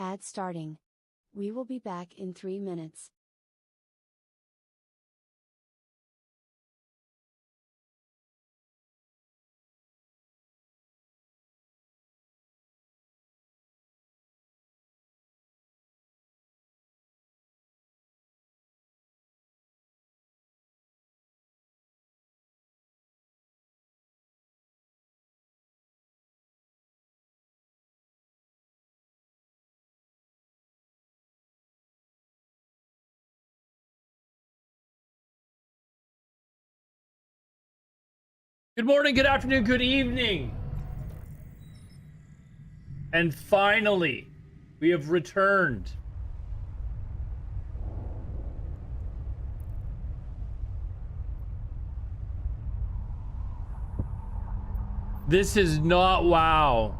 Ad starting. We will be back in 3 minutes. Good morning, good afternoon, good evening. And finally, we have returned. This is not WoW.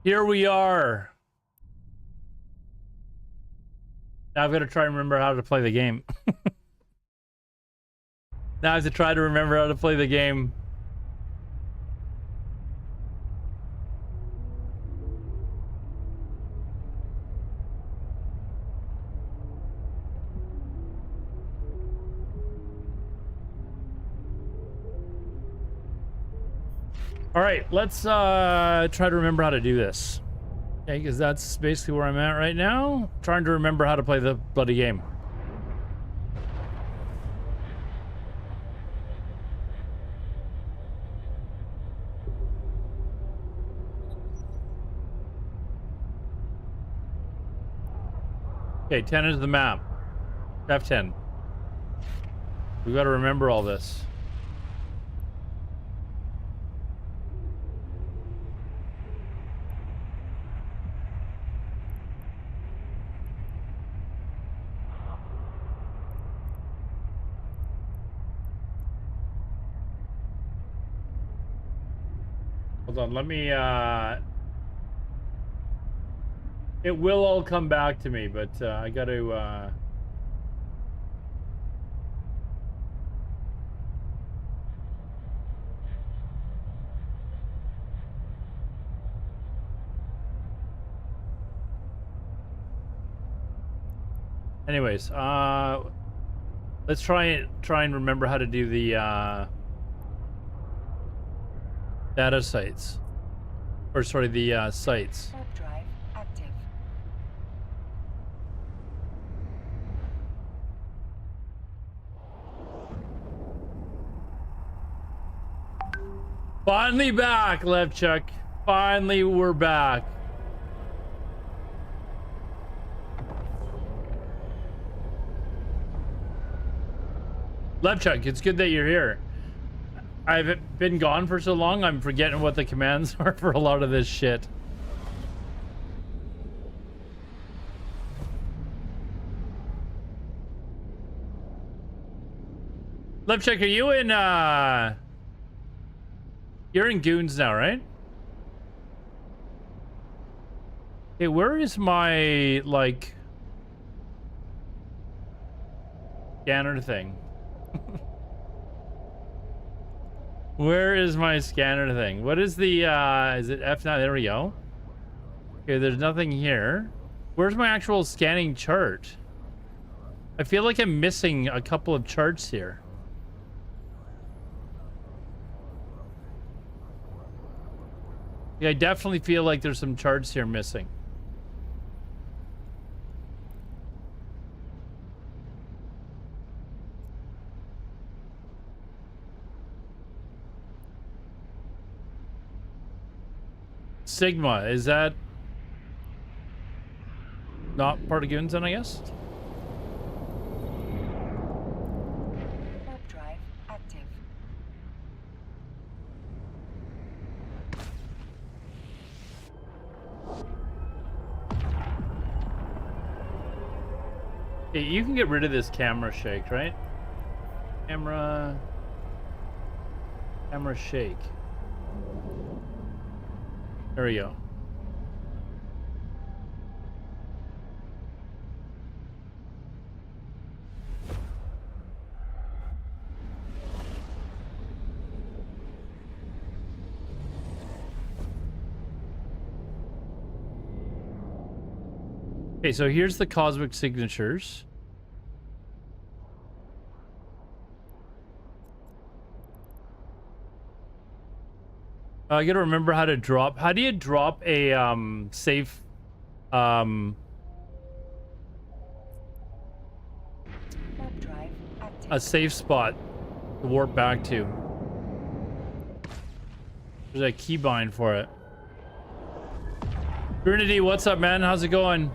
Here we are. Now I've got to try and remember how to play the game. Now I have to try to remember how to play the game. All right, let's try to remember how to do this. Okay, because that's basically where I'm at right now. Trying to remember how to play the bloody game. Okay, 10 is the map. F10. We got to remember all this. Hold on, let me, it will all come back to me, but I got to, anyways, let's try and remember how to do the, data sites. Or, sorry, the, sites. Warp drive active. Finally back, Levchuk. Finally, we're back. Levchuk, it's good that you're here. I've been gone for so long, I'm forgetting what the commands are for a lot of this shit. Levchuk, are you in, you're in Goons now, right? Hey, where is my, like, scanner thing? Where is my scanner thing? What is the, is it F9? There we go. Okay, there's nothing here. Where's my actual scanning chart? I feel like I'm missing a couple of charts here. Yeah, I definitely feel like there's some charts here missing. Sigma, is that not part of Goons then, I guess? Warp drive active. Hey, you can get rid of this camera shake, right? Camera shake. There we go. Okay, so here's the cosmic signatures. I gotta remember how to drop. How do you drop a safe Warp drive active. a safe spot to warp back to? There's a keybind for it. Trinity, what's up, man? How's it going?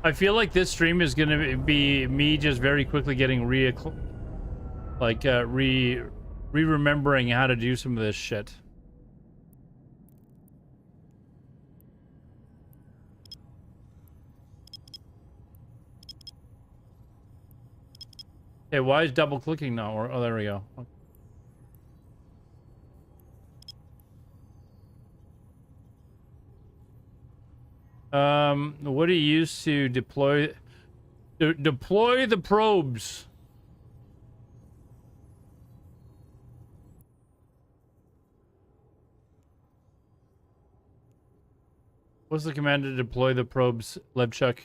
I feel like this stream is gonna be me just very quickly getting re-remembering how to do some of this shit. Okay, why is double clicking not work? Oh, there we go. What do you use to deploy the probes? What's the command to deploy the probes, Lebchuk?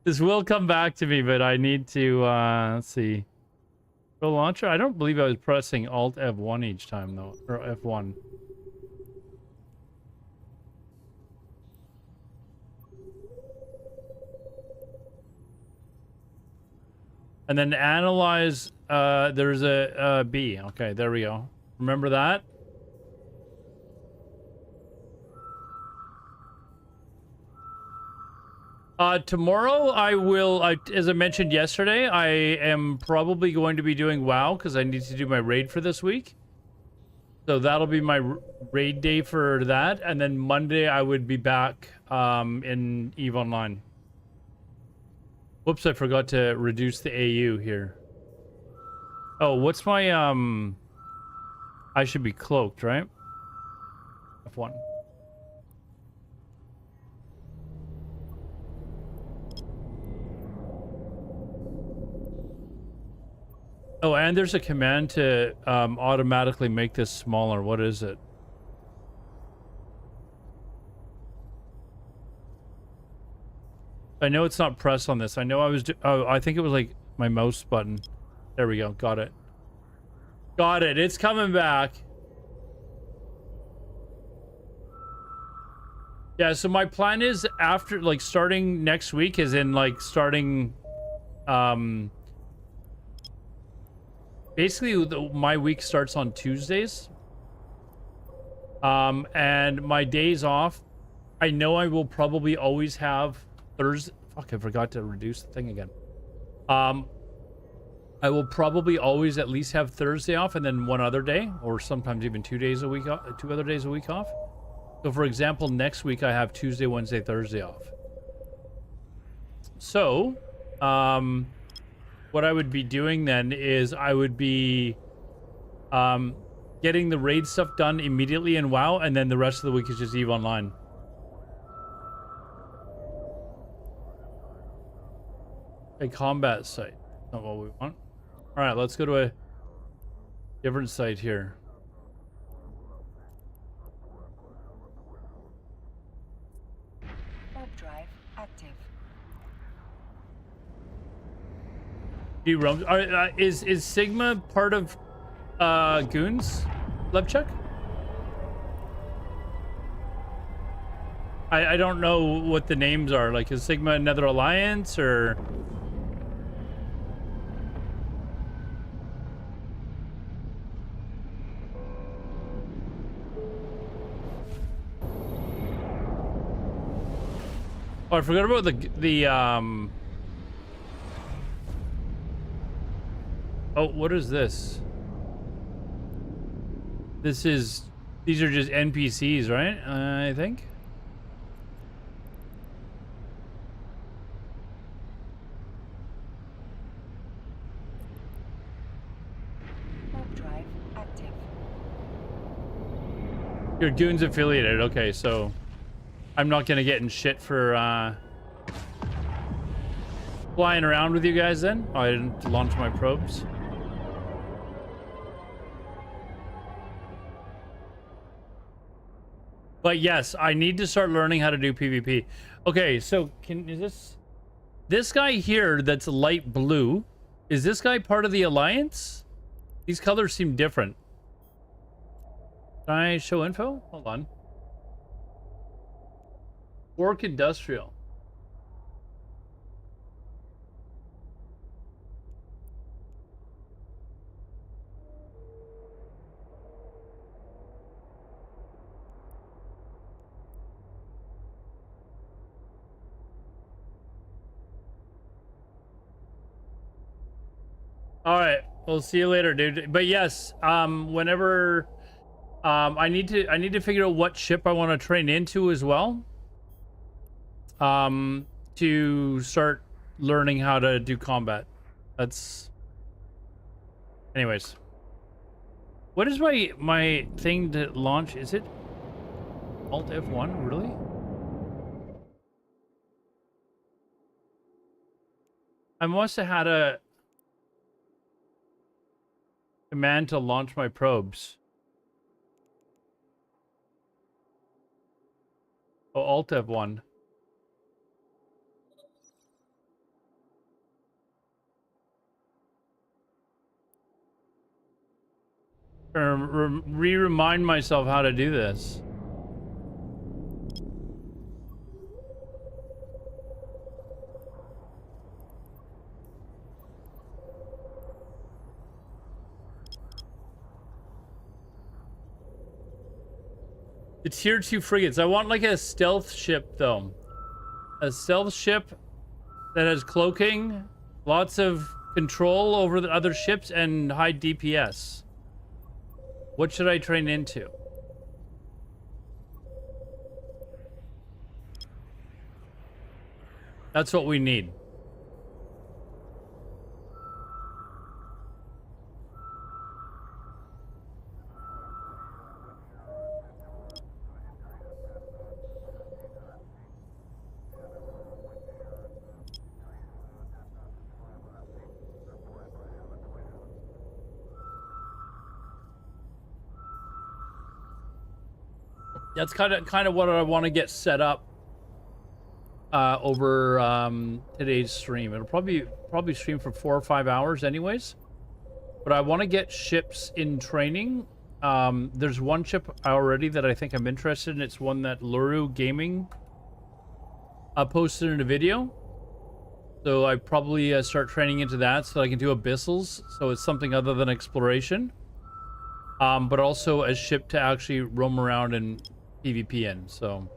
This will come back to me, but I need to let's see. Pro launcher? I don't believe I was pressing Alt F1 each time though, or F1. And then analyze, there's a B. Okay, there we go. Remember that? Tomorrow I will, as I mentioned yesterday, I am probably going to be doing WoW because I need to do my raid for this week. So that'll be my raid day for that. And then Monday I would be back in EVE Online. Whoops, I forgot to reduce the AU here. Oh, what's my, I should be cloaked, right? F1. Oh, and there's a command to automatically make this smaller. What is it? I know it's not press on this. I know I was... Oh, I think it was like my mouse button. There we go. Got it. Got it. It's coming back. Yeah, so my plan is after, like, starting next week is in, like, starting... Basically, my week starts on Tuesdays. And my days off, I know I will probably always have Thursday. Fuck, I forgot to reduce the thing again. I will probably always at least have Thursday off and then one other day, or sometimes even 2 days a week off, 2 other days a week off. So for example, next week I have Tuesday, Wednesday, Thursday off. So, what I would be doing then is I would be getting the raid stuff done immediately in WoW, and then the rest of the week is just EVE Online. A combat site. Not what we want. Alright, let's go to a different site here. Warp drive active. Is Sigma part of Goons, Lebchuk? I don't know what the names are. Like, is Sigma another alliance or? Oh, I forgot about the Oh, what is this? These are just NPCs, right? I think. Warp drive active. You're Goons affiliated. Okay, so I'm not gonna get in shit for flying around with you guys then. Oh, I didn't launch my probes. But yes, I need to start learning how to do PvP. Okay, so is this guy here that's light blue, is this guy part of the Alliance? These colors seem different. Can I show info? Hold on. Work Industrial. All right, we'll see you later, dude. But yes, whenever I need to figure out what ship I want to train into as well. To start learning how to do combat. That's anyways. What is my thing to launch? Is it Alt F1? Really? I must have had a command to launch my probes. Oh, Alt F1. Remind myself how to do this. The tier 2 frigates. I want like a stealth ship though. A stealth ship that has cloaking, lots of control over the other ships, and high DPS. What should I train into? That's what we need. That's kind of what I want to get set up over today's stream. It'll probably stream for 4 or 5 hours anyways. But I want to get ships in training. There's one ship already that I think I'm interested in. It's one that Luru Gaming posted in a video. So I probably start training into that so that I can do abyssals. So it's something other than exploration. But also a ship to actually roam around and PvP in. So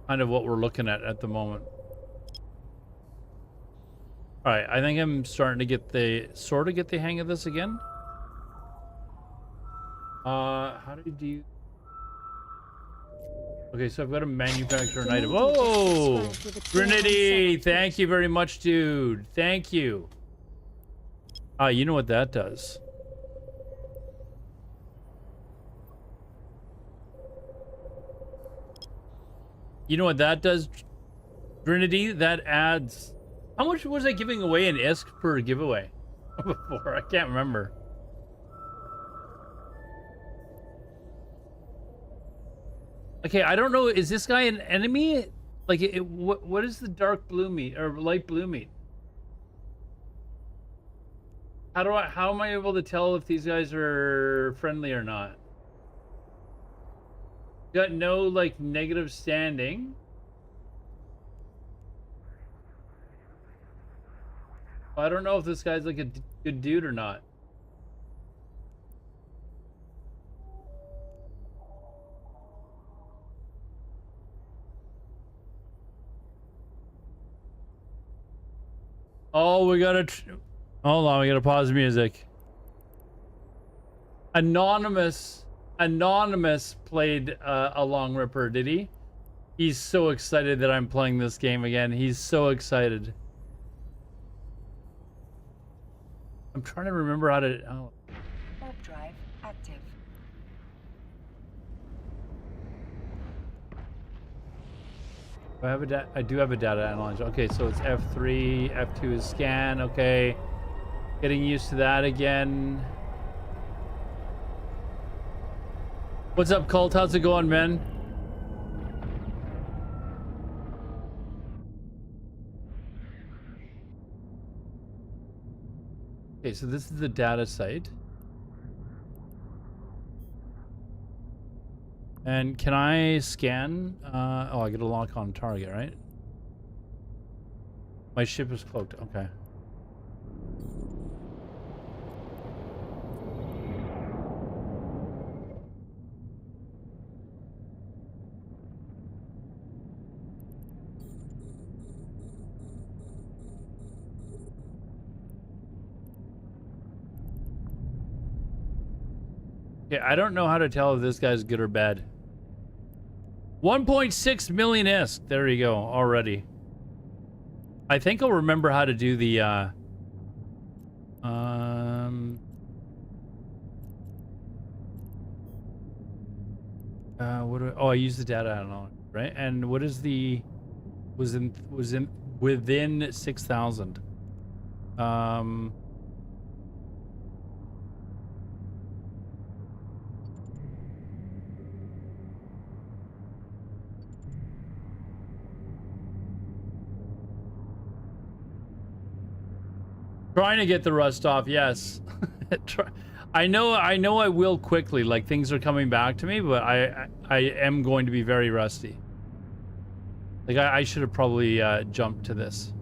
kind of what we're looking at the moment. All right, I think I'm starting to get the hang of this again. How do you Okay, so I've got to manufacture an item. Oh, Trinity, thank you very much, dude. Thank you. You know what that does? You know what that does, Trinity? That adds... How much was I giving away in ISK per giveaway before? I can't remember. Okay, I don't know. Is this guy an enemy? Like, what is the dark blue meat or light blue meat? How am I able to tell if these guys are friendly or not? Got no like negative standing. I don't know if this guy's like a good dude or not. Oh, we gotta hold on, we gotta pause music. Anonymous played a Long Ripper, did he? He's so excited that I'm playing this game again. He's so excited. I'm trying to remember how to... Oh. Warp drive active. I do have a data analyzer. Okay, so it's F3, F2 is scan. Okay, getting used to that again. What's up, Colt? How's it going, man? Okay, so this is the data site. And can I scan? Oh, I get a lock on target, right? My ship is cloaked. Okay. Okay, I don't know how to tell if this guy's good or bad. 1.6 million ISK. There you go, already. I think I'll remember how to do the, what do I, oh, I use the data analog, right? And what is the, was in within 6,000. Trying to get the rust off, yes. I know I will quickly, like things are coming back to me, but I am going to be very rusty. Like I should have probably jumped to this.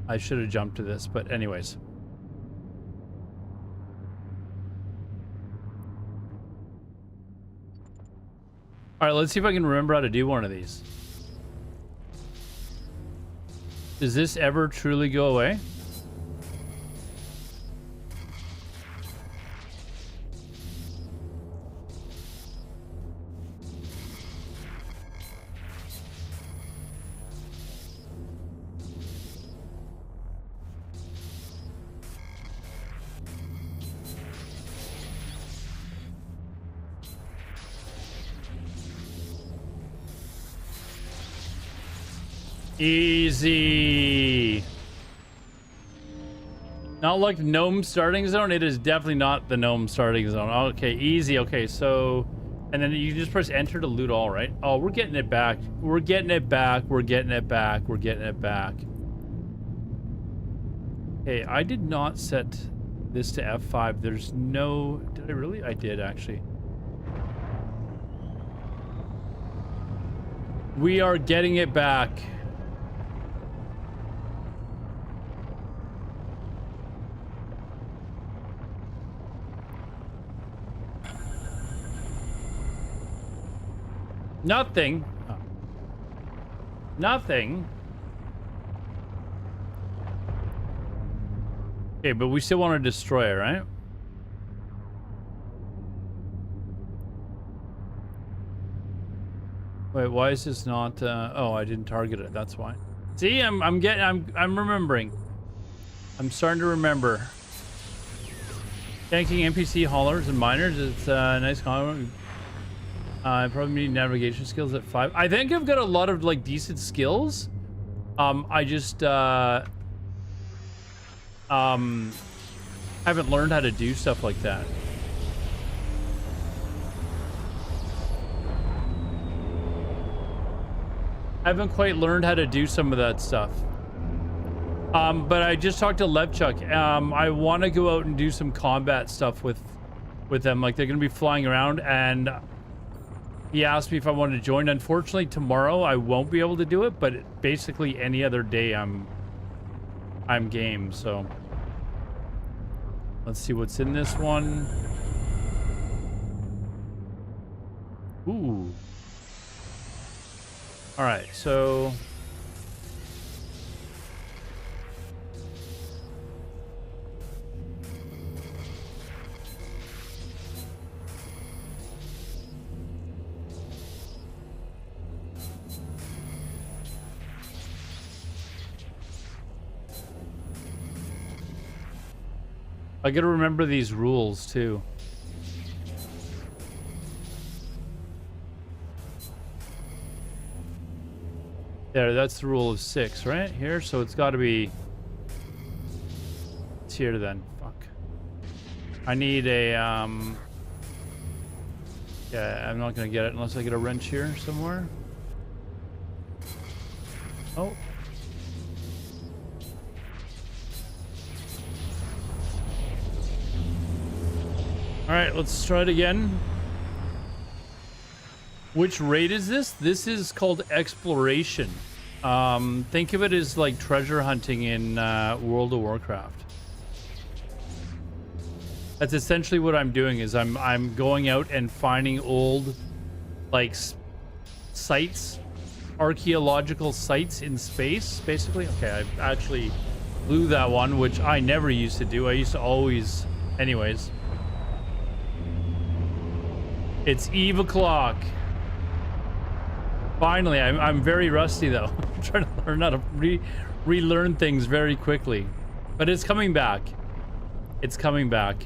I should have jumped to this, but anyways. All right, let's see if I can remember how to do one of these. Does this ever truly go away? Easy. Not like gnome starting zone. It is definitely not the gnome starting zone. Okay, easy. Okay, so, and then you just press enter to loot all, right? Oh, we're getting it back. We're getting it back. We're getting it back. We're getting it back. Hey, I did not set this to F5. There's no, did I really? I did actually. We are getting it back. Nothing. Oh. Nothing. Okay, but we still want to destroy it, right? Wait, why is this not? Oh, I didn't target it. That's why. See, I'm remembering. I'm starting to remember. Tanking NPC haulers and miners. It's a nice comment. I probably need navigation skills at 5. I think I've got a lot of like decent skills. I just haven't learned how to do stuff like that. I haven't quite learned how to do some of that stuff. But I just talked to Levchuk. I want to go out and do some combat stuff with them. Like they're going to be flying around, and he asked me if I wanted to join. Unfortunately, tomorrow I won't be able to do it, but basically any other day I'm game. So let's see what's in this one. Ooh. All right, so I gotta remember these rules too. There, that's the rule of 6 right here, so it's got to be It's here then. Fuck. I need a yeah, I'm not gonna get it unless I get a wrench here somewhere. Oh. All right, let's try it again. Which raid is this? This is called exploration. Think of it as like treasure hunting in World of Warcraft. That's essentially what I'm doing. Is I'm going out and finding old, like, sites, archaeological sites in space, basically. Okay, I actually blew that one, which I never used to do. I used to always, anyways. It's Eve o'clock. Finally, I'm very rusty though. I'm trying to learn how to relearn things very quickly, but it's coming back. It's coming back.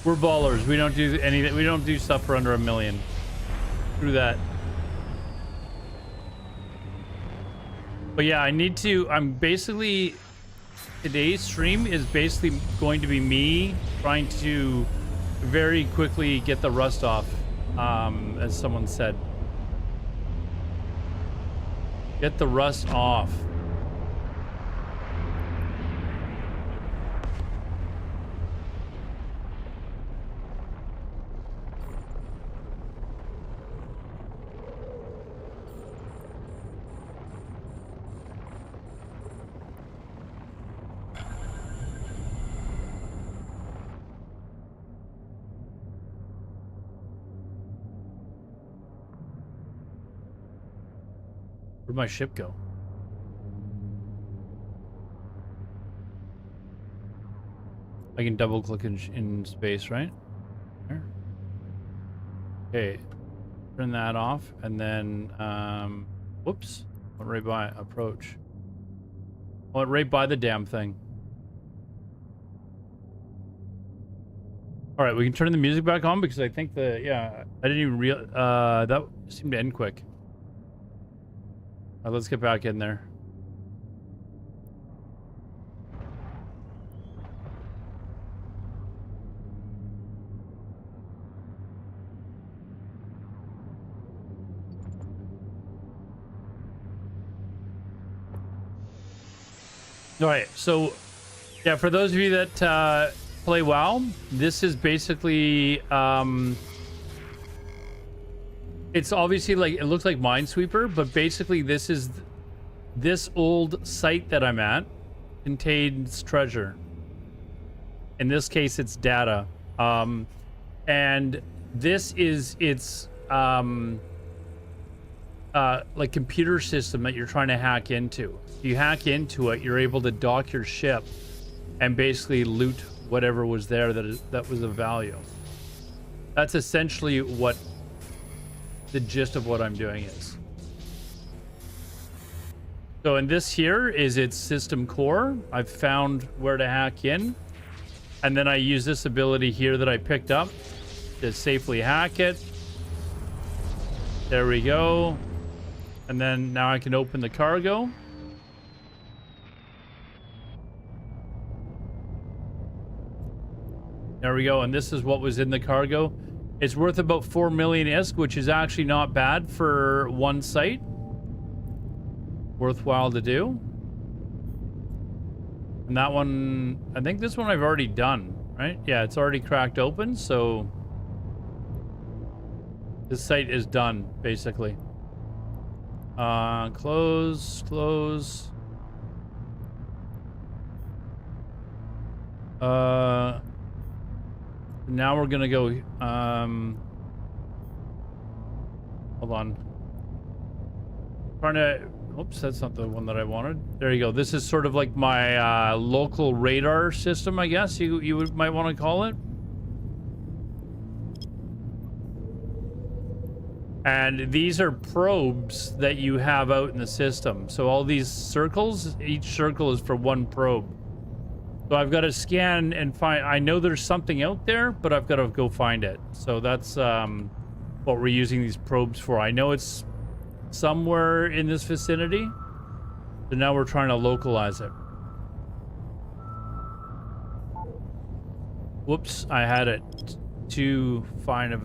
We're ballers. We don't do anything. We don't do stuff for under $1 million. Through that. But yeah, I need to. I'm basically. Today's stream is basically going to be me trying to very quickly get the rust off, as someone said. Get the rust off. Where'd my ship go? I can double click in space, right? There. Okay. Turn that off and then, whoops. Went right by approach. Went right by the damn thing. All right, we can turn the music back on because I think yeah, I didn't even that seemed to end quick. All right, let's get back in there. All right, so yeah, for those of you that play WoW, this is basically it's obviously like it looks like Minesweeper, but basically this is this old site that I'm at contains treasure. In this case, it's data, and this is its like computer system that you're trying to hack into. If you hack into it, you're able to dock your ship and basically loot whatever was there that was of value. That's essentially what the gist of what I'm doing is. So in this here is its system core. I've found where to hack in, and then I use this ability here that I picked up to safely hack it. There we go. And then now I can open the cargo. There we go, and this is what was in the cargo. It's worth about 4 million ISK, which is actually not bad for one site. Worthwhile to do. And that one, I think this one I've already done, right? Yeah, it's already cracked open, so this site is done, basically. Close. Now we're gonna go, hold on. Trying to, oops, that's not the one that I wanted. There you go. This is sort of like my local radar system, I guess you might want to call it. And these are probes that you have out in the system. So all these circles, each circle is for one probe. So I've got to scan and find, I know there's something out there, but I've got to go find it. So that's what we're using these probes for. I know it's somewhere in this vicinity. So now we're trying to localize it. Whoops, I had it too fine a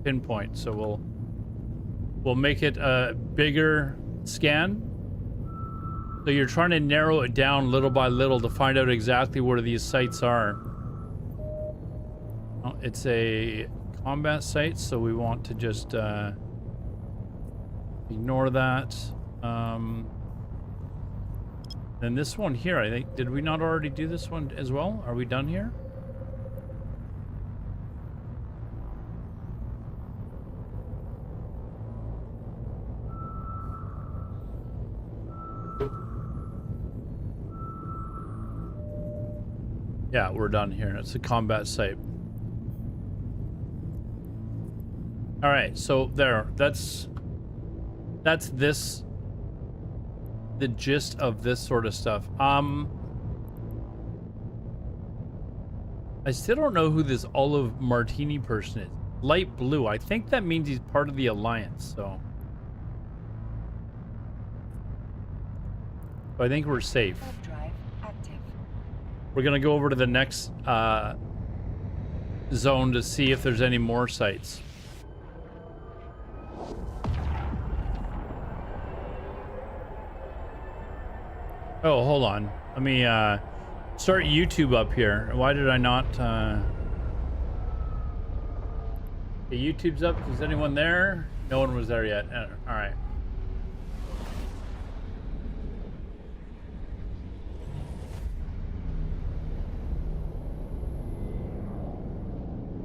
pinpoint, so we'll make it a bigger scan. So you're trying to narrow it down little by little to find out exactly where these sites are. Oh, it's a combat site, so we want to just ignore that. Then this one here, I think, did we not already do this one as well? Are we done here? Yeah, we're done here. It's a combat site. All right, so there. That's this. The gist of this sort of stuff. I still don't know who this olive martini person is. Light blue. I think that means he's part of the alliance. So I think we're safe. We're gonna go over to the next zone to see if there's any more sites. Oh, hold on. Let me start YouTube up here. Why did I not? Okay, YouTube's up. Is anyone there? No one was there yet. All right.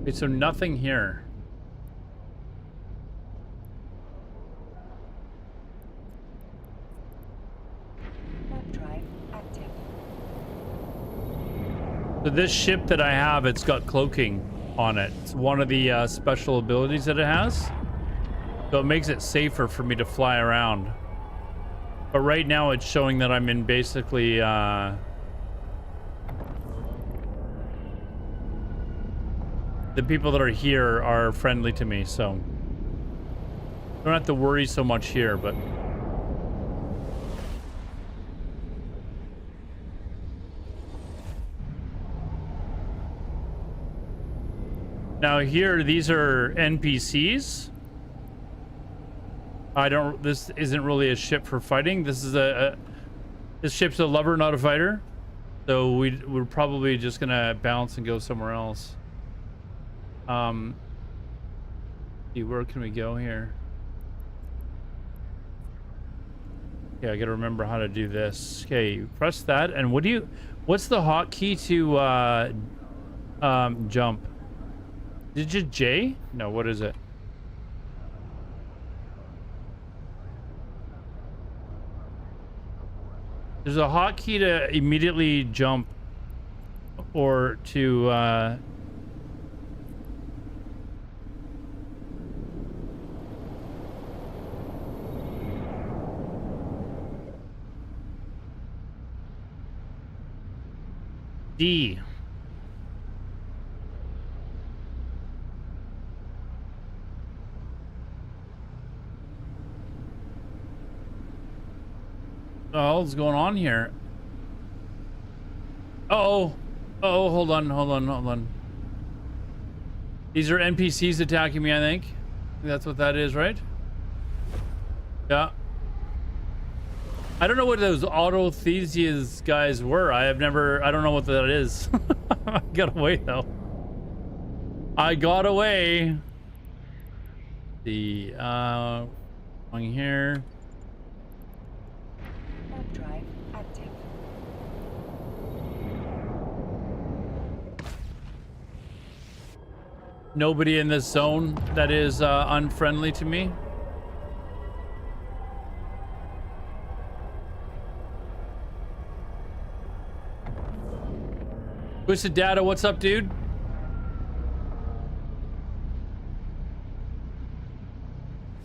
Okay, so nothing here. Drive active. So this ship that I have, it's got cloaking on it. It's one of the special abilities that it has. So it makes it safer for me to fly around. But right now it's showing that I'm in basically the people that are here are friendly to me, so I don't have to worry so much here, but now here, these are NPCs. This isn't really a ship for fighting. This is this ship's a lover, not a fighter. So we're probably just gonna bounce and go somewhere else. See, where can we go here? Yeah, I gotta remember how to do this. Okay, you press that, and what's the hotkey to jump? Digit J? No, what is it? There's a hotkey to immediately jump or to D. Oh, what's going on here? Oh, hold on. These are NPCs attacking me, I think. That's what that is, right? Yeah. I don't know what those autothesias guys were. I don't know what that is. I got away though. I got away. The on here. Drive active. Nobody in this zone that is unfriendly to me. Twisted Data, what's up, dude? You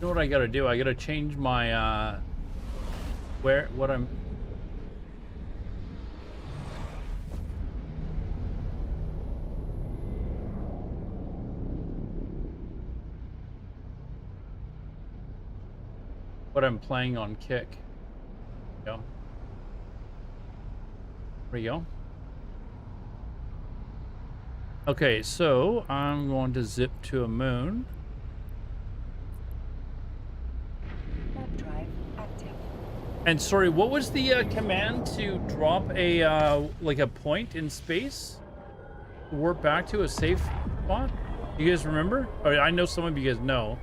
know what I gotta do? I gotta change my what I'm playing on Kick. There we go. Okay, so I'm going to zip to a moon. Map drive active. And sorry, what was the command to drop a like a point in space? Warp back to a safe spot? You guys remember? Oh, I know some of you guys know.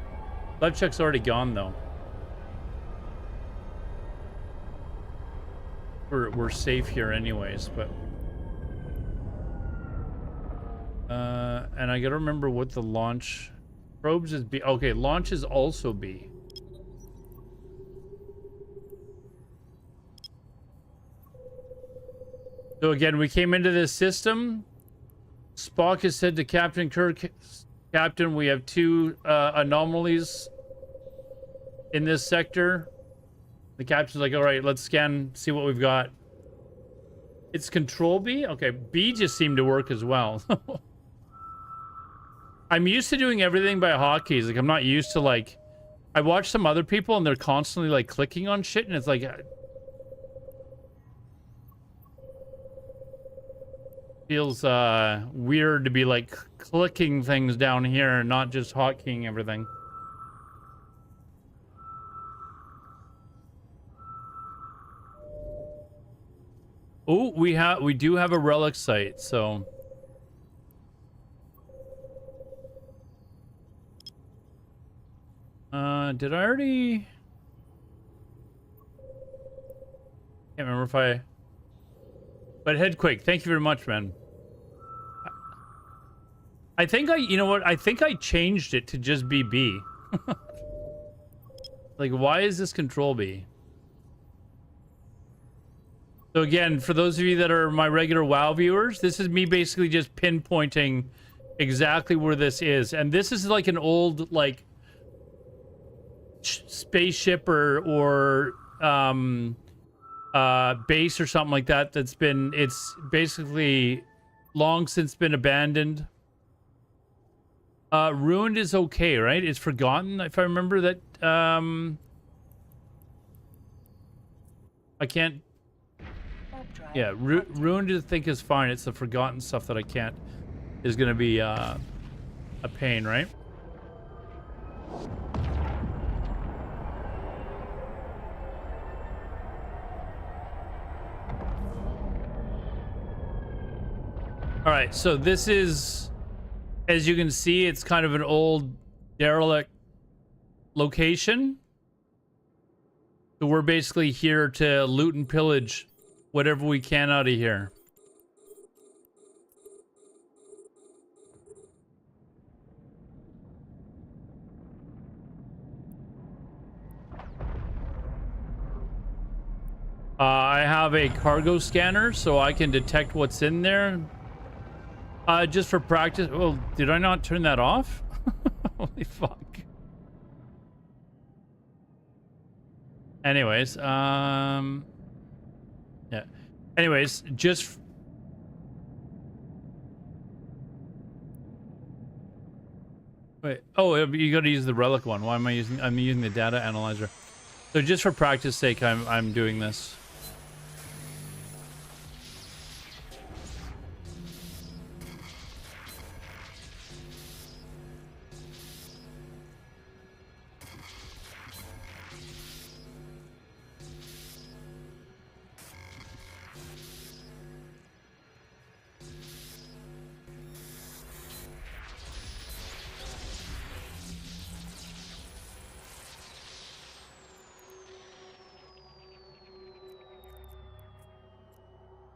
Life check's already gone though. We're safe here anyways, but and I gotta remember what the launch probes is B. Okay, launch is also B. So again, we came into this system. Spock has said to Captain Kirk, Captain, we have 2 anomalies in this sector. The captain's like, all right, let's scan, see what we've got. It's control B? Okay, B just seemed to work as well. I'm used to doing everything by hotkeys. Like, I'm not used to, like... I watch some other people and they're constantly, like, clicking on shit, and it's like... feels weird to be, like, clicking things down here and not just hotkeying everything. Oh, we do have a relic site, so did I already? Can't remember if I. But Headquake, thank you very much, man. I think you know what? I think I changed it to just be B. Like, why is this control B? So again, for those of you that are my regular WoW viewers, this is me basically just pinpointing exactly where this is. And this is like an old, like, spaceship or base or something like that that's been, it's basically long since been abandoned. Ruined is okay, right? It's forgotten, if I remember that. I can't... Yeah, ruined I think is fine. It's the forgotten stuff that I can't is gonna be a pain, right? All right, so this is, as you can see, it's kind of an old derelict location. So we're basically here to loot and pillage whatever we can out of here. I have a cargo scanner, so I can detect what's in there. Just for practice. Well, did I not turn that off? Holy fuck. Anyways, yeah. Anyways, just... Wait. Oh, you gotta use the relic one. Why am I using... I'm using the data analyzer. So just for practice sake, I'm doing this.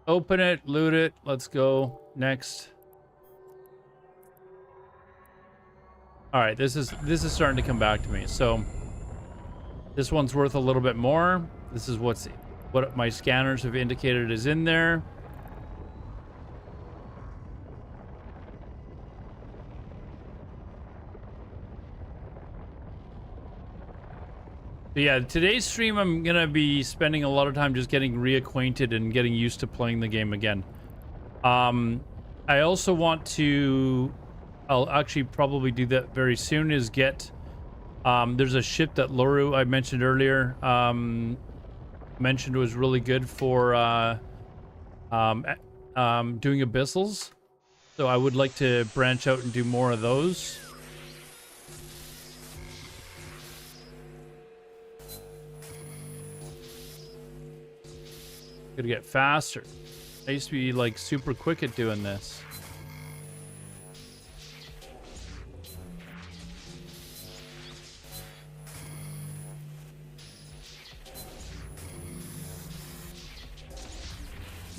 Open it, loot it, let's go. Next. Alright, this is starting to come back to me. So this one's worth a little bit more. This is what my scanners have indicated is in there. But yeah, today's stream I'm gonna be spending a lot of time just getting reacquainted and getting used to playing the game again. I also want to... I'll actually probably do that very soon, is get There's a ship that Loru I mentioned earlier. Mentioned was really good for doing abyssals. So I would like to branch out and do more of those. Gotta get faster. I used to be like super quick at doing this.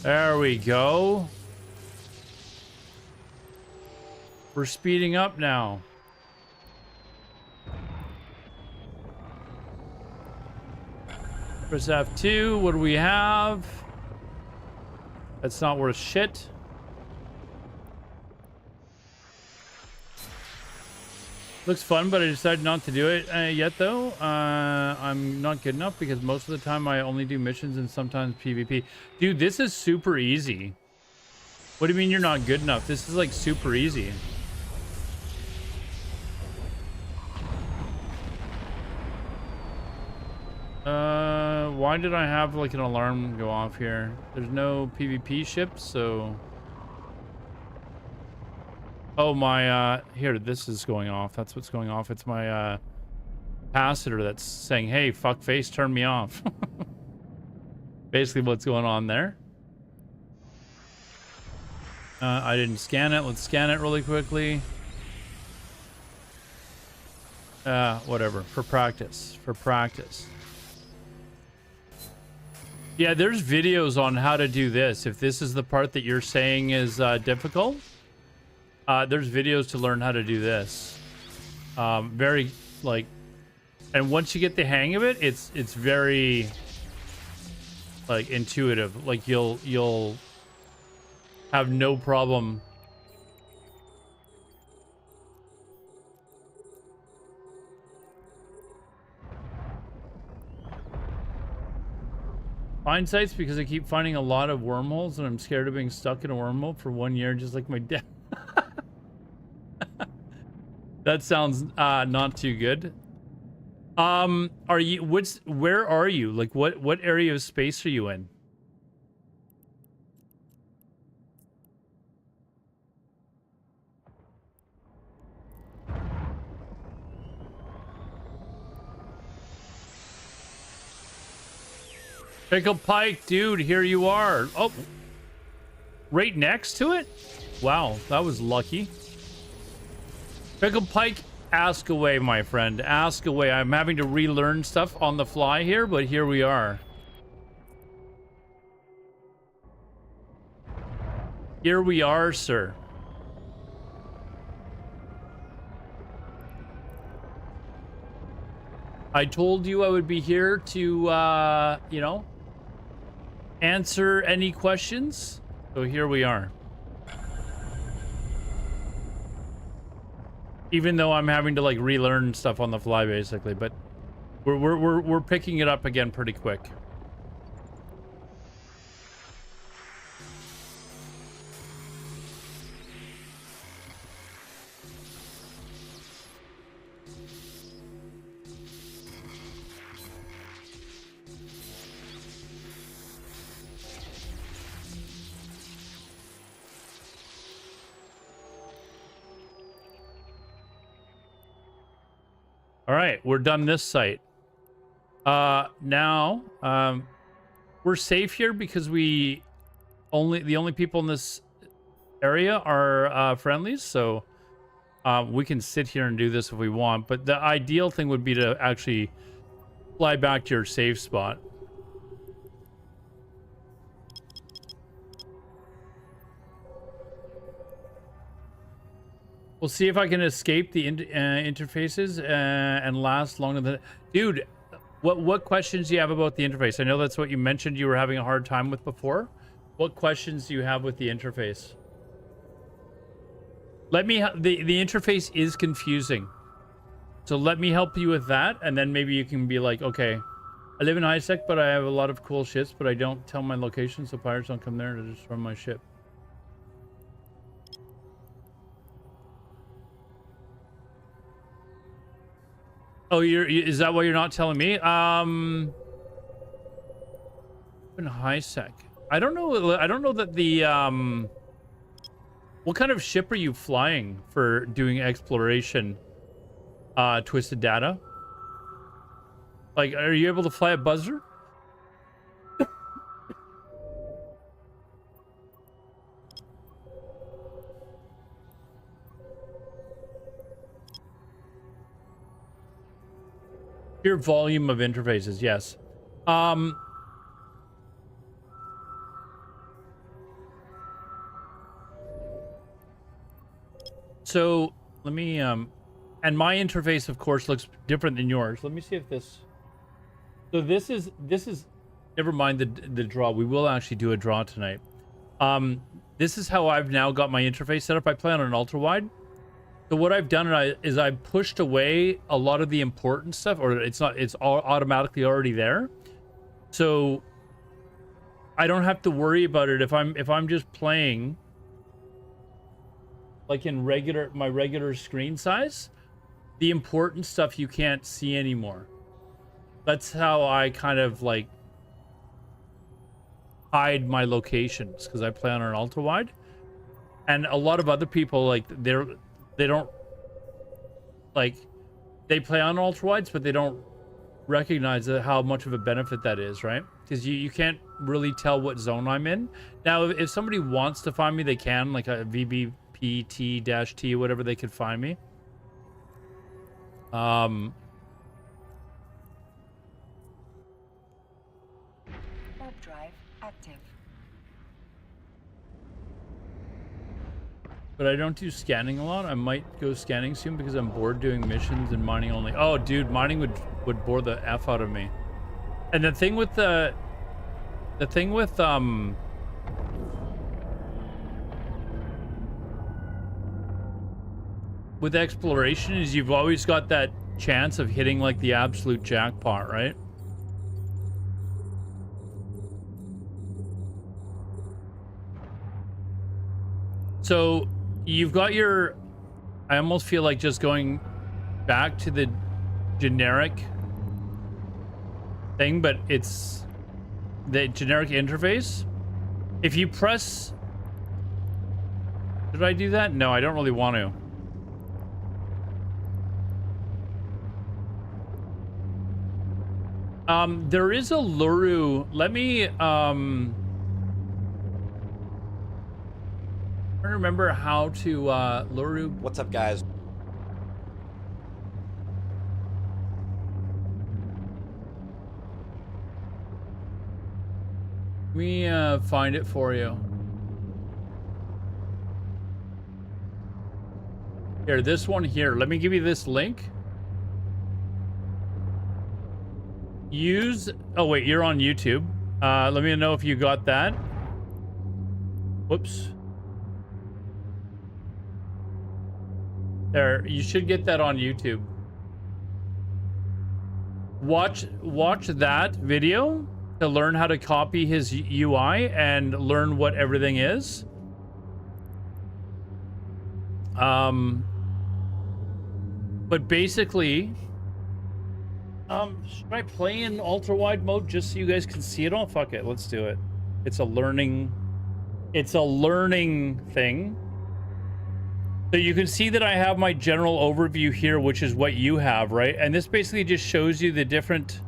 There we go. We're speeding up now. Press F2. What do we have? That's not worth shit. Looks fun, but I decided not to do it yet, though. I'm not good enough because most of the time I only do missions and sometimes PvP. Dude, this is super easy. What do you mean you're not good enough? This is like super easy. Why did I have like an alarm go off here? There's no PvP ships, so... Oh, my, here, this is going off. That's what's going off. It's my, capacitor that's saying, hey, fuck face, turn me off. Basically what's going on there. I didn't scan it. Let's scan it really quickly. Whatever. For practice. For practice. Yeah, there's videos on how to do this. If this is the part that you're saying is difficult, there's videos to learn how to do this. Very, like, and once you get the hang of it, it's very, like, intuitive. Like, you'll have no problem. Find sites because I keep finding a lot of wormholes and I'm scared of being stuck in a wormhole for 1 year, just like my dad. That sounds not too good. Are you where are you? Like what area of space are you in? Pickle Pike, dude, here you are. Oh, right next to it? Wow, that was lucky. Pickle Pike, ask away, my friend. Ask away. I'm having to relearn stuff on the fly here, but here we are. Here we are, sir. I told you I would be here to, you know, answer any questions. So here we are. Even though I'm having to like relearn stuff on the fly, basically, but we're picking it up again pretty quick. All right, we're done this site. Now, we're safe here because the only people in this area are friendlies, so we can sit here and do this if we want. But the ideal thing would be to actually fly back to your safe spot. We'll see if I can escape the interfaces and last longer than... Dude, what questions do you have about the interface? I know that's what you mentioned you were having a hard time with before. What questions do you have with the interface? Let me... The interface is confusing. So let me help you with that, and then maybe you can be like, okay, I live in high-sec, but I have a lot of cool ships, but I don't tell my location so pirates don't come there to destroy my ship. Oh, is that why you're not telling me? In high sec. I don't know. I don't know that the what kind of ship are you flying for doing exploration? Twisted Data. Like, are you able to fly a buzzer? Your volume of interfaces, yes. So let me and my interface of course looks different than yours. Let me see if this. So this is never mind the draw. We will actually do a draw tonight. This is how I've now got my interface set up. I play on an ultra wide. So what I've done is I've pushed away a lot of the important stuff, or it's all automatically already there. So I don't have to worry about it if I'm just playing like in my regular screen size. The important stuff you can't see anymore. That's how I kind of like hide my locations, because I play on an ultra wide, and a lot of other people like they don't like, they play on ultra wides, but they don't recognize how much of a benefit that is, right? Because you can't really tell what zone I'm in. Now, if somebody wants to find me, they can, like a VBPT-T, whatever, they could find me. Warp drive active. But I don't do scanning a lot. I might go scanning soon because I'm bored doing missions and mining only. Oh, dude, mining would bore the F out of me. And the thing with with exploration is you've always got that chance of hitting like the absolute jackpot, right? So you've got your, I almost feel like just going back to the generic thing, but it's the generic interface. If you press, did I do that? No, I don't really want to. There is a Luru. Let me, I don't remember how to, Luru. What's up, guys? Let me, find it for you. Here, this one here. Let me give you this link. Use, oh wait, you're on YouTube. Let me know if you got that. Whoops. There, you should get that on YouTube. Watch that video to learn how to copy his UI and learn what everything is. But basically, should I play in ultra wide mode just so you guys can see it all? Fuck it, let's do it. It's a learning thing. So you can see that I have my general overview here, which is what you have, right? And this basically just shows you the different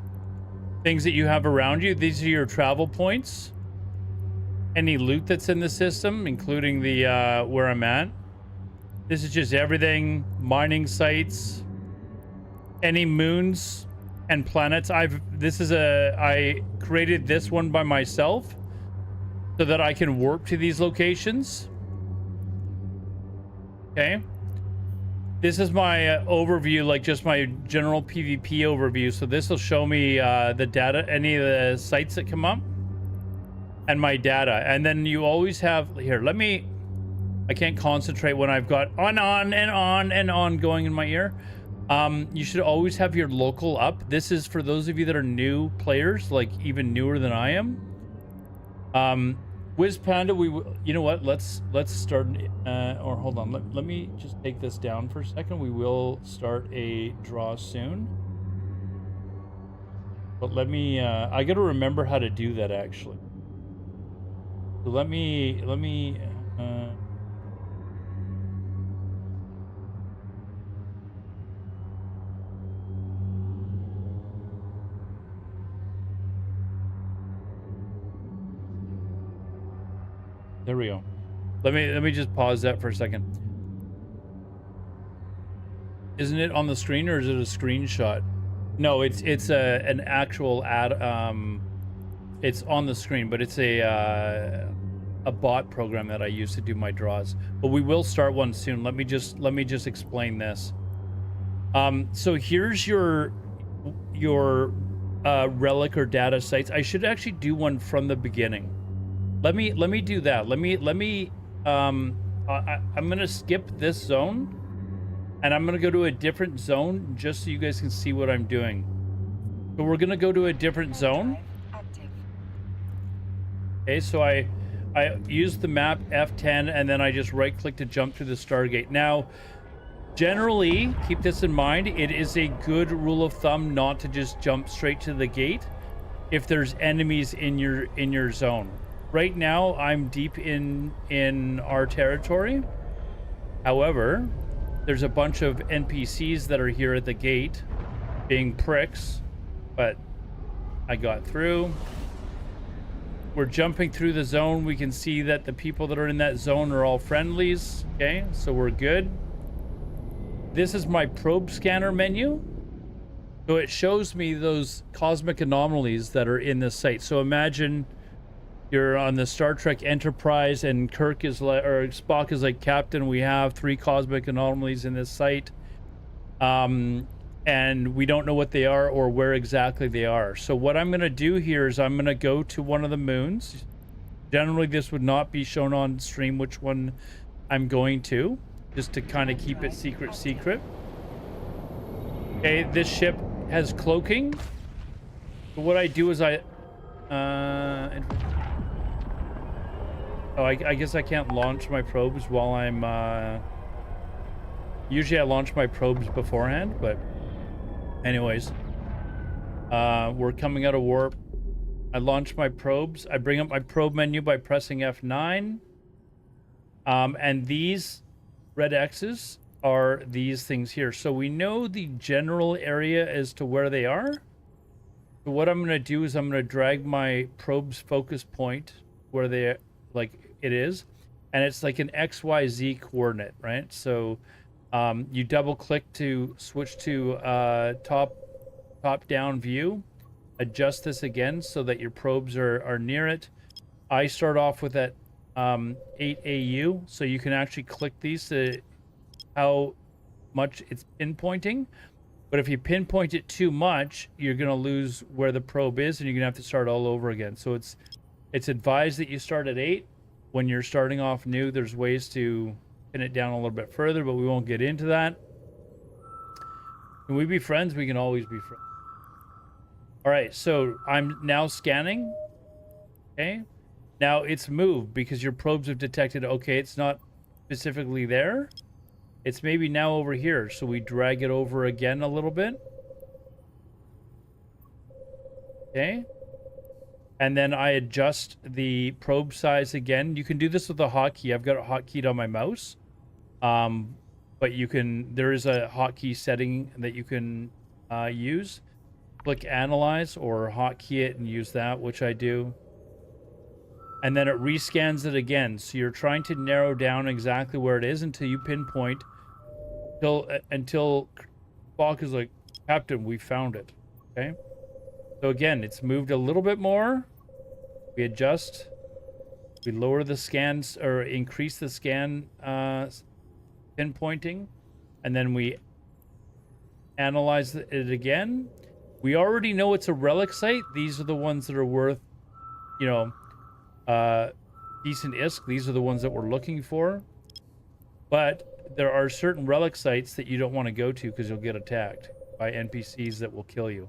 things that you have around you. These are your travel points. Any loot that's in the system, including the where I'm at. This is just everything, mining sites, any moons and planets. I created this one by myself so that I can warp to these locations. Okay, this is my overview, like just my general PvP overview. So this will show me the data, any of the sites that come up, and my data. And then you always have here. I can't concentrate when I've got on and on going in my ear. You should always have your local up. This is for those of you that are new players, like even newer than I am. Wiz Panda, you know what? Let's start. Or hold on. Let me just take this down for a second. We will start a draw soon. But let me, I gotta remember how to do that actually. So let me, there we go. Let me just pause that for a second. Isn't it on the screen or is it a screenshot? No, it's an actual ad. It's on the screen, but it's a bot program that I use to do my draws. But we will start one soon. Let me just explain this. So here's your relic or data sites. I should actually do one from the beginning. Let me do that. I'm gonna skip this zone, and I'm gonna go to a different zone just so you guys can see what I'm doing. So we're gonna go to a different zone. Okay, so I use the map F10 and then I just right click to jump through the Stargate. Now, generally, keep this in mind, it is a good rule of thumb not to just jump straight to the gate if there's enemies in your zone. Right now, I'm deep in our territory. However, there's a bunch of NPCs that are here at the gate being pricks, but I got through. We're jumping through the zone. We can see that the people that are in that zone are all friendlies. Okay, so we're good. This is my probe scanner menu. So it shows me those cosmic anomalies that are in this site. So imagine you're on the Star Trek Enterprise and Kirk is like, or Spock is like, Captain, we have 3 cosmic anomalies in this site. And we don't know what they are or where exactly they are. So what I'm going to do here is I'm going to go to one of the moons. Generally, this would not be shown on stream which one I'm going to, just to kind of keep it secret. Okay, this ship has cloaking. So what I do is I guess I can't launch my probes while I'm... Usually I launch my probes beforehand, but... Anyways, we're coming out of warp. I launch my probes. I bring up my probe menu by pressing F9. And these red X's are these things here. So we know the general area as to where they are. So what I'm going to do is I'm going to drag my probe's focus point where they, like it is. And it's like an XYZ coordinate, right? So... you double click to switch to top down view, adjust this again so that your probes are near it. I start off with that 8 AU, so you can actually click these to how much it's pinpointing. But if you pinpoint it too much, you're going to lose where the probe is and you're going to have to start all over again. So it's advised that you start at 8. When you're starting off new, there's ways to pin it down a little bit further, but we won't get into that. Can we be friends? We can always be friends. All right, so I'm now scanning. Okay, now it's moved because your probes have detected, okay, it's not specifically there. It's maybe now over here. So we drag it over again a little bit. Okay. And then I adjust the probe size again. You can do this with a hotkey. I've got it hotkeyed on my mouse. But you can, there is a hotkey setting that you can use. Click analyze or hotkey it and use that, which I do. And then it rescans it again. So you're trying to narrow down exactly where it is until you pinpoint, until Spock is like, Captain, we found it. Okay. So again, it's moved a little bit more. We adjust. We lower the scans or increase the scan pinpointing. And then we analyze it again. We already know it's a relic site. These are the ones that are worth, you know, decent ISK. These are the ones that we're looking for. But there are certain relic sites that you don't want to go to because you'll get attacked by NPCs that will kill you.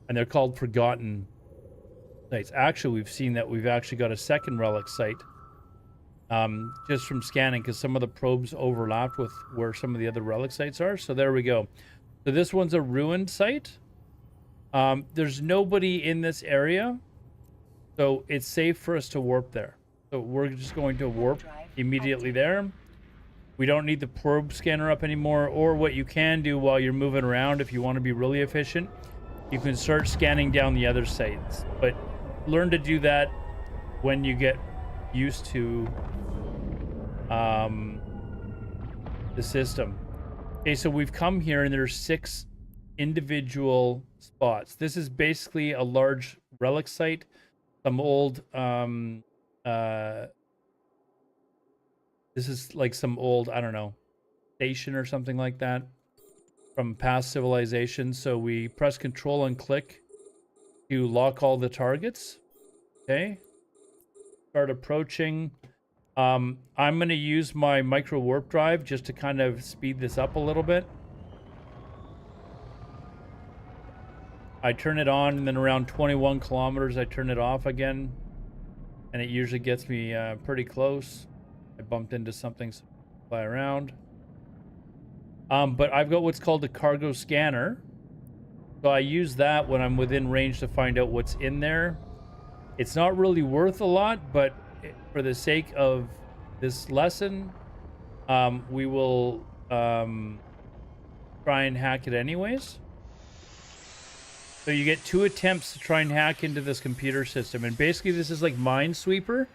And they're called forgotten sites. Actually, we've seen that we've actually got a second relic site just from scanning because some of the probes overlapped with where some of the other relic sites are. So there we go. So this one's a ruined site. There's nobody in this area, so it's safe for us to warp there. So we're just going to warp immediately there. We don't need the probe scanner up anymore, or what you can do while you're moving around, if you want to be really efficient, you can start scanning down the other sites. But learn to do that when you get used to the system. Okay, so we've come here and there's 6 individual spots. This is basically a large relic site. Some old this is like some old, I don't know, station or something like that from past civilizations. So we press control and click to lock all the targets. Okay. Start approaching. I'm going to use my micro warp drive just to kind of speed this up a little bit. I turn it on, and then around 21 kilometers, I turn it off again. And it usually gets me pretty close. I bumped into something, so I fly around. But I've got what's called a cargo scanner. So I use that when I'm within range to find out what's in there. It's not really worth a lot, but for the sake of this lesson, we will try and hack it anyways. So you get 2 attempts to try and hack into this computer system. And basically this is like Minesweeper.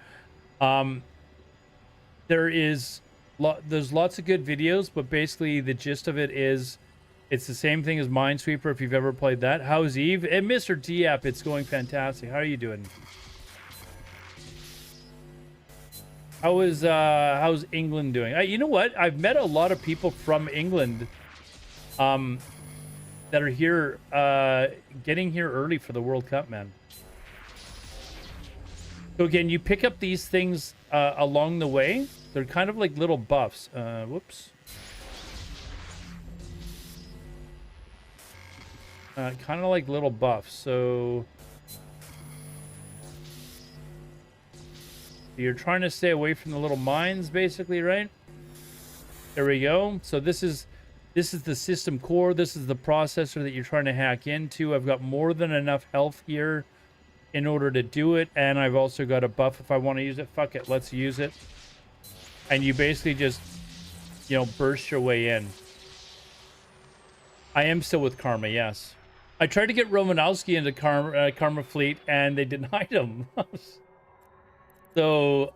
There's lots of good videos, but basically the gist of it is it's the same thing as Minesweeper if you've ever played that. How's Eve? And Mr. Diap, it's going fantastic. How are you doing? How's England doing? You know what? I've met a lot of people from England that are here getting here early for the World Cup, man. So again, you pick up these things along the way. They're kind of like little buffs. Whoops. Kind of like little buffs. So you're trying to stay away from the little mines, basically, right? There we go. So this is the system core. This is the processor that you're trying to hack into. I've got more than enough health here in order to do it, and I've also got a buff if I want to use it. Fuck it, let's use it. And you basically just, you know, burst your way in. I am still with Karma, yes. I tried to get Romanowski into Karma Fleet, and they denied him. So,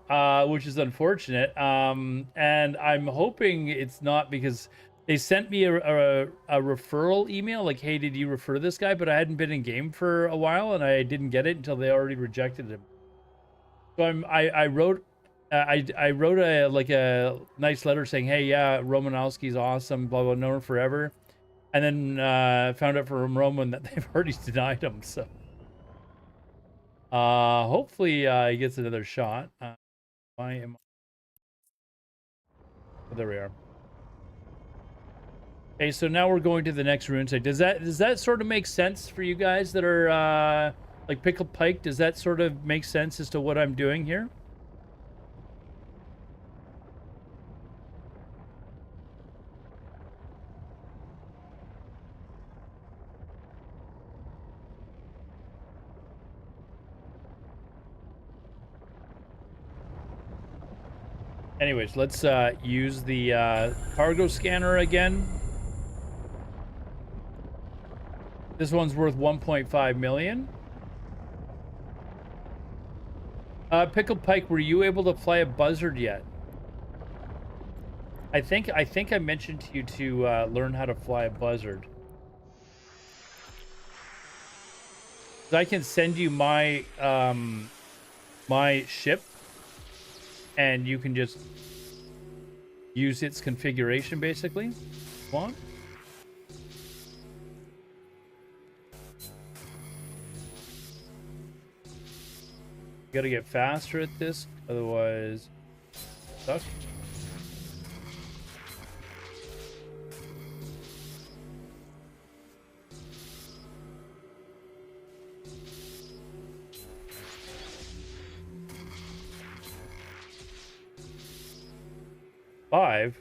which is unfortunate. And I'm hoping it's not, because they sent me a referral email, like, hey, did you refer this guy? But I hadn't been in game for a while, and I didn't get it until they already rejected him. So I wrote a nice letter saying, hey, yeah, Romanowski's awesome, blah blah, known him forever, and then found out from Roman that they've already denied him. So hopefully he gets another shot. Why am I... There we are. Okay, so now we're going to the next rune site. Does that sort of make sense for you guys that are like Pickled Pike? Does that sort of make sense as to what I'm doing here? Anyways, let's use the cargo scanner again. This one's worth 1.5 million. Pickled Pike, were you able to fly a buzzard yet? I think I mentioned to you to learn how to fly a buzzard. I can send you my my ship, and you can just use its configuration, basically. Want? You gotta get faster at this, otherwise suck. Five.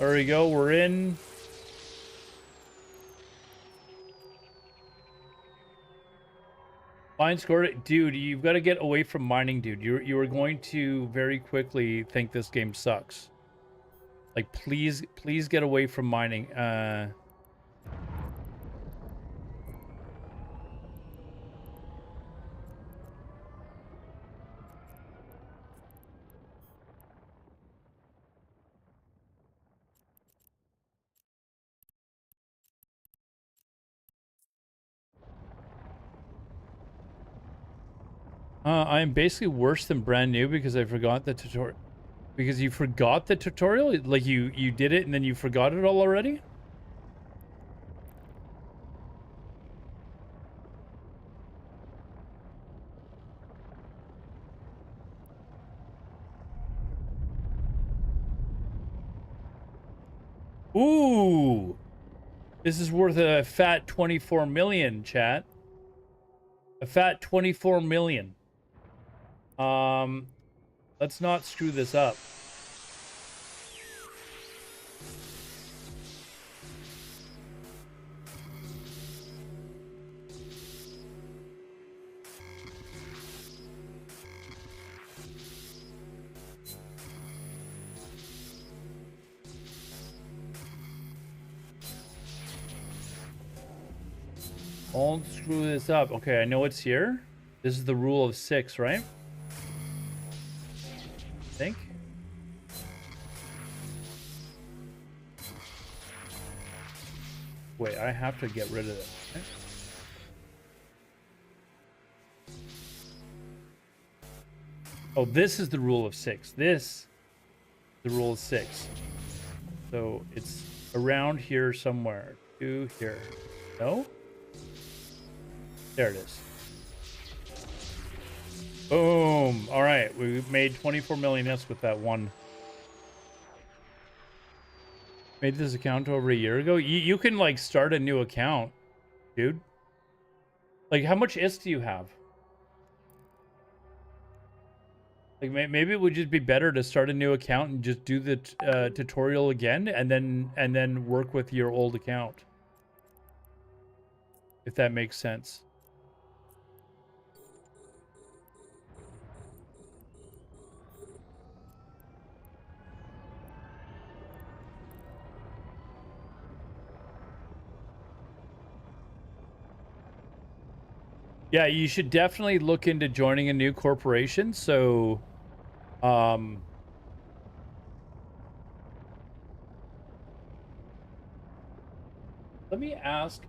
There we go. We're in. Mine scored. Dude, you've got to get away from mining, dude. You are going to very quickly think this game sucks. Like, please get away from mining. I am basically worse than brand new because I forgot the tutorial. Because you forgot the tutorial? Like you did it and then you forgot it all already? Ooh. This is worth a fat 24 million, chat. A fat 24 million. Let's not screw this up. Don't screw this up. Okay, I know it's here. This is the rule of 6, right? I think. Wait, I have to get rid of it. Right? Oh, this is the rule of 6. This is the rule of 6. So it's around here somewhere. To here. No? There it is. Boom. All right. We made 24 million S with that one. Made this account over a year ago. You can like start a new account, dude. Like how much IS do you have? Like maybe it would just be better to start a new account and just do the tutorial again and then work with your old account. If that makes sense. Yeah, you should definitely look into joining a new corporation. So, let me ask,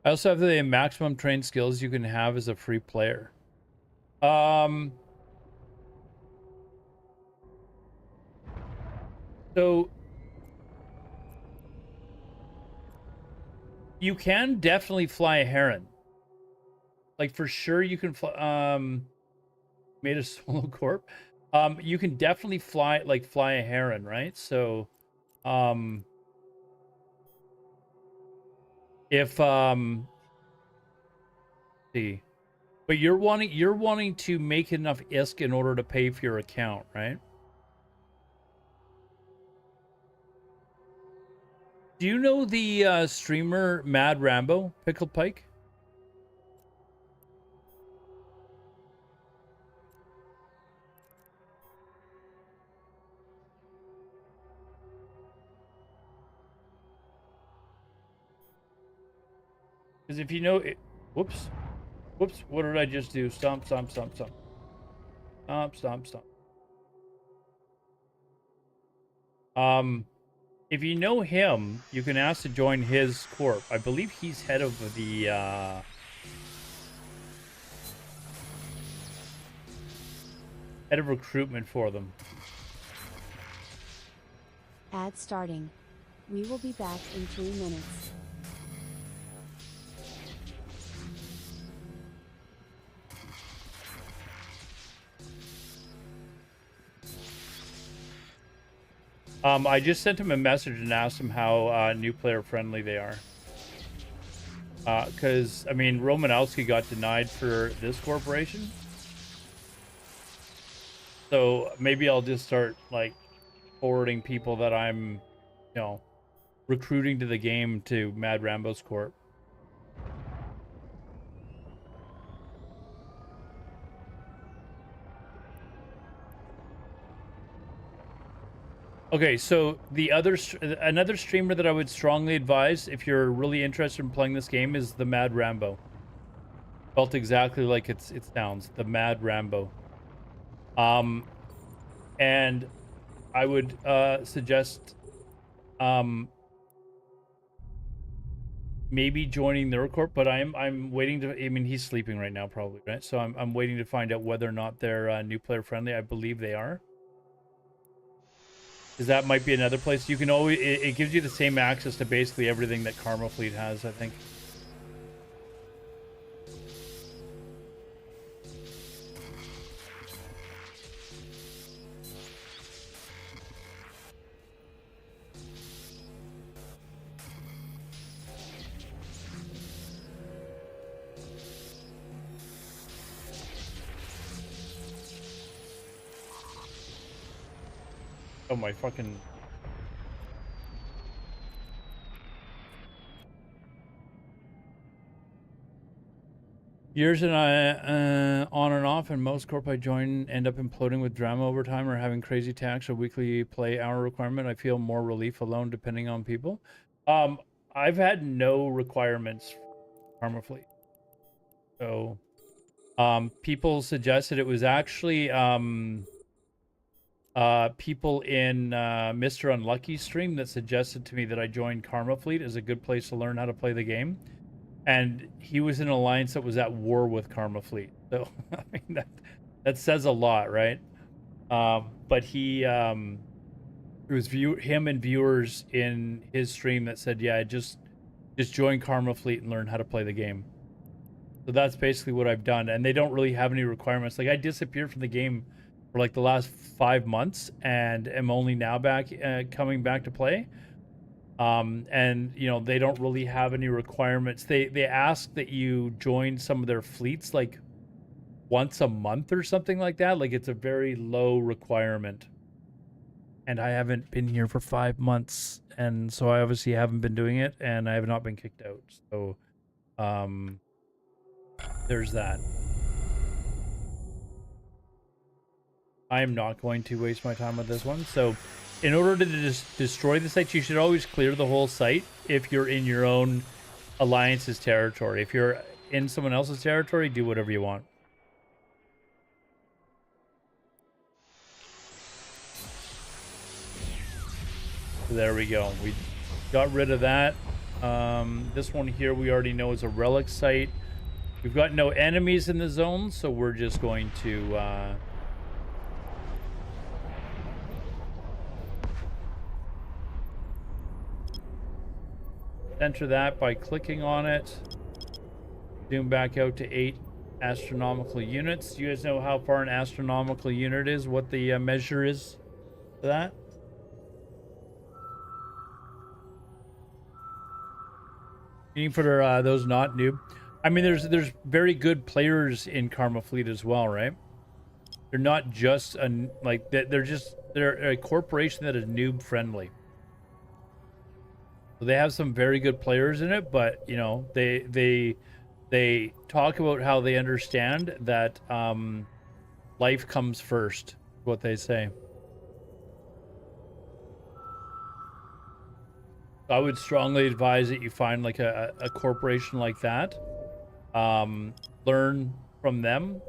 I also have the maximum trained skills you can have as a free player. So you can definitely fly a heron. Like for sure you can fly, made a solo corp. You can definitely fly a heron, right? So, if see, but you're wanting to make enough ISK in order to pay for your account, right? Do you know the streamer Mad Rambo Pickle Pike? Because if you know it, whoops, what did I just do? Stomp. If you know him, you can ask to join his corp. I believe he's head of the head of recruitment for them. Ad starting. We will be back in 3 minutes. I just sent him a message and asked him how new player friendly they are. Because I mean, Romanowski got denied for this corporation, so maybe I'll just start like forwarding people that I'm, you know, recruiting to the game to Mad Rambo's Corp. Okay, so another streamer that I would strongly advise if you're really interested in playing this game is the Mad Rambo. Felt exactly like it sounds, the Mad Rambo. And I would suggest maybe joining their corp, but I'm waiting to. I mean, he's sleeping right now, probably, right? So I'm waiting to find out whether or not they're new player friendly. I believe they are. Because that might be another place you can always. It gives you the same access to basically everything that Karma Fleet has, I think. Oh my fucking. Years and I on and off, and most corp I join end up imploding with drama over time or having crazy tax or weekly play hour requirement. I feel more relief alone depending on people. I've had no requirements for Karma Fleet. So people suggested it was actually people in Mr. Unlucky stream that suggested to me that I join Karma Fleet as a good place to learn how to play the game. And he was in an alliance that was at war with Karma Fleet. So I mean, that says a lot, right? But he it was him and viewers in his stream that said, yeah, just join Karma Fleet and learn how to play the game. So that's basically what I've done. And they don't really have any requirements. Like, I disappeared from the game for like the last 5 months and am only now back coming back to play. And you know, they don't really have any requirements. They ask that you join some of their fleets like once a month or something like that. Like, it's a very low requirement. And I haven't been here for 5 months, and so I obviously haven't been doing it, and I have not been kicked out. So there's that. I am not going to waste my time with this one. So in order to destroy the site, you should always clear the whole site if you're in your own alliance's territory. If you're in someone else's territory, do whatever you want. So there we go. We got rid of that. This one here we already know is a relic site. We've got no enemies in the zone, so we're just going to enter that by clicking on it. Zoom back out to 8 astronomical units. Do you guys know how far an astronomical unit is? What the measure is for that? For those not new, I mean, there's very good players in Karma Fleet as well, right? They're not just they're a corporation that is noob friendly. So they have some very good players in it, but you know, they talk about how they understand that life comes first, what they say. I would strongly advise that you find like a corporation like that. Learn from them.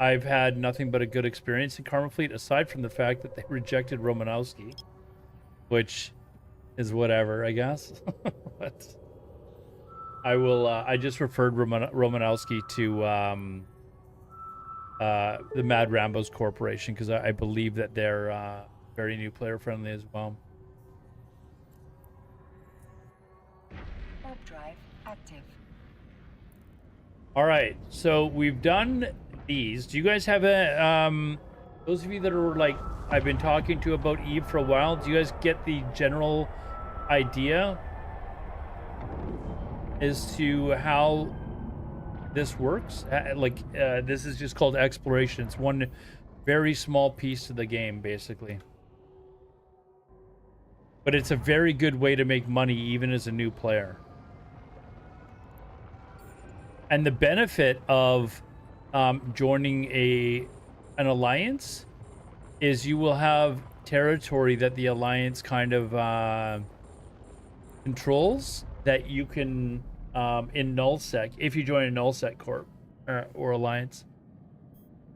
I've had nothing but a good experience in Karma Fleet, aside from the fact that they rejected Romanowski, which is whatever, I guess. But I will. I just referred Romanowski to the Mad Rambo's Corporation because I believe that they're very new player friendly as well. Drive active. All right, so we've done these. Do you guys have a those of you that are like I've been talking to about Eve for a while. Do you guys get the general idea as to how this works? This is just called exploration. It's one very small piece of the game, basically. But it's a very good way to make money, even as a new player. And the benefit of joining an alliance is you will have territory that the alliance kind of controls that you can in nullsec, if you join a nullsec corp or alliance,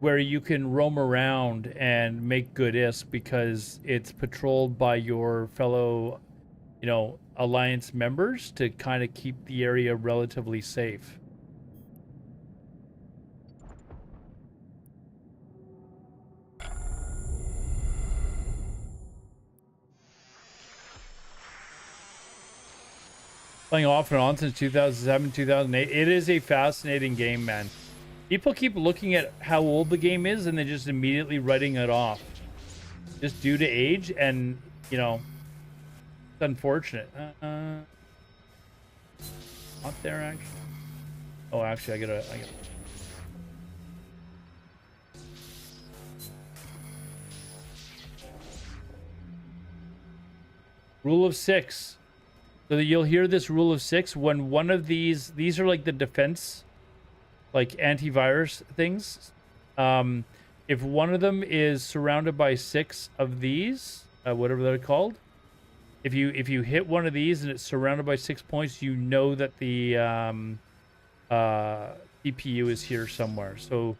where you can roam around and make good ISK because it's patrolled by your fellow, alliance members to kind of keep the area relatively safe. Playing off and on since 2007, 2008. It is a fascinating game, man. People keep looking at how old the game is and then just immediately writing it off. Just due to age and, it's unfortunate. Not there, actually. Oh, actually, I gotta... Rule of 6. So that you'll hear this rule of 6 when one of these are like the defense, like antivirus things. If one of them is surrounded by 6 of these, whatever they're called, if you hit one of these and it's surrounded by 6 points, you know that the CPU is here somewhere. So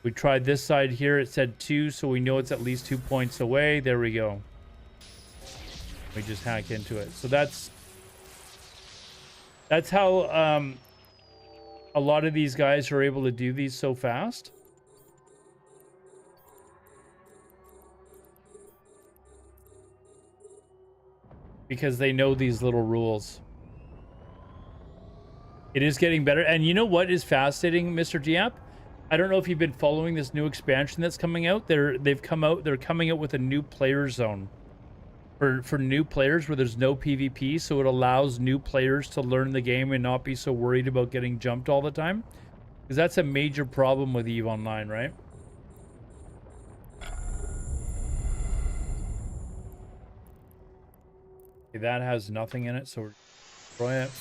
we tried this side here. It said 2, so we know it's at least 2 points away. There we go. We just hack into it. So that's how a lot of these guys are able to do these so fast. Because they know these little rules. It is getting better. And you know what is fascinating, Mr. Diap? I don't know if you've been following this new expansion that's coming out. They're coming out with a new player zone. For new players where there's no PvP, so it allows new players to learn the game and not be so worried about getting jumped all the time. Because that's a major problem with EVE Online, right? Okay, that has nothing in it, so we're destroy it.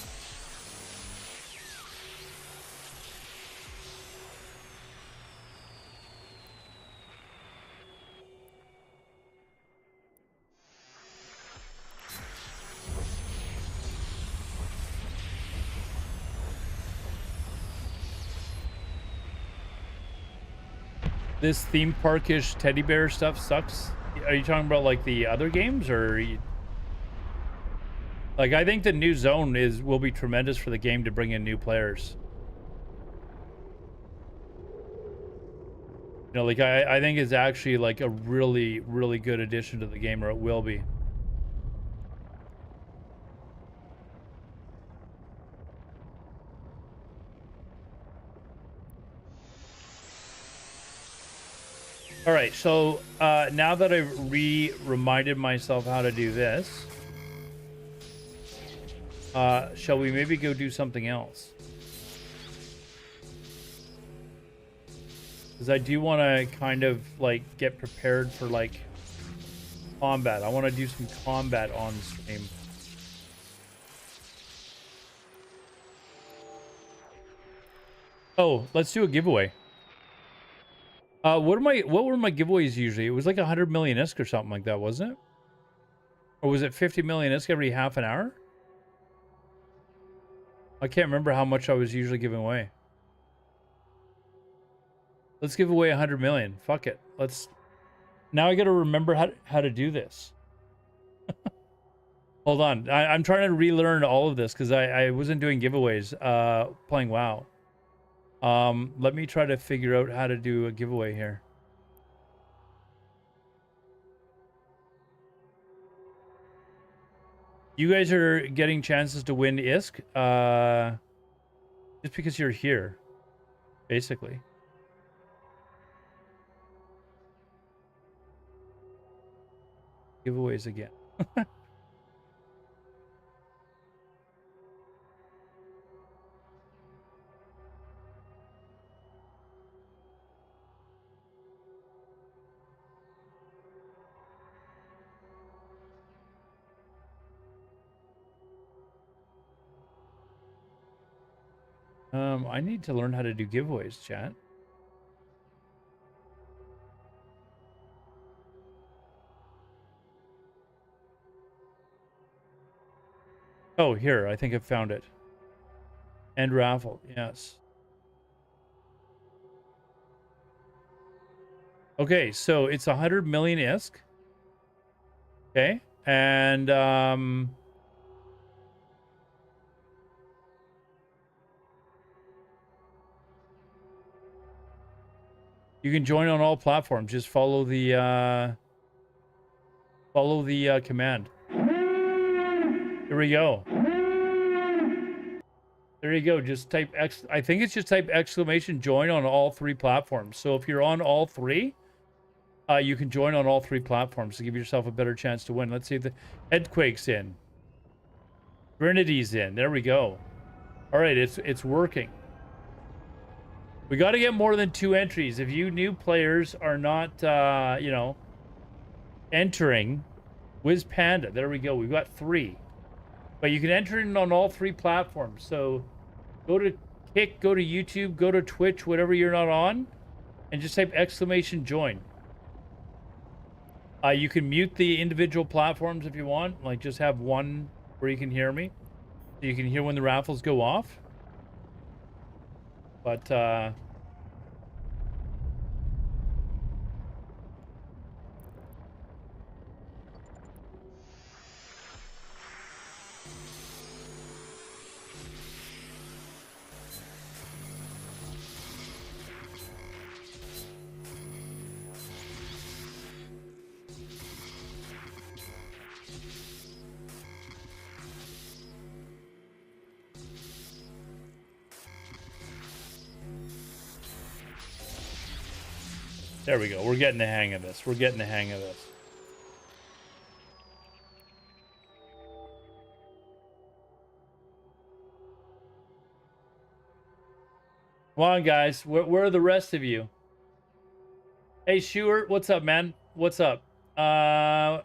This theme parkish teddy bear stuff sucks. Are you talking about like the other games, or like I think the new zone will be tremendous for the game to bring in new players. Like I think it's actually like a really, really good addition to the game, or it will be. All right, so now that I've reminded myself how to do this, shall we maybe go do something else? Because I do want to kind of like get prepared for like combat. I want to do some combat on stream. Oh, let's do a giveaway. What were my giveaways usually? It was like 100 million ISK or something like that, wasn't it? Or was it 50 million ISK every half an hour? I can't remember how much I was usually giving away. Let's give away 100 million. Fuck it. Now I got to remember how to do this. Hold on. I'm trying to relearn all of this because I wasn't doing giveaways playing WoW. Let me try to figure out how to do a giveaway here. You guys are getting chances to win ISK just because you're here, basically. Giveaways again. I need to learn how to do giveaways, chat. Oh, here, I think I found it. End raffle, yes. Okay, so it's 100 million ISK. Okay, and you can join on all platforms. Just follow the command. Here we go. There you go. Just type I think it's just type exclamation join on all 3 platforms. So if you're on all 3, you can join on all 3 platforms to give yourself a better chance to win. Let's see if the Headquake's in. Trinity's in. There we go. All right, it's working. We got to get more than 2 entries. If you new players are not, you know, entering, Wiz Panda. There we go. We've got 3. But you can enter in on all 3 platforms. So go to Kick, go to YouTube, go to Twitch, whatever you're not on, and just type exclamation join. You can mute the individual platforms if you want. Like just have one where you can hear me. So you can hear when the raffles go off. But there we go. We're getting the hang of this. We're getting the hang of this. Come on, guys. Where are the rest of you? Hey, Stewart, what's up, man? What's up? The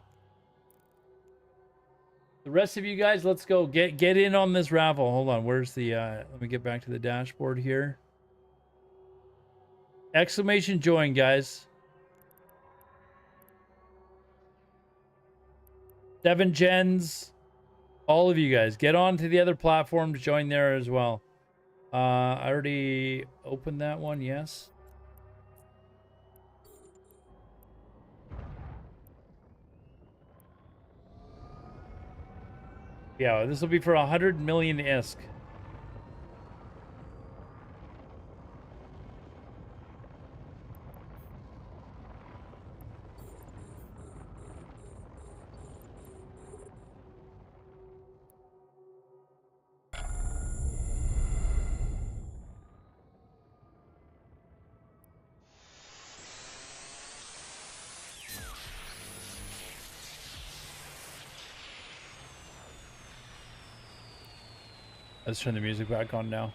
rest of you guys, let's go. Get in on this raffle. Hold on. Where's the... let me get back to the dashboard here. Exclamation join, guys. 7 gens. All of you guys. Get on to the other platforms. Join there as well. I already opened that one. Yes. Yeah, this will be for 100 million ISK. Let's turn the music back on now.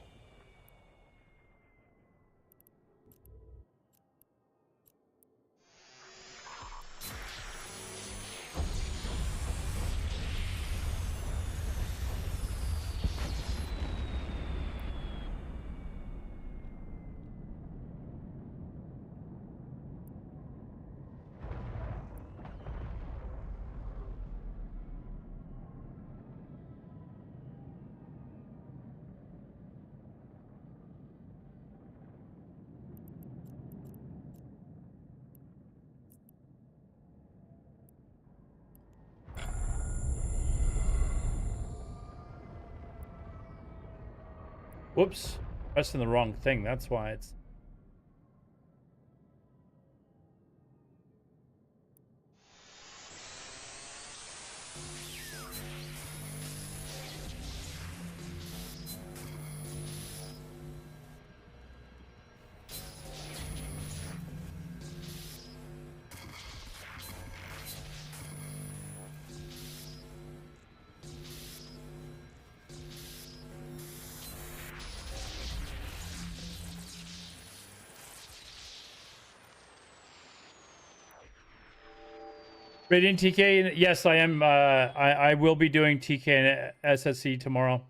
Whoops. Pressing the wrong thing. That's why it's... Radiant TK, yes, I am. I will be doing TK and SSC tomorrow.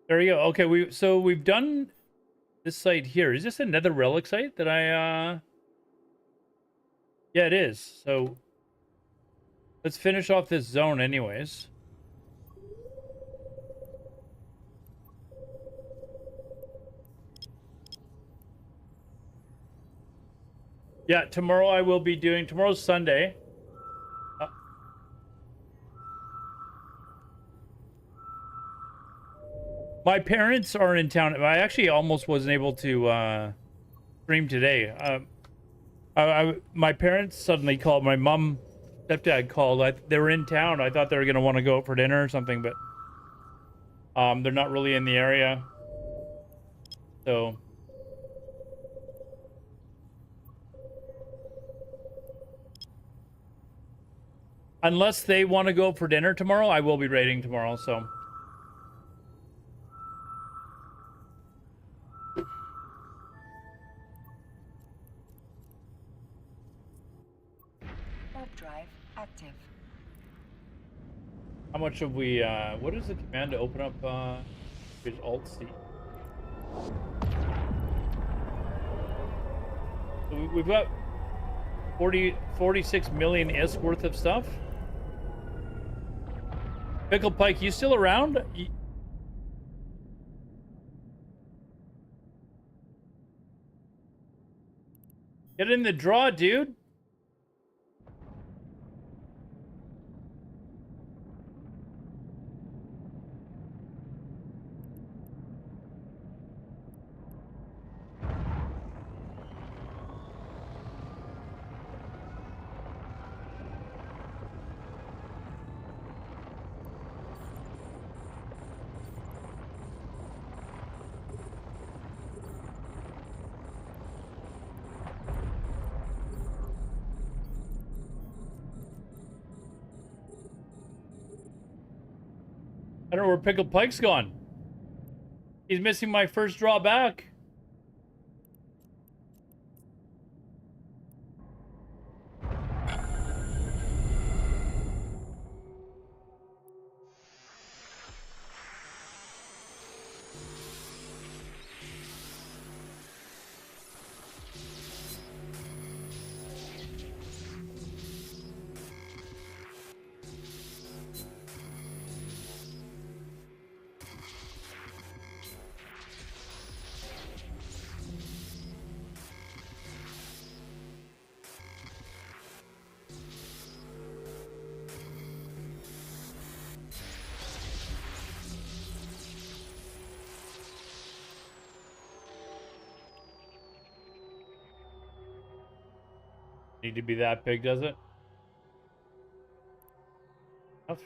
There you go. Okay, we've done this site here. Is this another relic site that I Yeah, it is. So let's finish off this zone anyways. Yeah, tomorrow I will be doing, tomorrow's Sunday. My parents are in town. I actually almost wasn't able to stream today. My parents suddenly called. My mom, stepdad called. They were in town. I thought they were going to want to go out for dinner or something, but they're not really in the area. So unless they want to go for dinner tomorrow, I will be raiding tomorrow, so. Warp drive active. How much have we, what is the command to open up, Alt-C? So we've got 46 million ISK worth of stuff. Pickle Pike, you still around? Get in the draw, dude. I don't know where Pickled Pike's gone. He's missing my first draw back. Need to be that big, does it? Enough.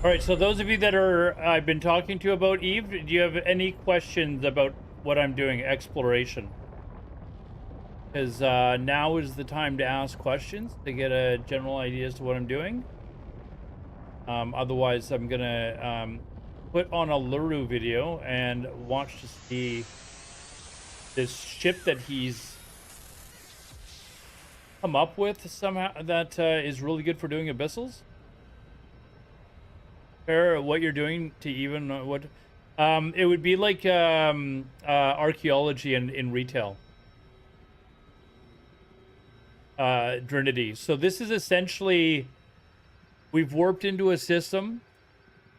All right, so those of you that I've been talking to about Eve, do you have any questions about what I'm doing, exploration? Because now is the time to ask questions to get a general idea as to what I'm doing. Otherwise, I'm gonna put on a Luru video and watch to see this ship that he's come up with somehow that is really good for doing abyssals. Fair, what you're doing to even what it would be like archaeology in retail. Drinity. So this is essentially, we've warped into a system.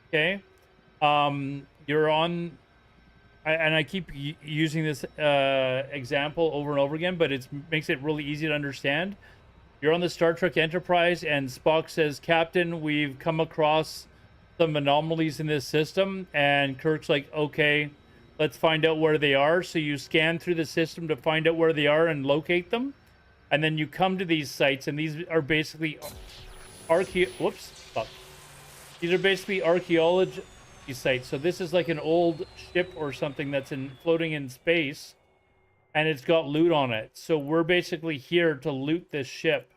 Okay. You're on, and I keep using this example over and over again, but it makes it really easy to understand. You're on the Star Trek Enterprise, and Spock says, "Captain, we've come across some anomalies in this system," and Kirk's like, "Okay, let's find out where they are." So you scan through the system to find out where they are and locate them. And then you come to these sites, and these are basically These are basically archaeology sites. So this is like an old ship or something that's floating in space, and it's got loot on it. So we're basically here to loot this ship.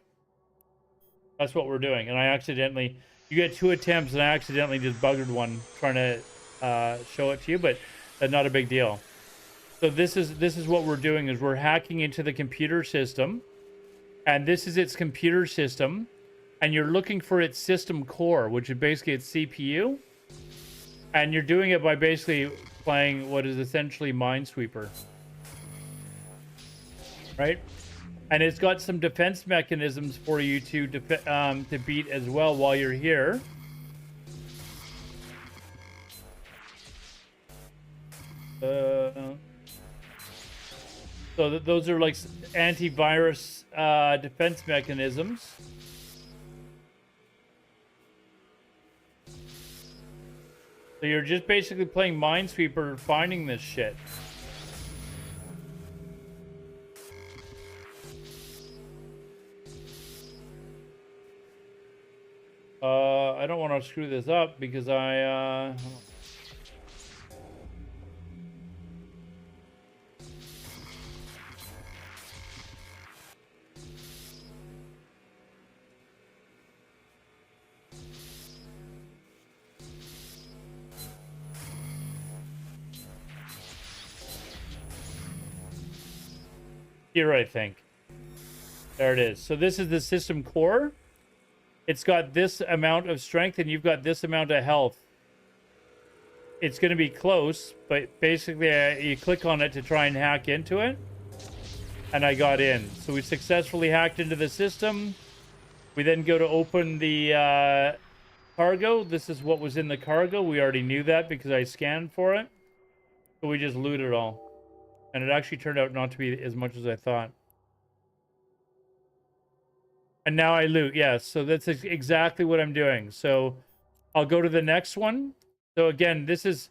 That's what we're doing. And I accidentally, you get 2 attempts, and I accidentally just buggered one trying to show it to you, but that's not a big deal. So this is what we're doing, is we're hacking into the computer system, and this is its computer system, and you're looking for its system core, which is basically its CPU, and you're doing it by basically playing what is essentially Minesweeper, right? And it's got some defense mechanisms for you to beat as well while you're here. So those are like antivirus defense mechanisms. So you're just basically playing Minesweeper, finding this shit. I don't want to screw this up because here, I think. There it is. So this is the system core. It's got this amount of strength, and you've got this amount of health. It's going to be close, but basically you click on it to try and hack into it. And I got in. So we successfully hacked into the system. We then go to open the cargo. This is what was in the cargo. We already knew that because I scanned for it. So we just loot it all. And it actually turned out not to be as much as I thought. And now I loot, yes. So that's exactly what I'm doing. So I'll go to the next one. So again, this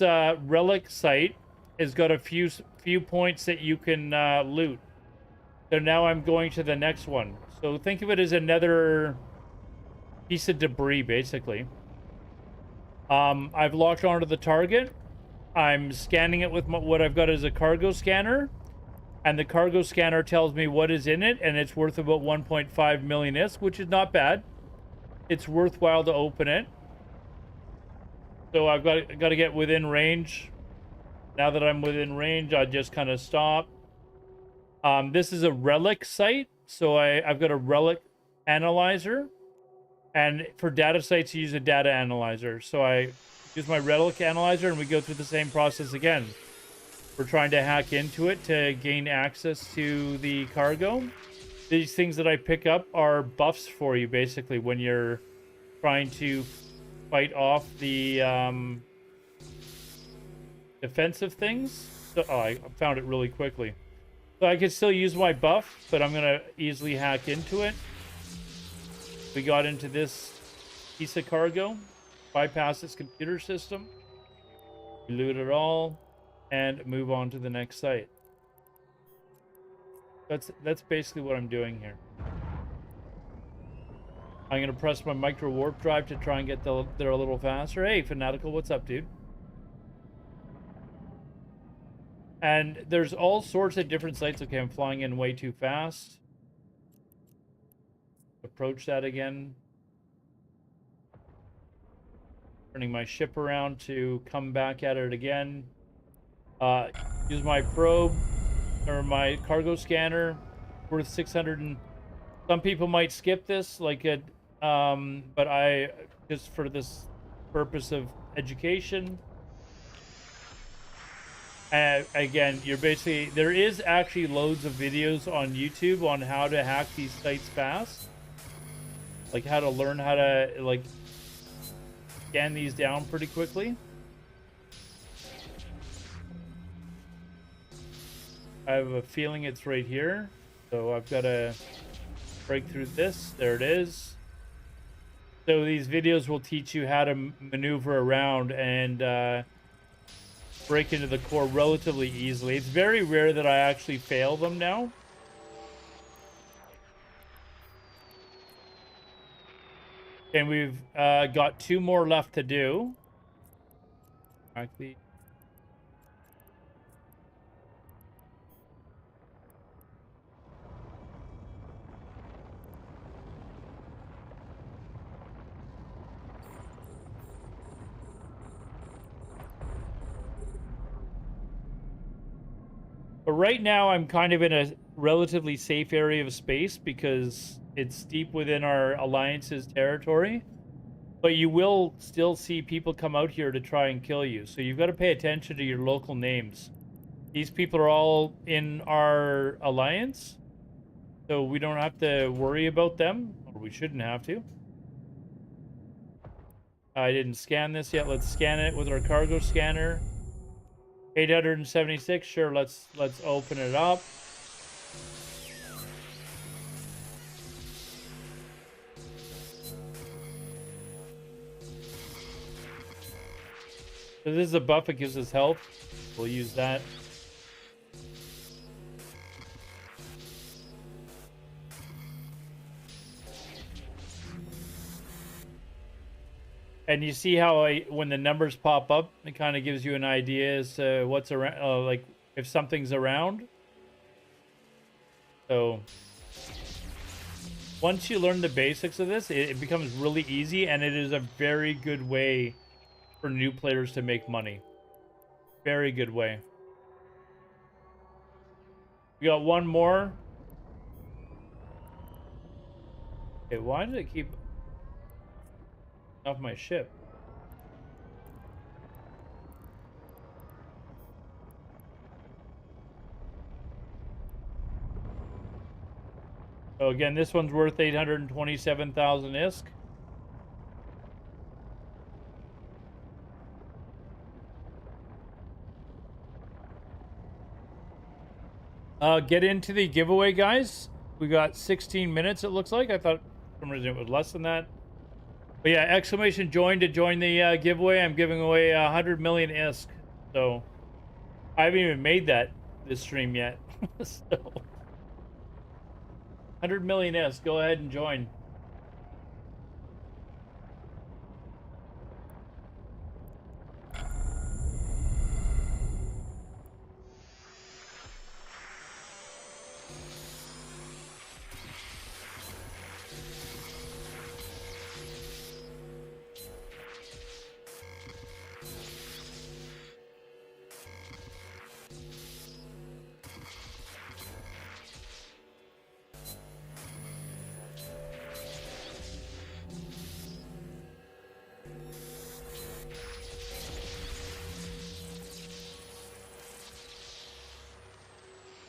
relic site has got a few points that you can loot. So now I'm going to the next one. So think of it as another piece of debris, basically. I've locked onto the target. I'm scanning it with what I've got as a cargo scanner, and the cargo scanner tells me what is in it, and it's worth about 1.5 million ISK, which is not bad. It's worthwhile to open it. So I've got to get within range. Now that I'm within range, I just kind of stop. This is a relic site, so I've got a relic analyzer, and for data sites, you use a data analyzer. So I use my relic analyzer, and we go through the same process again. We're trying to hack into it to gain access to the cargo. These things that I pick up are buffs for you, basically, when you're trying to fight off the defensive things. So, I found it really quickly. So I could still use my buff, but I'm going to easily hack into it. We got into this piece of cargo. Bypass its computer system, loot it all, and move on to the next site. That's basically what I'm doing here. I'm gonna press my micro warp drive to try and get there a little faster. Hey, Fanatical, what's up, dude? And there's all sorts of different sites. Okay, I'm flying in way too fast. Approach that again. Turning my ship around to come back at it again. Use my probe or my cargo scanner, worth 600. And some people might skip this, like it, but I just for this purpose of education. Again, you're basically there is actually loads of videos on YouTube on how to hack these sites fast, like how to learn how to like scan these down pretty quickly. I have a feeling it's right here, so I've got to break through this. There it is. So these videos will teach you how to maneuver around and break into the core relatively easily. It's very rare that I actually fail them now. And we've got 2 more left to do. Actually, but right now I'm kind of in a relatively safe area of space because it's deep within our alliance's territory. But you will still see people come out here to try and kill you. So you've got to pay attention to your local names. These people are all in our alliance. So we don't have to worry about them. Or we shouldn't have to. I didn't scan this yet. Let's scan it with our cargo scanner. 876. Sure, let's open it up. So this is a buff, it gives us health. We'll use that. And you see how when the numbers pop up, it kind of gives you an idea as to what's around, like if something's around. So once you learn the basics of this, it becomes really easy, and it is a very good way for new players to make money. Very good way. We got one more. Okay, why did it keep off my ship? So again, this one's worth 827,000 ISK. Get into the giveaway, guys. We got 16 minutes, it looks like. I thought for some reason it was less than that. But yeah, exclamation join to join the giveaway. I'm giving away 100 million ISK. So I haven't even made this stream yet. So 100 million ISK. Go ahead and join.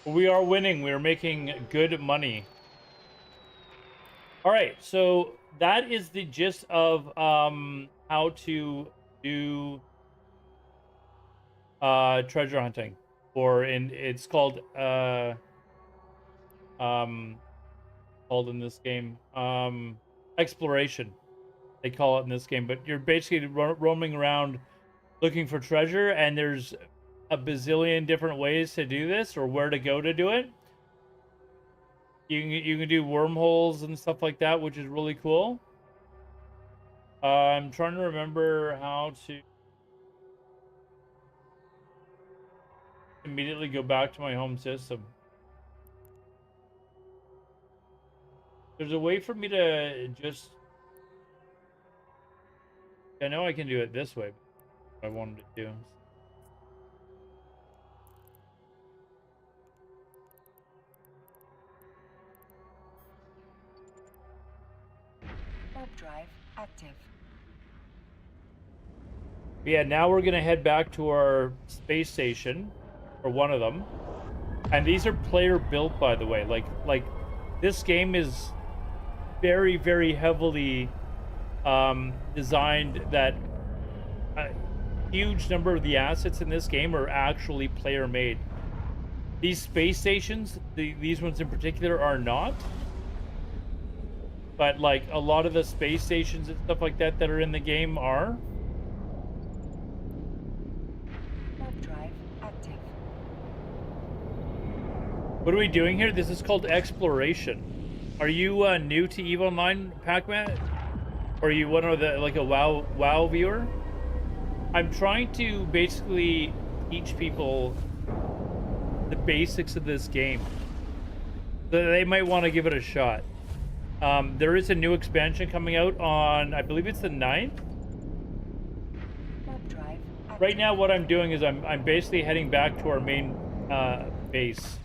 We are winning. We are making good money. All right, so that is the gist of how to do treasure hunting, or it's called in this game exploration. They call it in this game, but you're basically roaming around looking for treasure, and there's a bazillion different ways to do this, or where to go to do it. You can do wormholes and stuff like that, which is really cool. I'm trying to remember how to immediately go back to my home system. There's a way for me to just... I know I can do it this way, but I wanted to do. Drive active. Yeah, now we're gonna head back to our space station, or one of them. And these are player built, by the way. Like this game is very, very heavily designed that a huge number of the assets in this game are actually player made. These space stations, these ones in particular, are not. But like a lot of the space stations and stuff like that are in the game are. Drive active. What are we doing here? This is called exploration. Are you new to EVE Online, Pac-Man? Or you want to the like a WoW viewer? I'm trying to basically teach people the basics of this game. So they might want to give it a shot. There is a new expansion coming out on, I believe it's the 9th. Right now what I'm doing is I'm basically heading back to our main base.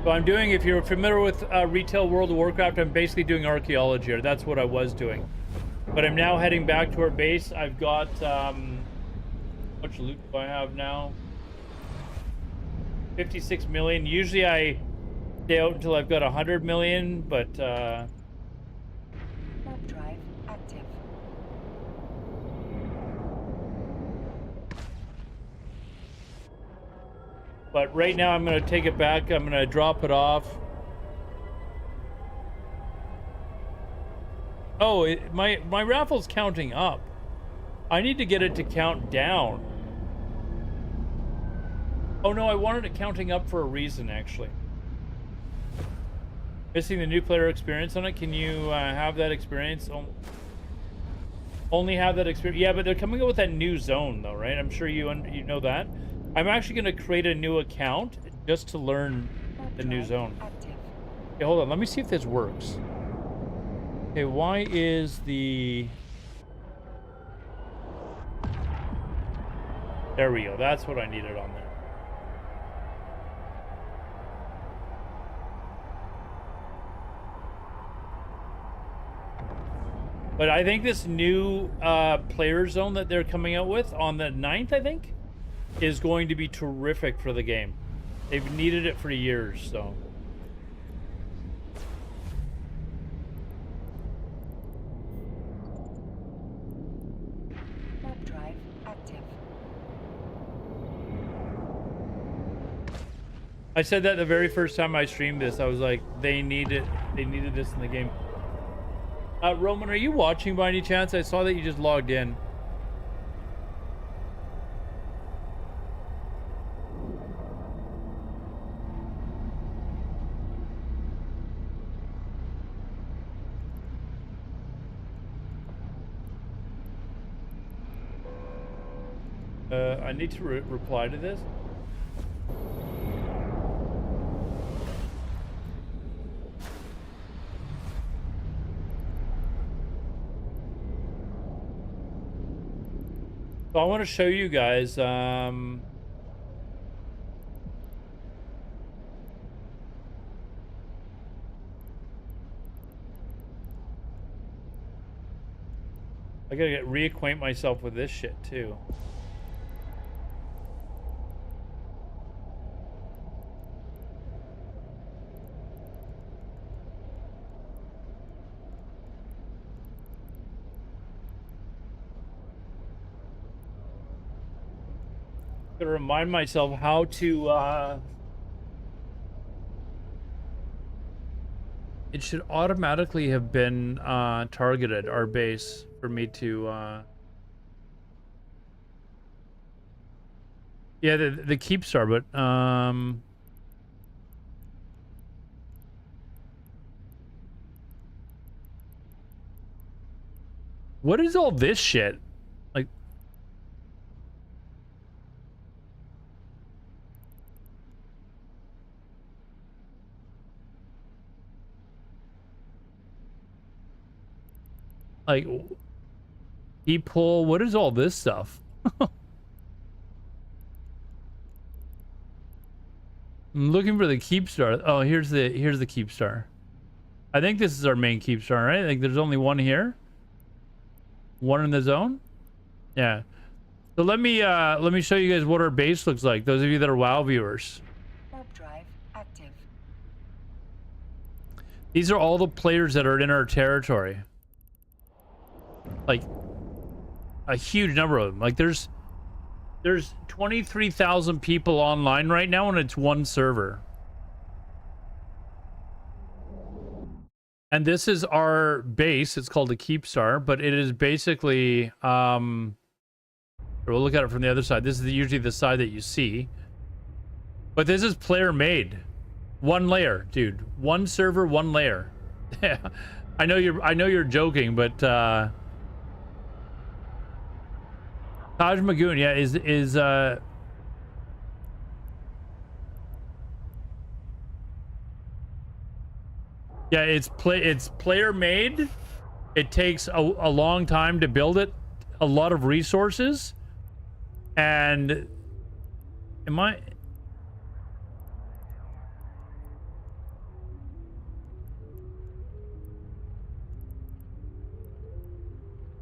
So I'm doing, if you're familiar with retail World of Warcraft, I'm basically doing archaeology, or that's what I was doing. But I'm now heading back to our base. I've got, how much loot do I have now? 56 million. Usually I stay out until I've got 100 million, but Warp drive active. but right now I'm going to take it back. I'm going to drop it off. Oh, my raffle's counting up. I need to get it to count down. Oh no, I wanted it counting up for a reason, actually. Missing the new player experience on it. Can you have that experience? Only have that experience. Yeah, but they're coming up with that new zone, though, right? I'm sure you know that. I'm actually going to create a new account just to learn the new zone. Okay, hold on. Let me see if this works. Okay, why is the... There we go. That's what I needed on there. But I think this new player zone that they're coming out with on the 9th, I think, is going to be terrific for the game. They've needed it for years, so. Warp drive active. I said that the very first time I streamed this. I was like, they needed this in the game. Roman, are you watching by any chance? I saw that you just logged in. I need to reply to this. So I want to show you guys, I gotta reacquaint myself with this shit too. To remind myself how to it should automatically have been targeted, our base, for me to yeah, the keep star, but what is all this shit? Like, he pull, what is all this stuff? I'm looking for the keep star. Oh, here's the keep star. I think this is our main keep star, right? Like, there's only one here. One in the zone. Yeah. So let me show you guys what our base looks like. Those of you that are WoW viewers. Warp drive active. These are all the players that are in our territory. Like, a huge number of them. Like, there's 23,000 people online right now, and it's one server. And this is our base. It's called a keep star, but it is basically we'll look at it from the other side. This is usually the side that you see, but this is player made. One layer, dude. One server, one layer. I know you're joking, but Taj Magoon, yeah, is yeah, it's player made. It takes a long time to build it, a lot of resources, and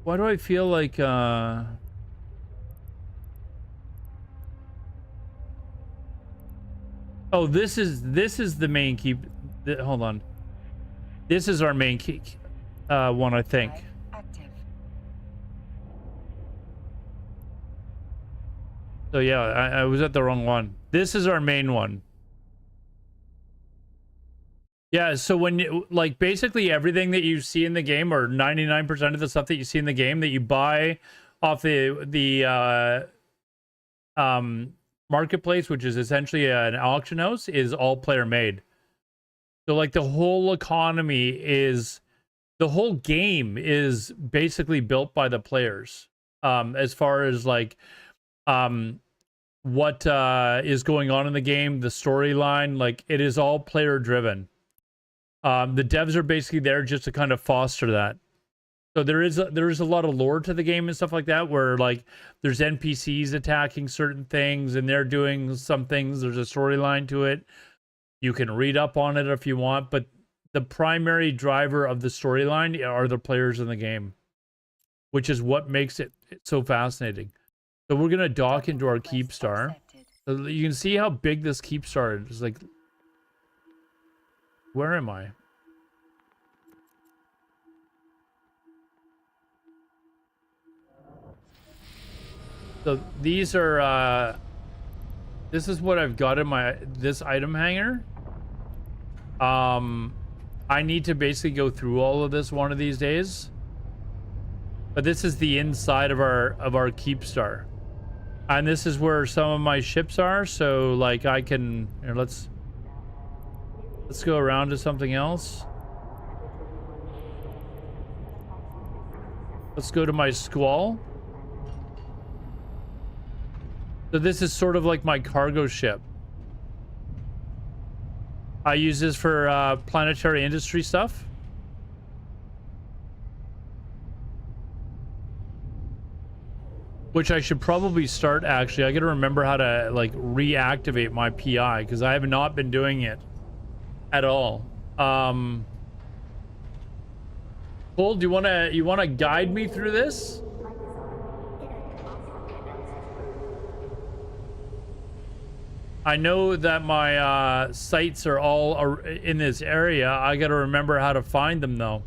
why do I feel like oh, this is the main keep. Hold on. This is our main key one, I think. Active. So yeah, I was at the wrong one. This is our main one. Yeah, so when you, like, basically everything that you see in the game, or 99% of the stuff that you see in the game that you buy off the marketplace, which is essentially an auction house, is all player made. So like the whole economy is, the whole game is basically built by the players. As far as like what is going on in the game, the storyline, like it is all player driven. The devs are basically there just to kind of foster that. So there is a lot of lore to the game and stuff like that, where like there's NPCs attacking certain things and they're doing some things. There's a storyline to it. You can read up on it if you want, but the primary driver of the storyline are the players in the game, which is what makes it so fascinating. So we're gonna dock into our keep star. So you can see how big this keep star is. Like, where am I? So these are this is what I've got in this item hanger. I need to basically go through all of this one of these days. But this is the inside of our keep star. And this is where some of my ships are, so like I can here, let's go around to something else. Let's go to my squall. So this is sort of like my cargo ship. I use this for planetary industry stuff. Which I should probably start, actually. I gotta remember how to like reactivate my PI, because I have not been doing it at all. Cole, do you wanna guide me through this? I know that my sites are all in this area. I gotta remember how to find them though.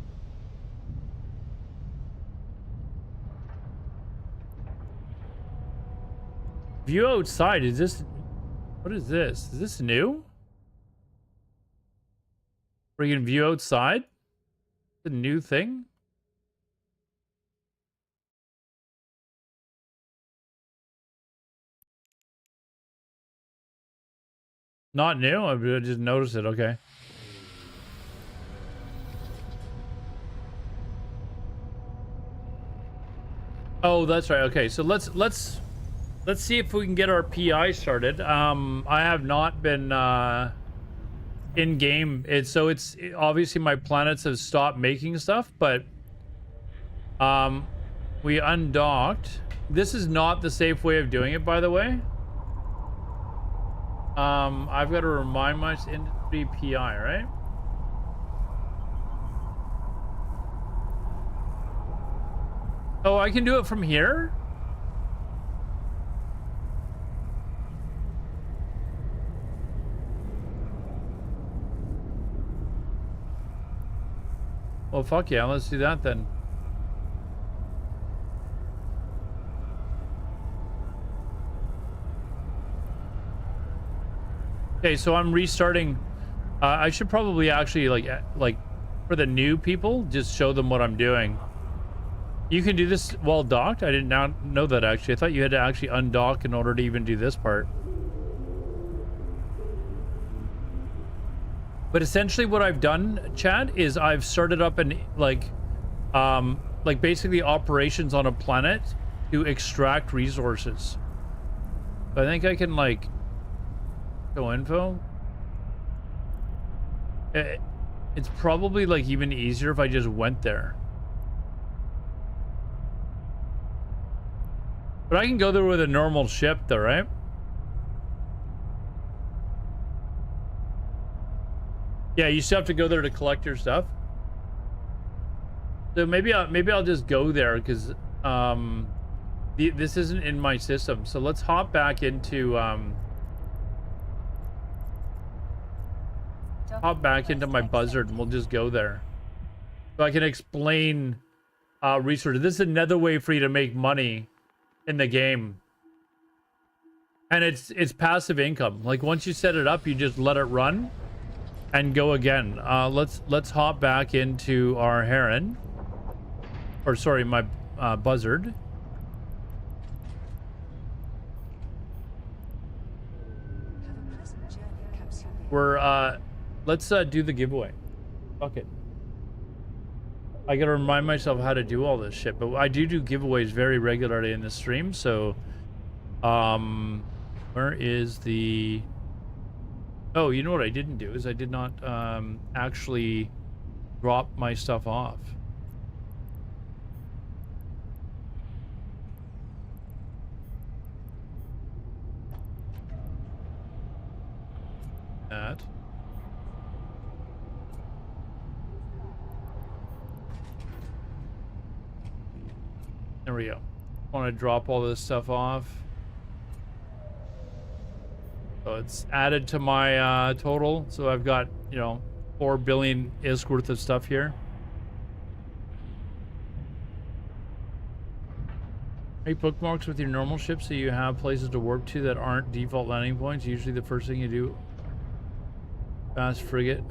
View outside, is this, what is this? Is this new? Where you can view outside? It's a new thing? Not new, I just noticed it, okay. Oh, that's right, okay, so let's see if we can get our PI started. I have not been in game. It's obviously my planets have stopped making stuff, but we undocked. This is not the safe way of doing it, by the way. I've got to remind my industry PI, right? Oh, I can do it from here? Well, fuck yeah, let's do that then. Okay, so I'm restarting. I should probably actually like for the new people, just show them what I'm doing. You can do this while docked? I did not know that, actually. I thought you had to actually undock in order to even do this part. But essentially what I've done, Chad, is I've started up an like basically operations on a planet to extract resources. I think I can like go info. It's probably like even easier if I just went there. But I can go there with a normal ship though, right? Yeah, you still have to go there to collect your stuff. So maybe I'll just go there because this isn't in my system. So let's hop back into my buzzard and we'll just go there. So I can explain resources. This is another way for you to make money in the game. And it's passive income. Like once you set it up, you just let it run and go again. Let's hop back into our heron. Or sorry, my buzzard. We're let's do the giveaway. Fuck it. I gotta remind myself how to do all this shit, but I do giveaways very regularly in the stream. So where is the... Oh, you know what I didn't do is I did not actually drop my stuff off. That. There we go. I want to drop all this stuff off. So it's added to my total. So I've got, you know, 4 billion ISK worth of stuff here. Make bookmarks with your normal ship so you have places to warp to that aren't default landing points. Usually the first thing you do. Fast frigate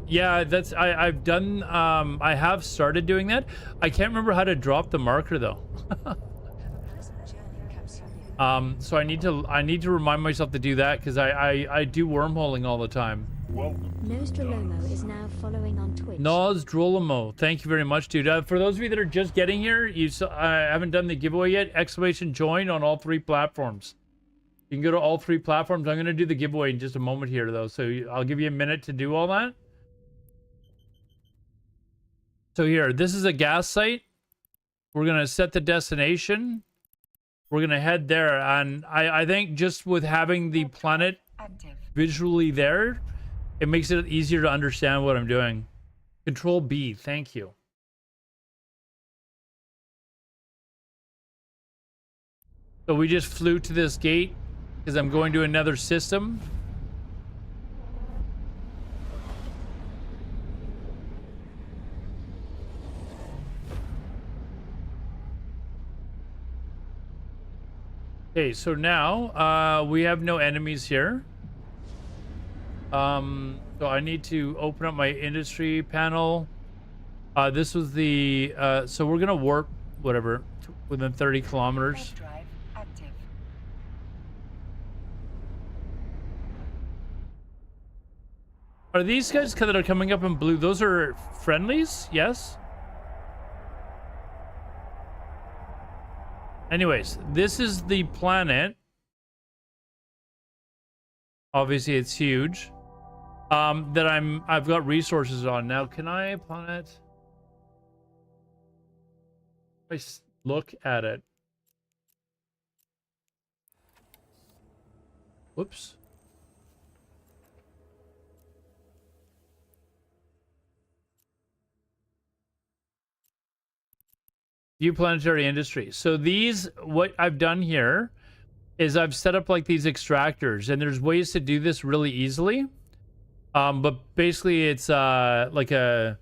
yeah, that's I've done I have started doing that. I can't remember how to drop the marker though. So I need to remind myself to do that because I do wormholing all the time. Nostrolomo is now following on Twitch. Nostrolomo, thank you very much, dude. For those of you that are just getting here, I haven't done the giveaway yet. Exclamation join on all 3 platforms. You can go to all 3 platforms. I'm going to do the giveaway in just a moment here, though. So I'll give you a minute to do all that. So here, this is a gas site. We're going to set the destination. We're going to head there. And I think just with having the planet visually there, it makes it easier to understand what I'm doing. Control B. Thank you. So we just flew to this gate. Because I'm going to another system. Okay, so now we have no enemies here. So I need to open up my industry panel. This was the so we're gonna warp whatever within 30 kilometers. Are these guys that are coming up in blue? Those are friendlies? Yes. Anyways, this is the planet. Obviously, it's huge. That I've got resources on now. Can I planet? If I look at it. Whoops. View planetary industry. So these, what I've done here is I've set up like these extractors, and there's ways to do this really easily. But basically it's like a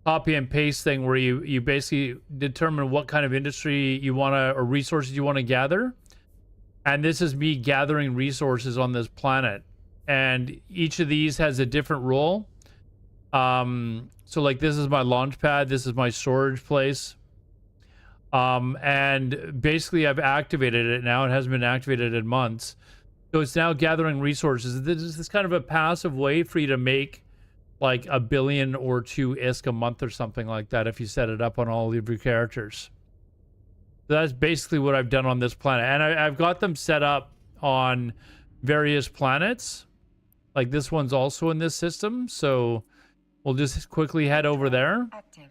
copy and paste thing where you basically determine what kind of industry you want to, or resources you want to gather. And this is me gathering resources on this planet. And each of these has a different role. So like this is my launch pad. This is my storage place. And basically I've activated it now. It hasn't been activated in months. So it's now gathering resources. This is kind of a passive way for you to make like 1 billion or 2 ISK a month or something like that if you set it up on all of your characters. So that's basically what I've done on this planet. And I've got them set up on various planets. Like this one's also in this system. So we'll just quickly head over there. Active.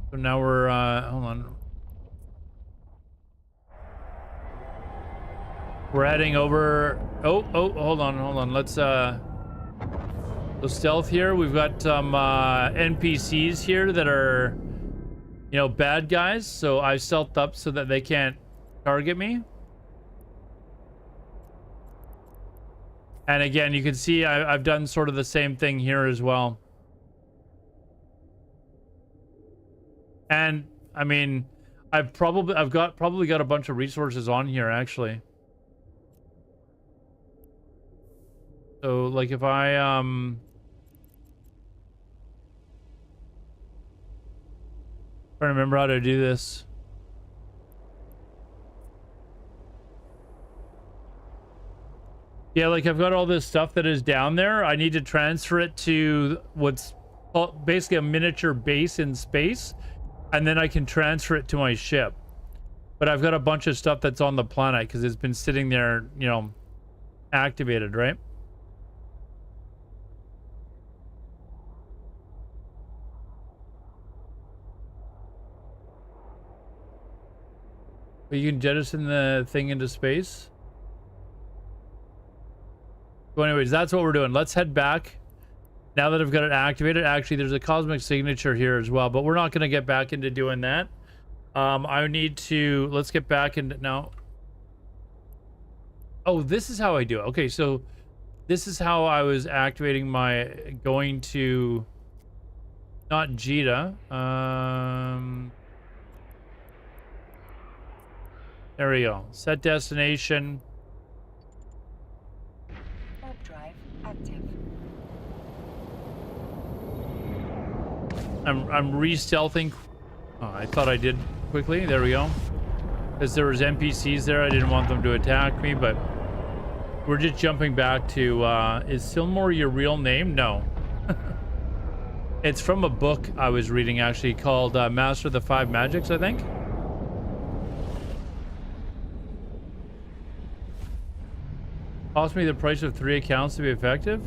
So now we're, hold on. We're heading over. Oh, hold on. Let's stealth here. We've got some NPCs here that are, you know, bad guys. So I stealthed up so that they can't target me. And again, you can see I've done sort of the same thing here as well. And I mean, I've probably got a bunch of resources on here actually. So like if I trying to remember how to do this. Yeah, like I've got all this stuff that is down there. I need to transfer it to what's basically a miniature base in space, and then I can transfer it to my ship. But I've got a bunch of stuff that's on the planet because it's been sitting there, you know, activated, right? But you can jettison the thing into space. So anyways, that's what we're doing. Let's head back. Now that I've got it activated, actually there's a cosmic signature here as well, but we're not going to get back into doing that. I need to, let's get back into now. Oh, this is how I do it. Okay, so this is how I was activating my going to, not Jita. There we go. Set destination. Warp drive active. I'm re-stealthing. Oh, I thought I did quickly. There we go. Because there was NPCs there. I didn't want them to attack me, but we're just jumping back to, is Silmore your real name? No. It's from a book I was reading actually called Master of the Five Magics, I think. Cost me the price of 3 accounts to be effective.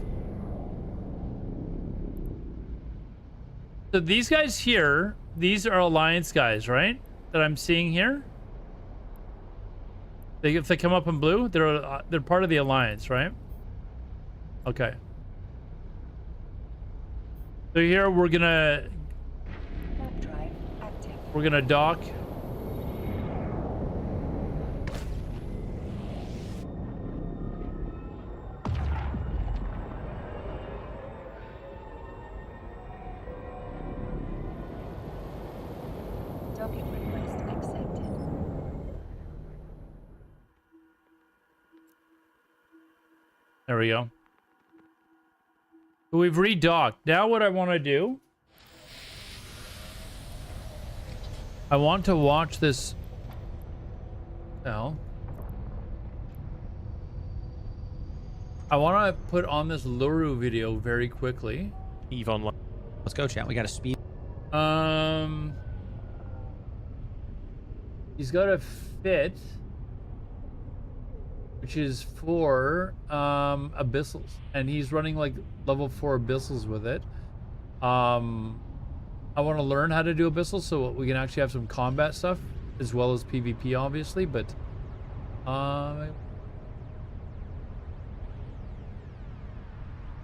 So these guys here, these are Alliance guys, right? That I'm seeing here. If they come up in blue, they're part of the Alliance, right? Okay. So here we're gonna dock. Docking request accepted. There we go. So we've redocked. Now what I want to do, I want to watch this. Now, I want to put on this Luru video very quickly. Eve online. Let's go, chat. We got a speed. He's got a fit, which is for abyssals, and he's running like level 4 abyssals with it. I want to learn how to do abyssals so we can actually have some combat stuff as well as PvP, obviously. But okay,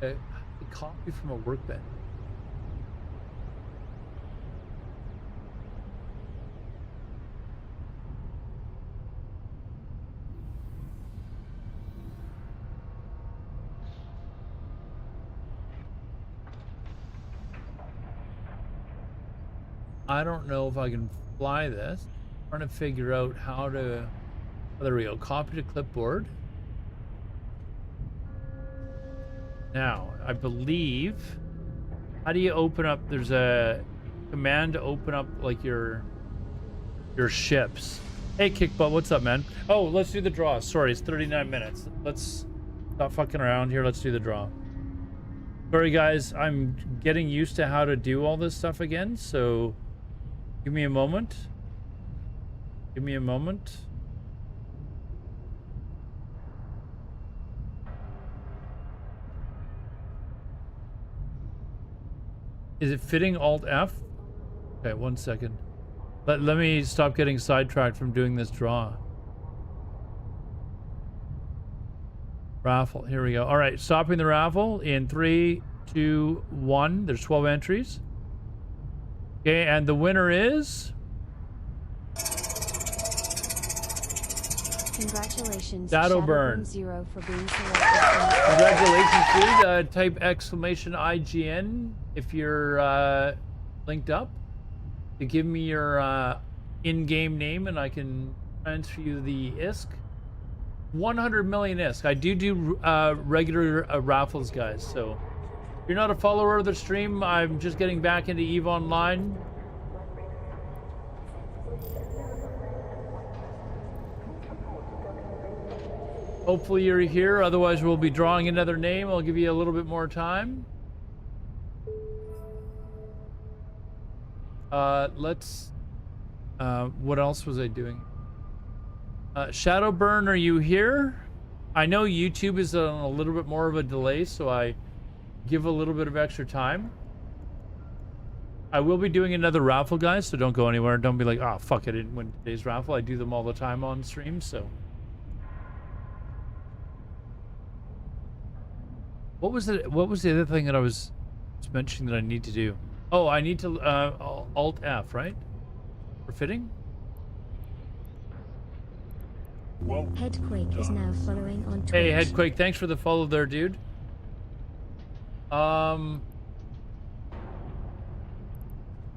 a copy from a workbench. I don't know if I can fly this. I'm trying to figure out how to. Oh, there we go. Copy to clipboard. Now, I believe. How do you open up? There's a command to open up like your ships. Hey, Kickbutt, what's up, man? Oh, let's do the draw. Sorry, it's 39 minutes. Let's stop fucking around here. Let's do the draw. Sorry, guys. I'm getting used to how to do all this stuff again, so give me a moment. Give me a moment. Is it fitting Alt F? Okay, 1 second. Let me stop getting sidetracked from doing this draw. Raffle, here we go. All right, stopping the raffle in 3, 2, 1. There's 12 entries. Okay, and the winner is... Congratulations, Shadowburn. Zero, for being selected. Congratulations, dude. Type exclamation IGN if you're linked up to give me your in-game name, and I can transfer you the ISK. 100 million ISK. I do regular raffles, guys. So if you're not a follower of the stream, I'm just getting back into EVE Online. Hopefully you're here, otherwise we'll be drawing another name. I'll give you a little bit more time. What else was I doing? Shadowburn, are you here? I know YouTube is on a little bit more of a delay, so I give a little bit of extra time. I will be doing another raffle, guys, so don't go anywhere. Don't be like, oh, fuck, I didn't win today's raffle. I do them all the time on stream, so... What was the other thing that I was mentioning that I need to do? Oh, I need to Alt F, right? For fitting? Headquake is now following on Twitch. Hey, Headquake, thanks for the follow there, dude. Now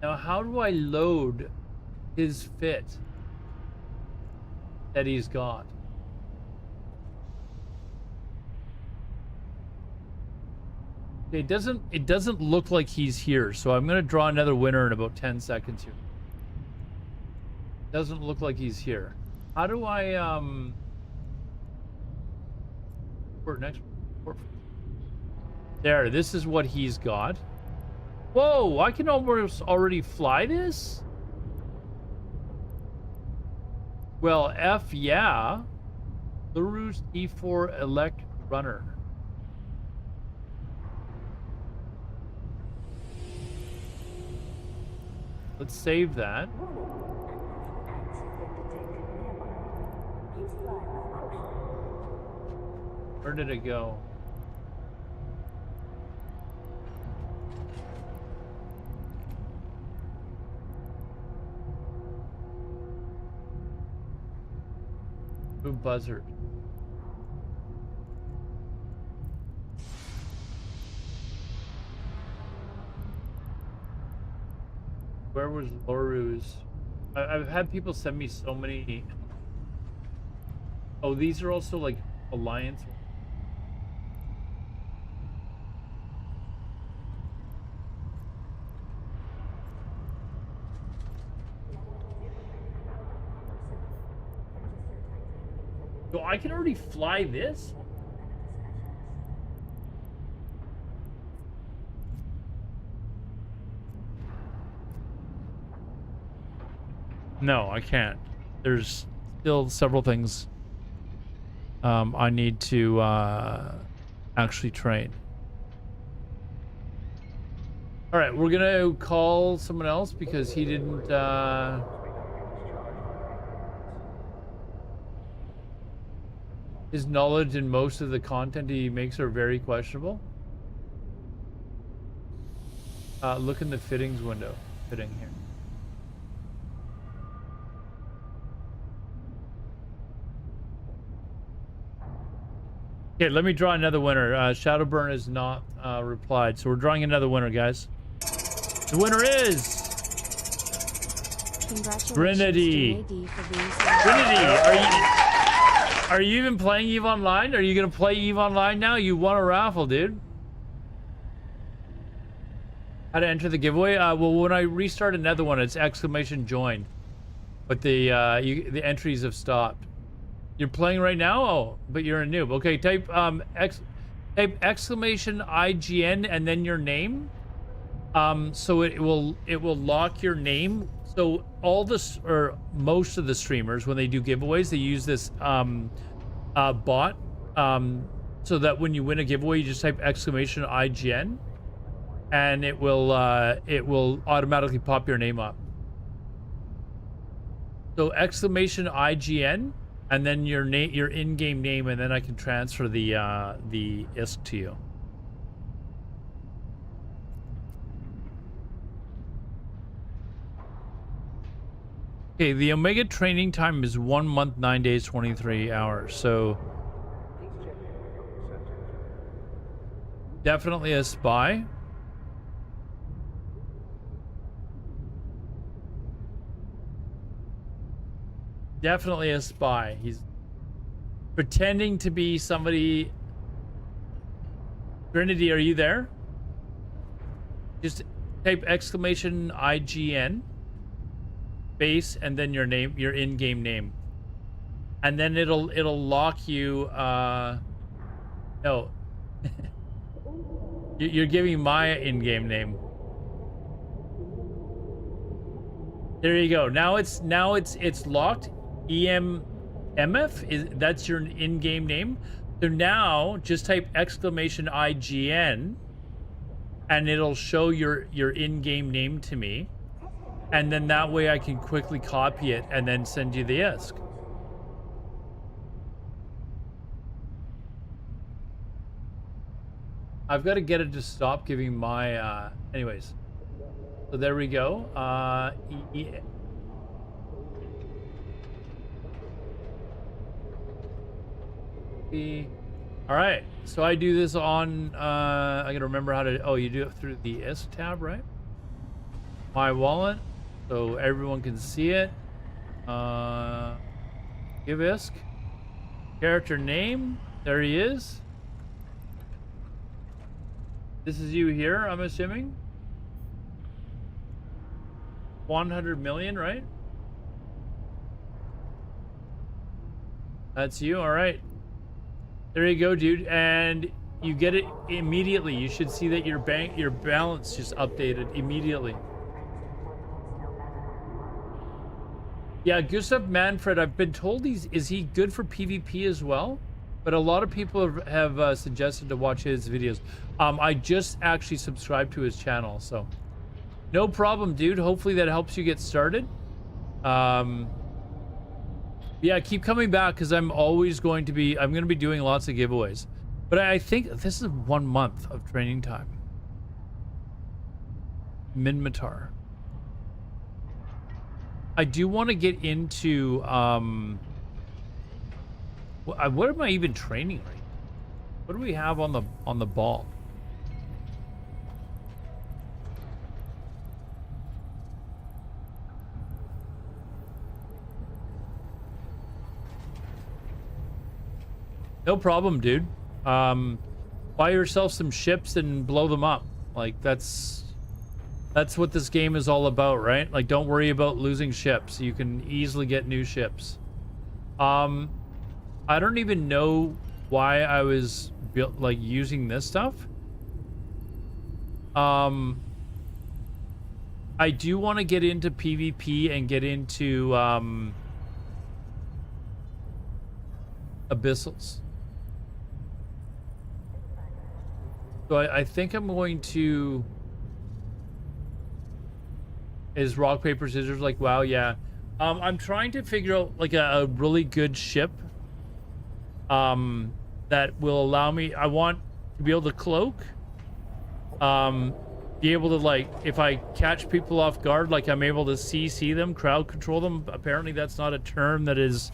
how do I load his fit that he's got? It doesn't look like he's here, so I'm gonna draw another winner in about 10 seconds here. Doesn't look like he's here. How do I there, this is what he's got. Whoa, I can almost already fly this? Well, F, yeah. Larus E4 elect runner. Let's save that. Where did it go? Ooh, buzzard. Where was Loru's? I've had people send me so many. Oh, these are also like Alliance. So I can already fly this? No, I can't. There's still several things I need to actually train. All right, we're gonna call someone else because he didn't his knowledge in most of the content he makes are very questionable. Look in the fittings window. Fitting here. Okay, let me draw another winner. Shadowburn has not replied, so we're drawing another winner, guys. The winner is Trinity. Trinity, are you even playing EVE Online? Are you gonna play EVE Online now? You won a raffle, dude. How to enter the giveaway? Well, when I restart another one, it's exclamation join. but the entries have stopped. You're playing right now? Oh, but you're a noob. Okay, type exclamation IGN and then your name. So it will lock your name. So all this, or most of the streamers, when they do giveaways, they use this bot, so that when you win a giveaway, you just type exclamation IGN, and it will automatically pop your name up. So exclamation IGN, and then your name, your in-game name, and then I can transfer the ISK to you. Okay, the Omega training time is 1 month, 9 days, 23 hours. So definitely a spy. Definitely a spy. He's pretending to be somebody. Trinity, are you there? Just type exclamation IGN base and then your name, your in-game name, and then it'll lock you. No. You're giving my in-game name. There you go. Now it's locked. EMMF that's your in-game name. So now just type exclamation IGN and it'll show your in-game name to me, and then that way I can quickly copy it and then send you the ISK. I've got to get it to stop giving my anyways. So there we go. All right, so I do this on I gotta remember how to. Oh, you do it through the ISK tab, right? My wallet, so everyone can see it. Give ISK character name. There he is. This is you here, I'm assuming. 100 million, right? That's you. All right. There you go, dude, and you get it immediately. You should see that your balance just updated immediately. Yeah, Gustav Manfred, I've been told is he good for PvP as well? But a lot of people have suggested to watch his videos. I just actually subscribed to his channel, so no problem, dude. Hopefully that helps you get started. Yeah, keep coming back because I'm going to be doing lots of giveaways. But I think this is 1 month of training time. Minmatar. I do want to get into what am I even training right now? What do we have on the ball? No problem, dude. Buy yourself some ships and blow them up. Like that's what this game is all about, right? Like, don't worry about losing ships. You can easily get new ships. I don't even know why I was using this stuff. I do want to get into PvP and get into abyssals. So I think I'm going to... Is rock, paper, scissors like WoW? Yeah. I'm trying to figure out like a really good ship that will allow me... I want to be able to cloak. Be able to, like, if I catch people off guard, like I'm able to CC them, crowd control them. Apparently that's not a term that is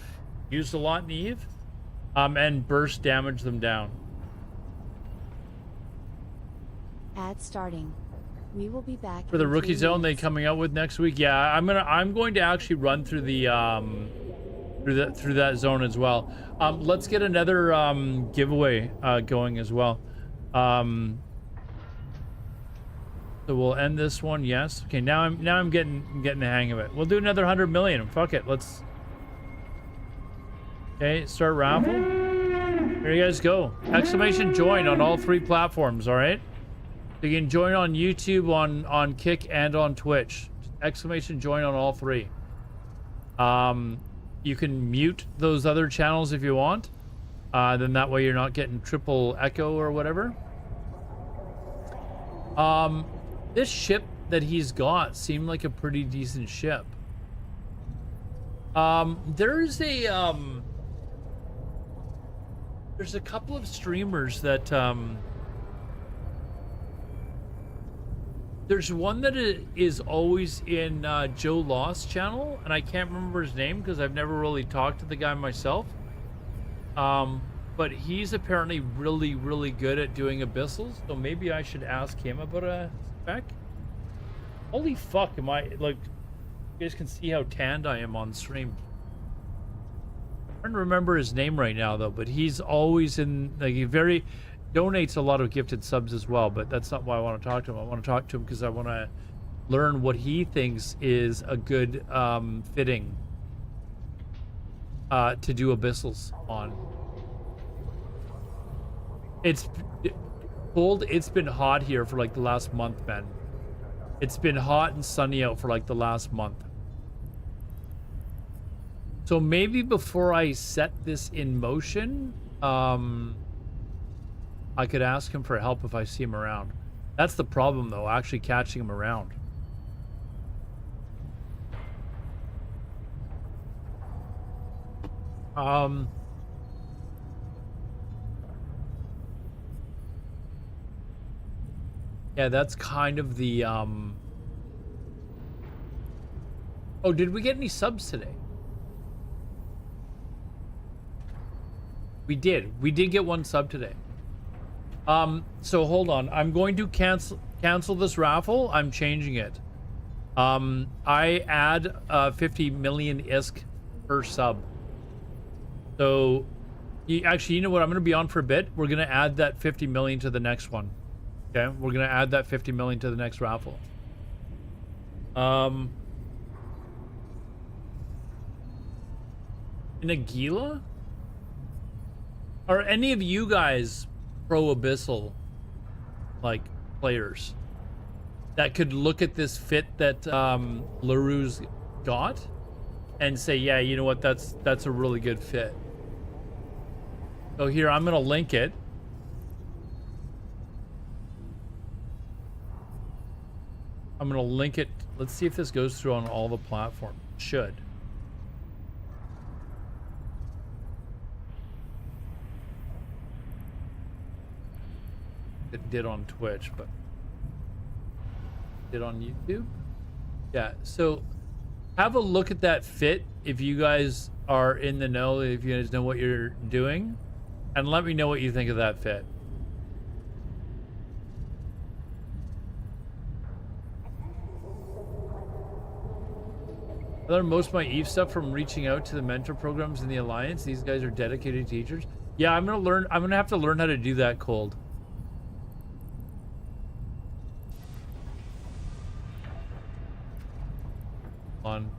used a lot in EVE. And burst damage them down. Ad starting. We will be back For the in rookie 3 zone they minutes. coming out with next week. Yeah, I'm going to actually run through the through that zone as well. Let's get another giveaway going as well. So So we'll end this one. Yes. Okay. Now I'm getting the hang of it. We'll do another 100 million. Fuck it. Let's. Okay. Start raffle. Here you guys go. Exclamation join on all 3 platforms. All right. So you can join on YouTube, on Kick, and on Twitch. Exclamation join on all 3. You can mute those other channels if you want. Then that way you're not getting triple echo or whatever. This ship that he's got seemed like a pretty decent ship. There's a couple of streamers that there's one that is always in Joe Lost channel, and I can't remember his name because I've never really talked to the guy myself. But he's apparently really, really good at doing abyssals, so maybe I should ask him about a spec. Holy fuck, am I, like, you guys can see how tanned I am on stream. I'm trying to remember his name right now, though, but he's always in, like, he donates a lot of gifted subs as well, but that's not why I want to talk to him. I want to talk to him because I want to learn what he thinks is a good fitting to do abyssals on. It's cold. It's been hot here for like the last month, man. It's been hot and sunny out for like the last month. So maybe before I set this in motion, I could ask him for help if I see him around. That's the problem, though, actually catching him around. Yeah, that's kind of the, Oh, did we get any subs today? We did get 1 sub today. So hold on. I'm going to cancel this raffle. I'm changing it. I add 50 million ISK per sub. So, actually, you know what? I'm going to be on for a bit. We're going to add that 50 million to the next one. Okay? We're going to add that 50 million to the next raffle. Nagila? Are any of you guys pro Abyssal, like, players that could look at this fit that LaRue's got and say, yeah, you know what, that's a really good fit? So here, I'm gonna link it. I'm gonna link it. Let's see if this goes through on all the platforms. It should. It did on Twitch, but did on YouTube. Yeah, so have a look at that fit if you guys are in the know, if you guys know what you're doing, and let me know what you think of that fit. I learned most of my EVE stuff from reaching out to the mentor programs in the Alliance. These guys are dedicated teachers. Yeah, I'm gonna have to learn how to do that, Cold. On.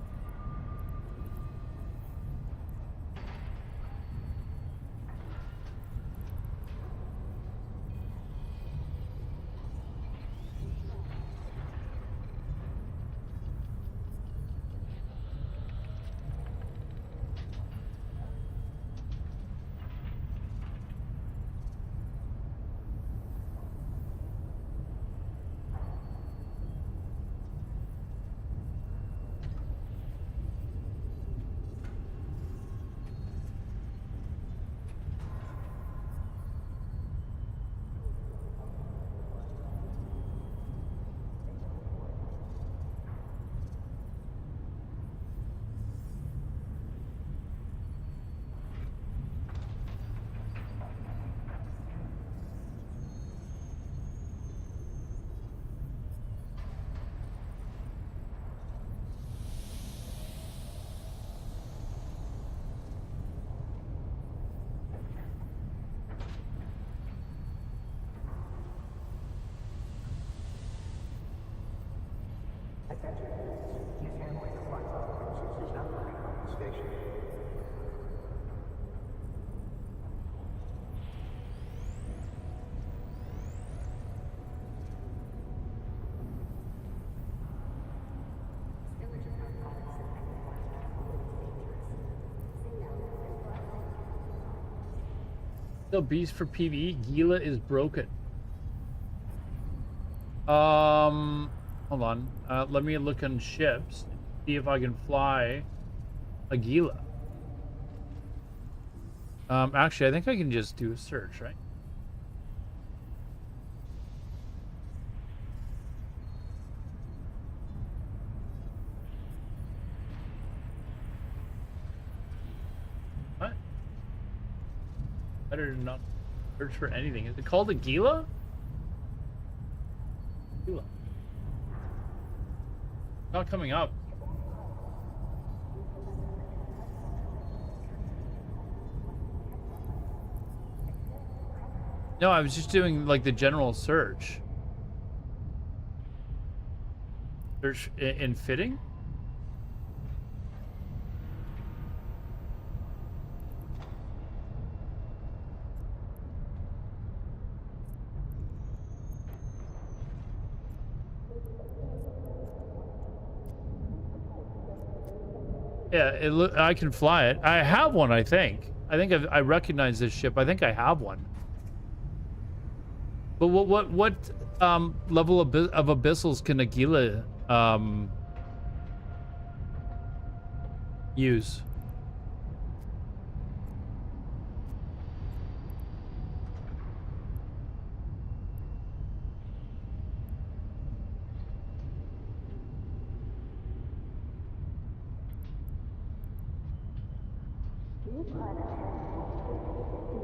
Still beast for PvE. Gila is broken. Hold on. Let me look on ships. See if I can fly a Gila. Actually, I think I can just do a search, right? What? Better not search for anything. Is it called a Gila? Gila. Not coming up. No, I was just doing like the general search. Search in fitting? Yeah, I can fly it. I have one, I think. I recognize this ship. I think I have one. But what level of abyssals can Aquila use?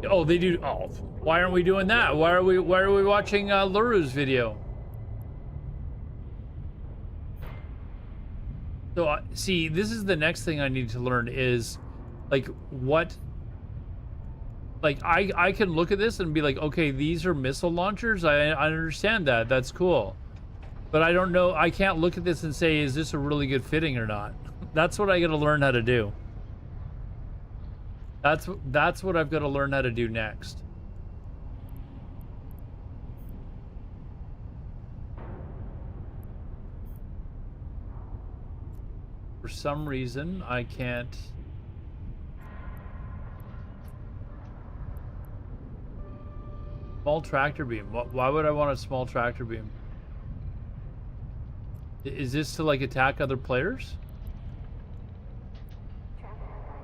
Oh, they do. Oh, why aren't we doing that? Why are we watching Luru's video? So see, this is the next thing I need to learn is like what. Like I can look at this and be like, okay, these are missile launchers. I understand that. That's cool. But I don't know. I can't look at this and say, is this a really good fitting or not? That's what I got to learn how to do. That's what I've got to learn how to do next. For some reason, I can't. Small tractor beam. Why would I want a small tractor beam? Is this to like attack other players?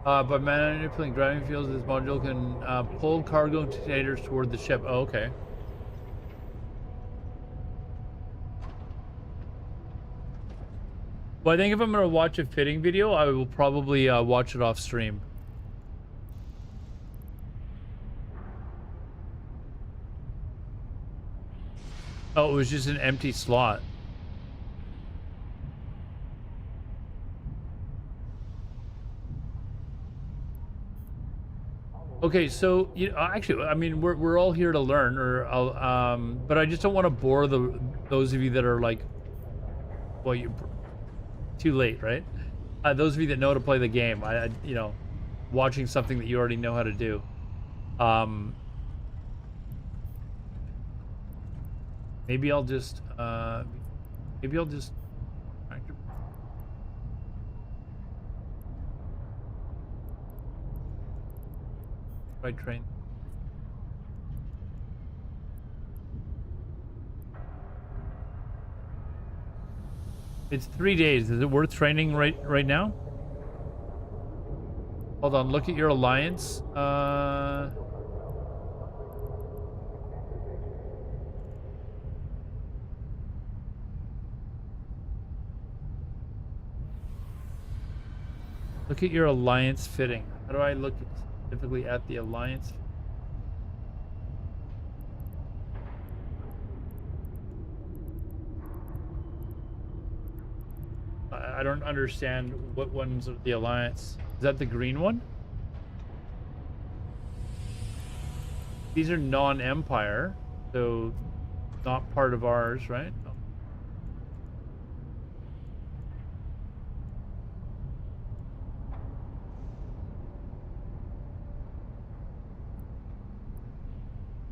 By manipulating driving fields, this module can pull cargo containers toward the ship. Oh, okay. Well, I think if I'm going to watch a fitting video, I will probably watch it off stream. Oh, it was just an empty slot. Okay, so actually, I mean, we're all here to learn, but I just don't want to bore those of you that are like, well, you too late, right? Those of you that know how to play the game, watching something that you already know how to do. Maybe I'll just by train. It's 3 days. Is it worth training right now? Hold on. Look at your alliance. Look at your alliance fitting. How do I look specifically at the alliance? I don't understand what ones are the alliance. Is that the green one? These are non-empire, so not part of ours, right?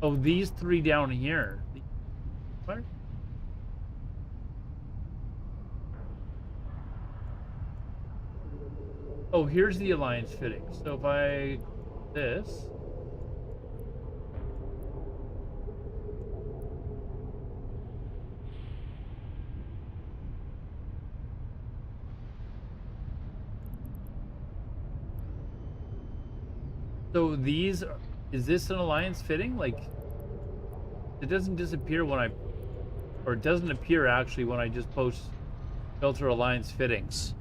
Oh, these three down here. What? Oh, here's the alliance fitting. So if I this. So these, is this an alliance fitting? Like, it doesn't disappear when I, or it doesn't appear actually when I just post filter alliance fittings.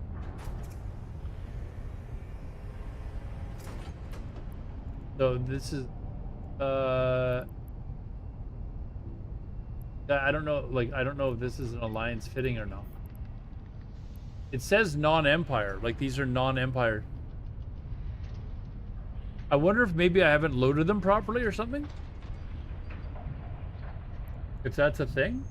So this is, I don't know, like, I don't know if this is an alliance fitting or not. It says non-empire, like these are non-empire. I wonder if maybe I haven't loaded them properly or something. If that's a thing.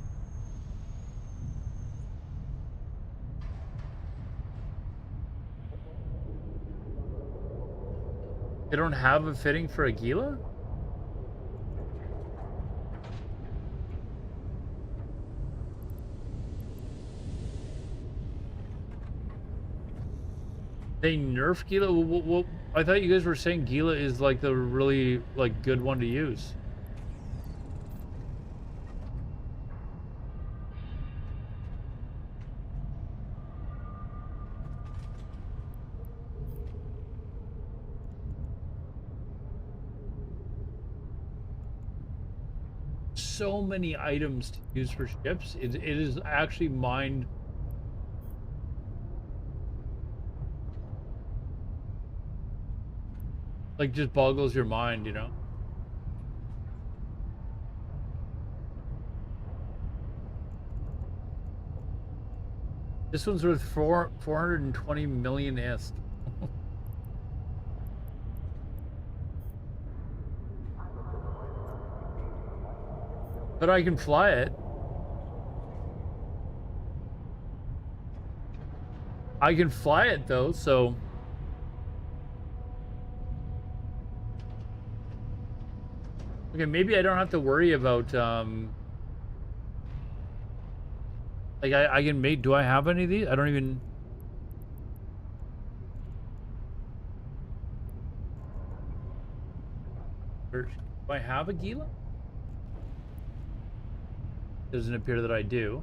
They don't have a fitting for a Gila? They nerf Gila? Well, I thought you guys were saying Gila is like the really like good one to use. So many items to use for ships. It is actually mind. Like, just boggles your mind, you know? This one's worth 420 million ISK. But I can fly it. I can fly it though, so. Okay, maybe I don't have to worry about, like I can make, do I have any of these? I don't even. Do I have a Gila? Doesn't appear that I do.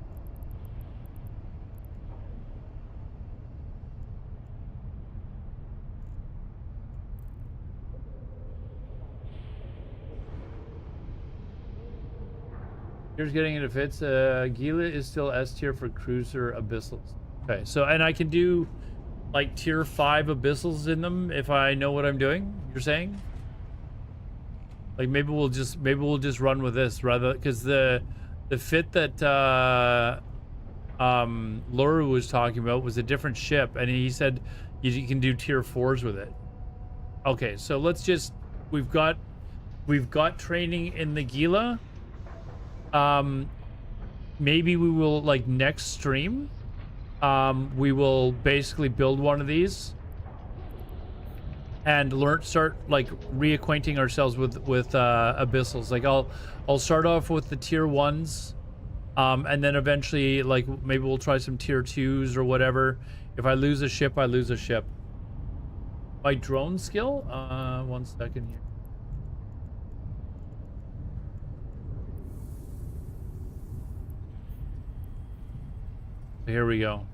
Here's getting into fits. Gila is still S tier for cruiser abyssals. Okay, so and I can do like tier 5 abyssals in them if I know what I'm doing. You're saying? Like maybe we'll just run with this rather, because the fit that Laura was talking about was a different ship, and he said you can do tier 4s with it. Okay, so let's just we've got training in the Gila. Maybe we will, like, next stream, we will basically build one of these and start like reacquainting ourselves with abyssals. Like I'll start off with the tier 1s, and then eventually, like, maybe we'll try some tier 2s or whatever. If I lose a ship, I lose a ship. My drone skill, 1 second here. Here we go.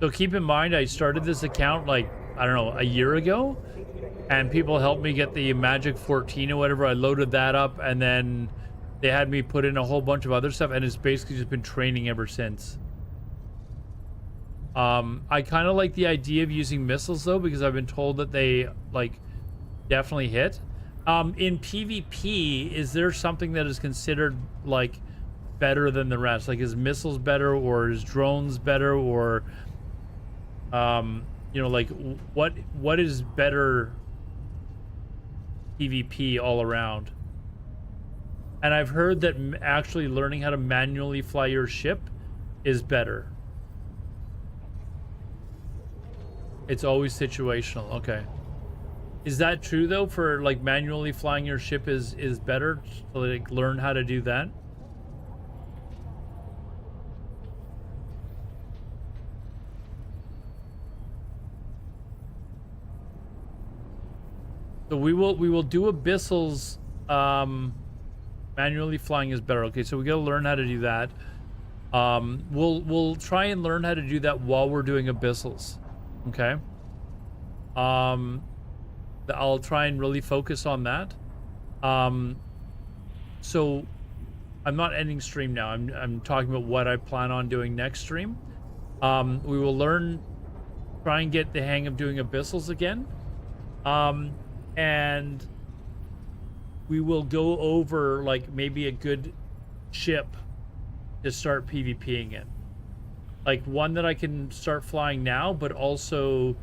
So keep in mind, I started this account like, I don't know, a year ago, and people helped me get the Magic 14 or whatever. I loaded that up, and then they had me put in a whole bunch of other stuff, and it's basically just been training ever since. I kind of like the idea of using missiles though, because I've been told that they like definitely hit. In PvP, is there something that is considered like better than the rest? Like, is missiles better, or is drones better, or you know, like what is better PvP all around? And I've heard that actually learning how to manually fly your ship is better. It's always situational. Okay. Is that true though? For like manually flying your ship is better to like learn how to do that? So we will do abyssals. Manually flying is better. Okay, so we gotta learn how to do that. We'll try and learn how to do that while we're doing abyssals. Okay. I'll try and really focus on that. So I'm not ending stream now. I'm talking about what I plan on doing next stream. We will try and get the hang of doing abyssals again. And we will go over like maybe a good ship to start PvPing in. Like one that I can start flying now, but also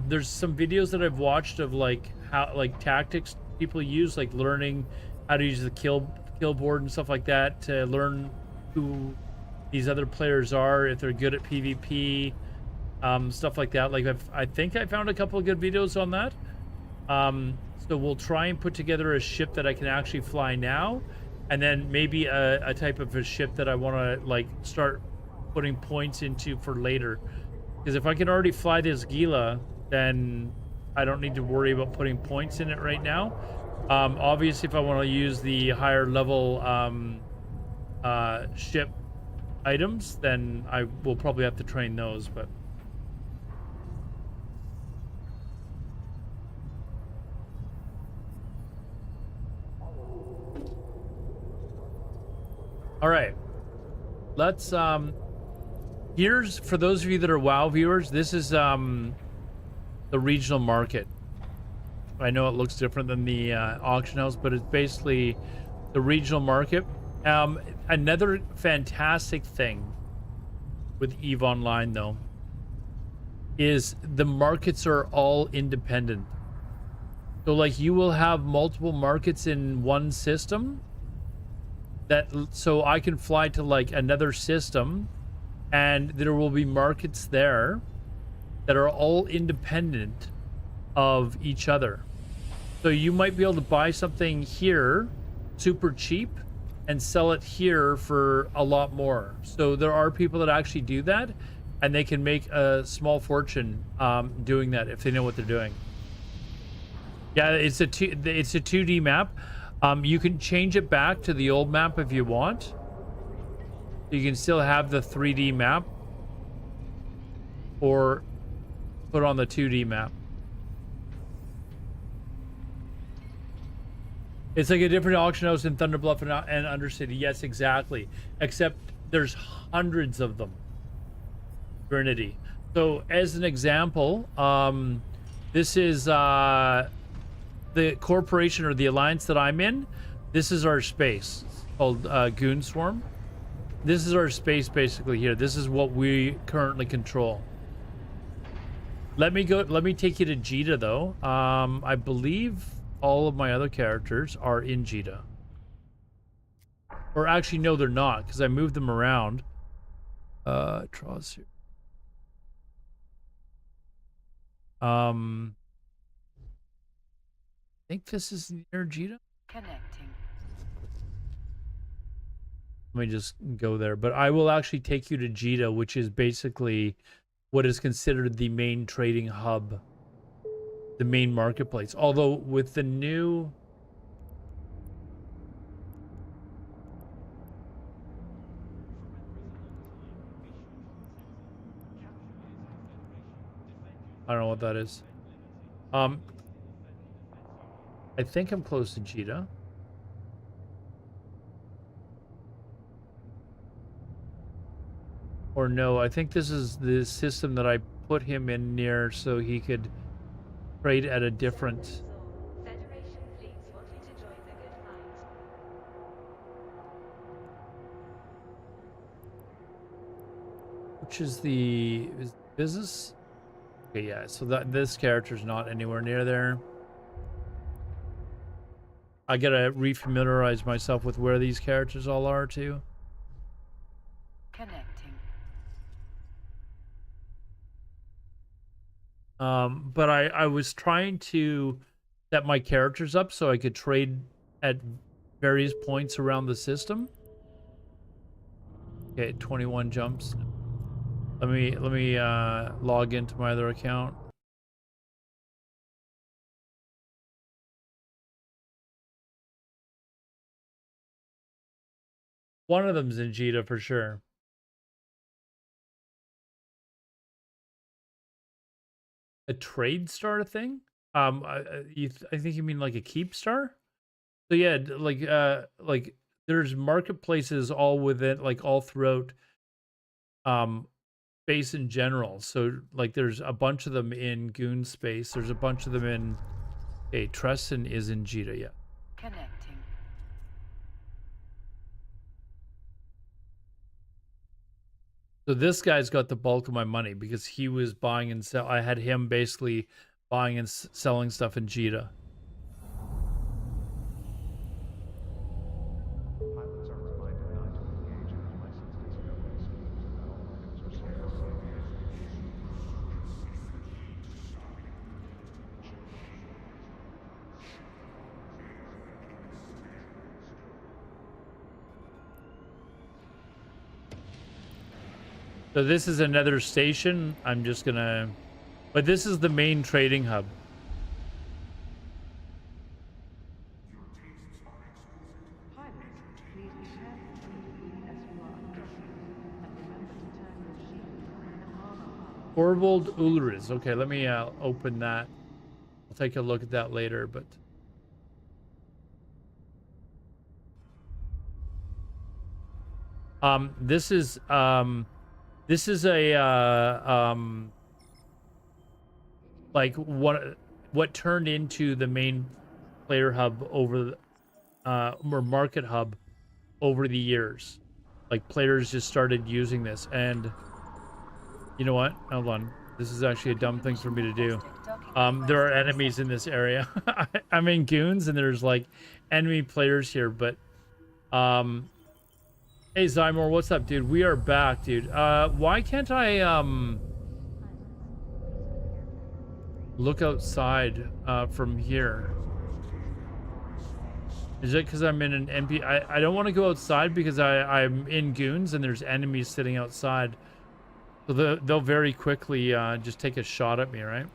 there's some videos that I've watched of like how like tactics people use, like learning how to use the kill board and stuff like that to learn who these other players are, if they're good at PvP, stuff like that. Like I think I found a couple of good videos on that. So we'll try and put together a ship that I can actually fly now, and then maybe a type of a ship that I want to like start putting points into for later. Because if I can already fly this Gila, then I don't need to worry about putting points in it right now. Obviously, if I want to use the higher level ship items, then I will probably have to train those, but... All right, let's here's, for those of you that are WoW viewers, this is the regional market. I know it looks different than the auction house, but it's basically the regional market. Another fantastic thing with EVE Online though is the markets are all independent. So like you will have multiple markets in one system, that so I can fly to like another system and there will be markets there that are all independent of each other. So you might be able to buy something here super cheap and sell it here for a lot more. So there are people that actually do that, and they can make a small fortune doing that if they know what they're doing. Yeah, it's a 2D map. You can change it back to the old map if you want. You can still have the 3D map or put on the 2D map. It's like a different auction house in Thunderbluff and Undercity. Yes, exactly. Except there's hundreds of them. Trinity. So as an example, this is the corporation or the alliance that I'm in. This is our space. It's called Goon Swarm. This is our space basically here. This is what we currently control. Let me take you to Jita though. I believe all of my other characters are in Jita. Or actually no, they're not, because I moved them around. Draws here. I think this is near Jita. Connecting. Let me just go there. But I will actually take you to Jita, which is basically what is considered the main trading hub, the main marketplace. Although with the new... I don't know what that is. I think I'm close to Jita. Or no, I think this is the system that I put him in near so he could trade at a different... Which is the... is business? Okay, yeah, so that this character's not anywhere near there. I gotta refamiliarize myself with where these characters all are too. Connecting. But I was trying to set my characters up so I could trade at various points around the system. Okay, 21 jumps. Let me log into my other account. One of them's in Jita for sure. A trade star thing? I think you mean like a keep star? So yeah, like there's marketplaces all within, like all throughout space in general. So like there's a bunch of them in Goon space. There's a bunch of them in. Okay, Treston is in Jita, yeah. Connecting. So this guy's got the bulk of my money because he was buying and sell. I had him basically buying and selling stuff in Jita. So this is another station. I'm just gonna, but this is the main trading hub. Orvold Ulriz. Okay, let me open that. I'll take a look at that later, but this is a like what turned into the main player hub over or market hub over the years. Like players just started using this, and you know what? Hold on. This is actually a dumb thing for me to do. There are enemies in this area. I'm in Goons, and there's like enemy players here, but hey Zymor, what's up, dude? We are back, dude. Why can't I look outside from here? Is it because I'm in an NP? I don't want to go outside because I'm in Goons and there's enemies sitting outside. So they'll very quickly just take a shot at me, right?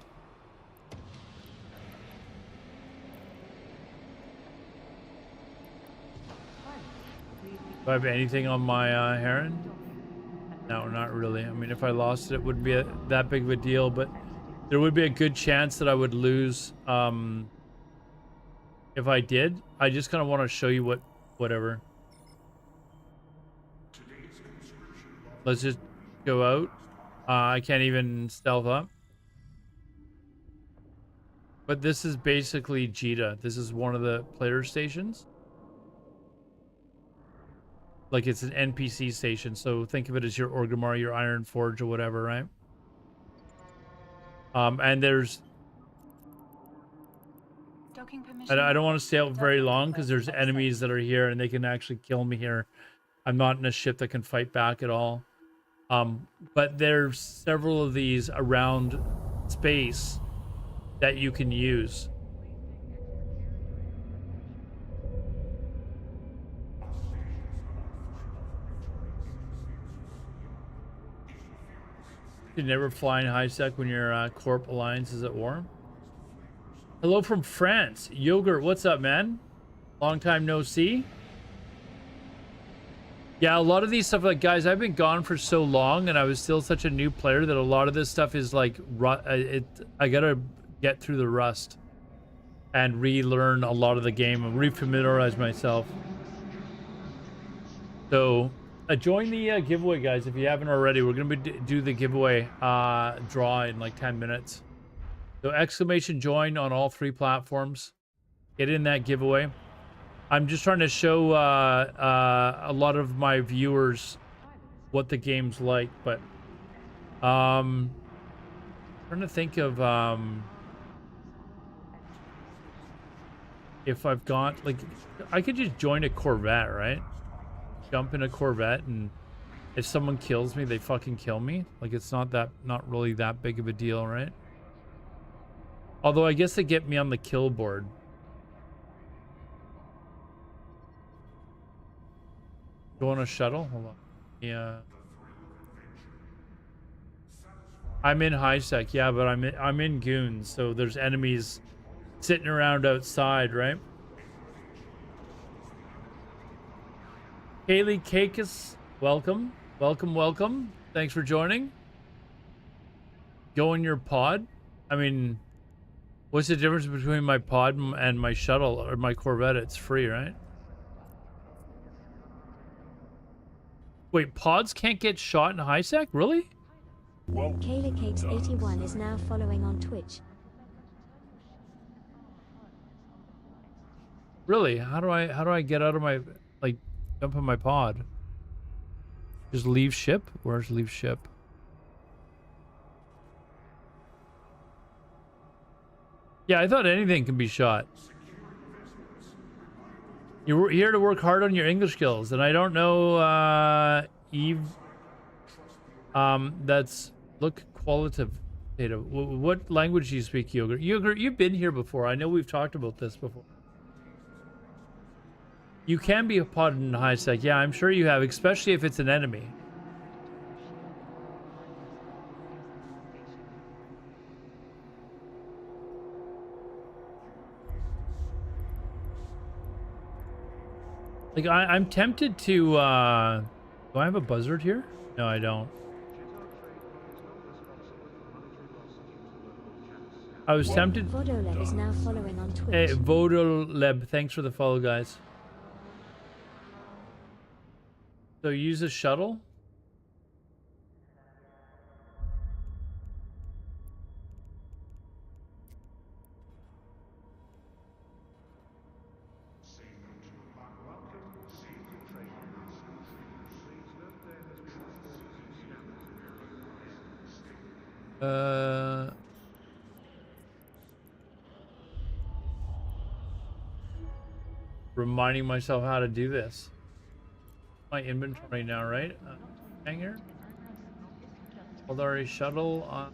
Do I have anything on my Heron? No, not really. I mean, if I lost it, it wouldn't be that big of a deal, but there would be a good chance that I would lose if I did. I just kind of want to show you whatever. Let's just go out. I can't even stealth up. But this is basically Jita. This is one of the player stations. Like it's an NPC station, so think of it as your Orgrimmar, your Iron Forge, or whatever, right? And there's... I don't want to stay out very long because there's enemies that are here and they can actually kill me here. I'm not in a ship that can fight back at all. But there's several of these around space that you can use. You never fly in high sec when your Corp Alliance is at war. Hello from France. Yogurt, what's up, man? Long time no see. Yeah, a lot of these stuff, like, guys, I've been gone for so long and I was still such a new player that a lot of this stuff is like, I gotta get through the rust and relearn a lot of the game and refamiliarize myself. So, join the giveaway, guys, if you haven't already. We're gonna do the giveaway draw in like 10 minutes. So exclamation join on all 3 platforms. Get in that giveaway. I'm just trying to show a lot of my viewers what the game's like, but trying to think of if I've got, like, I could just join a Corvette, right? Jump in a Corvette, and if someone kills me, they fucking kill me. Like, it's not really that big of a deal, right? Although I guess they get me on the kill board. Go on a shuttle? Hold on. Yeah. I'm in high sec, yeah, but I'm in goons, so there's enemies sitting around outside, right? Kaylee Kakis, welcome. Welcome, welcome. Thanks for joining. Go in your pod. I mean, what's the difference between my pod and my shuttle or my Corvette? It's free, right? Wait, pods can't get shot in high sec? Really? Kayla Cakes 81 is now following on Twitch. Really? How do I get out of my, like, jump in my pod? Just leave ship? Where's leave ship? Yeah, I thought anything can be shot. You're here to work hard on your English skills, and I don't know, Eve. That's look qualitative. What language do you speak, Yogurt? Yogurt, you've been here before. I know we've talked about this before. You can be a pod in high sec. Yeah, I'm sure you have, especially if it's an enemy. Like, I'm tempted to, do I have a buzzard here? No, I don't. I was tempted. Vodoleb is now following on Twitch. Hey, Vodoleb, thanks for the follow, guys. So use a shuttle. Reminding myself how to do this. My inventory now, right? Hangar. Aldari shuttle on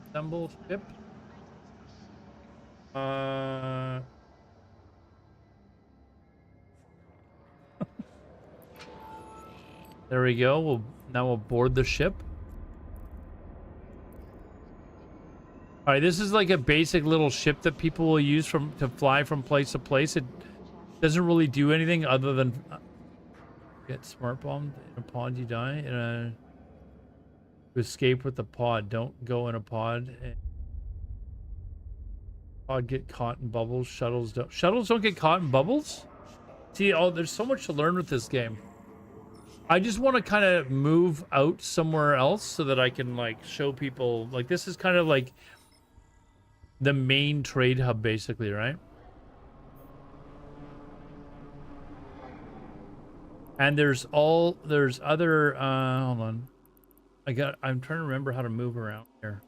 assemble ship. There we go. Now we'll board the ship. All right, this is like a basic little ship that people will use to fly from place to place. It doesn't really do anything other than get smart bombed in a pod. You die. To escape with the pod. Don't go in a pod. Pod get caught in bubbles. Shuttles don't. Shuttles don't get caught in bubbles. See, there's so much to learn with this game. I just want to kind of move out somewhere else so that I can like show people. Like this is kind of like the main trade hub, basically, right? And there's other hold on. I'm trying to remember how to move around here.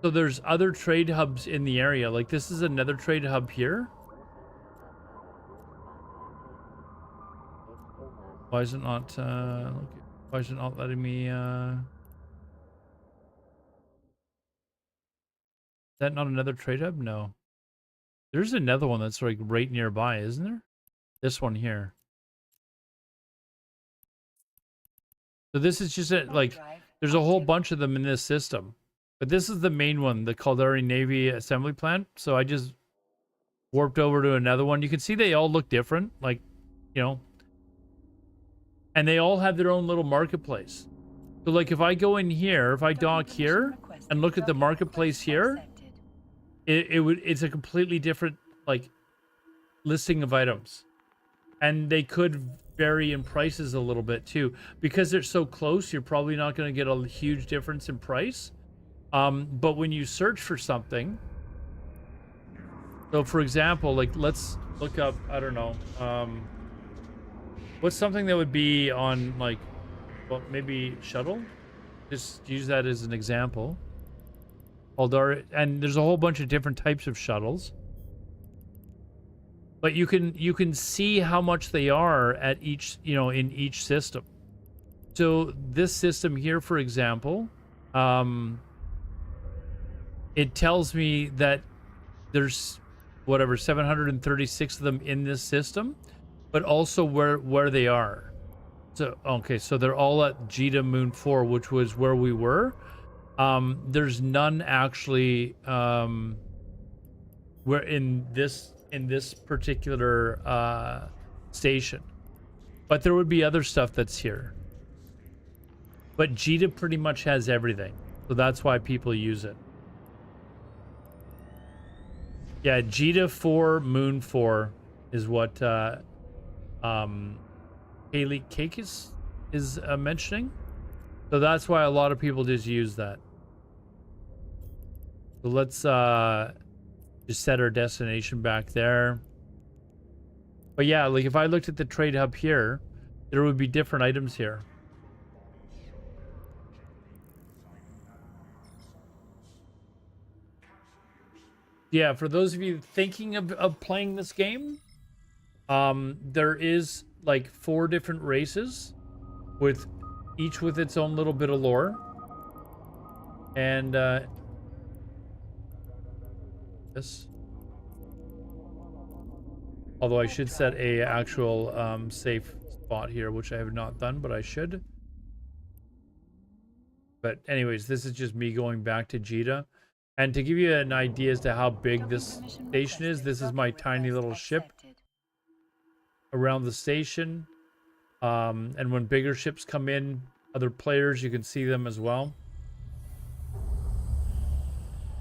So there's other trade hubs in the area. Like this is another trade hub here. Why is it not why is it not letting me is that not another trade hub? No. There's another one that's like right nearby, isn't there? This one here. So this is just there's a whole bunch of them in this system. But this is the main one, the Caldari Navy Assembly Plant. So I just warped over to another one. You can see they all look different, like, you know. And they all have their own little marketplace. So like if I go in here, if I dock here and look at the marketplace here, it's a completely different like listing of items. And they could vary in prices a little bit too. Because they're so close, you're probably not going to get a huge difference in price. But when you search for something, so for example, like let's look up, I don't know, what's something that would be on like, well, maybe shuttle? Just use that as an example. And there's a whole bunch of different types of shuttles. But you can see how much they are at each, in each system. So this system here, for example, it tells me that there's whatever 736 of them in this system, but also where they are. So okay, so they're all at Jita Moon 4, which was where we were. There's none actually where in this particular station, but there would be other stuff that's here. But Jita pretty much has everything, so that's why people use it. Yeah, Jita 4 Moon 4 is what Haley Cake is mentioning. So that's why a lot of people just use that. So let's just set our destination back there. But yeah, like if I looked at the trade hub here, there would be different items here. Yeah, for those of you thinking of playing this game, there is like 4 different races with each with its own little bit of lore. And this, although I should set a actual safe spot here, which I have not done, but I should. But anyways, this is just me going back to Jita. And to give you an idea as to how big this station is, this is my tiny little ship around the station. And when bigger ships come in, other players, you can see them as well.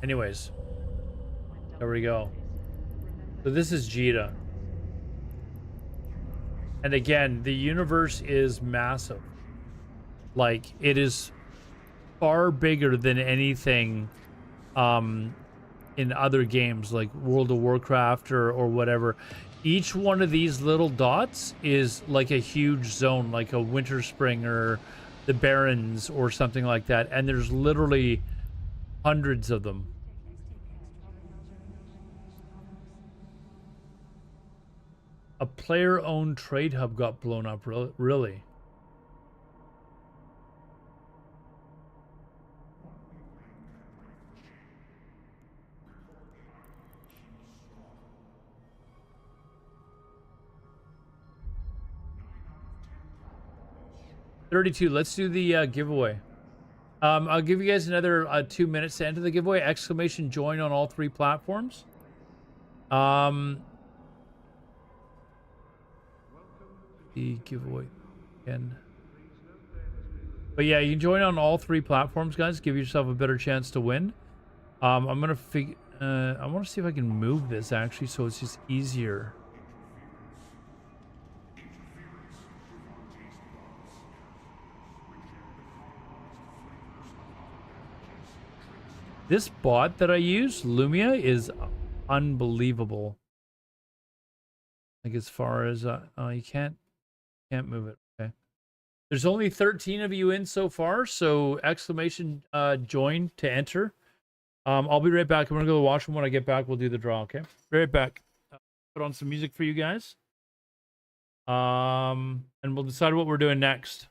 Anyways, there we go. So this is Jita. And again, the universe is massive. Like, it is far bigger than anything in other games like World of Warcraft or whatever. Each one of these little dots is like a huge zone, like a Winter Spring or the Barrens or something like that. And there's literally hundreds of them. A player-owned trade hub got blown up, really? $32. Let's do the giveaway. I'll give you guys another 2 minutes to enter the giveaway. Exclamation join on all 3 platforms. The giveaway again. But yeah, you can join on all 3 platforms, guys. Give yourself a better chance to win. I'm gonna I want to see if I can move this actually, so it's just easier. This bot that I use, Lumia, is unbelievable. Like as far as you can't move it. Okay. There's only 13 of you in so far, so exclamation join to enter. I'll be right back. I'm gonna go to the washroom. When I get back, we'll do the draw. Okay. Right back. Put on some music for you guys. And we'll decide what we're doing next.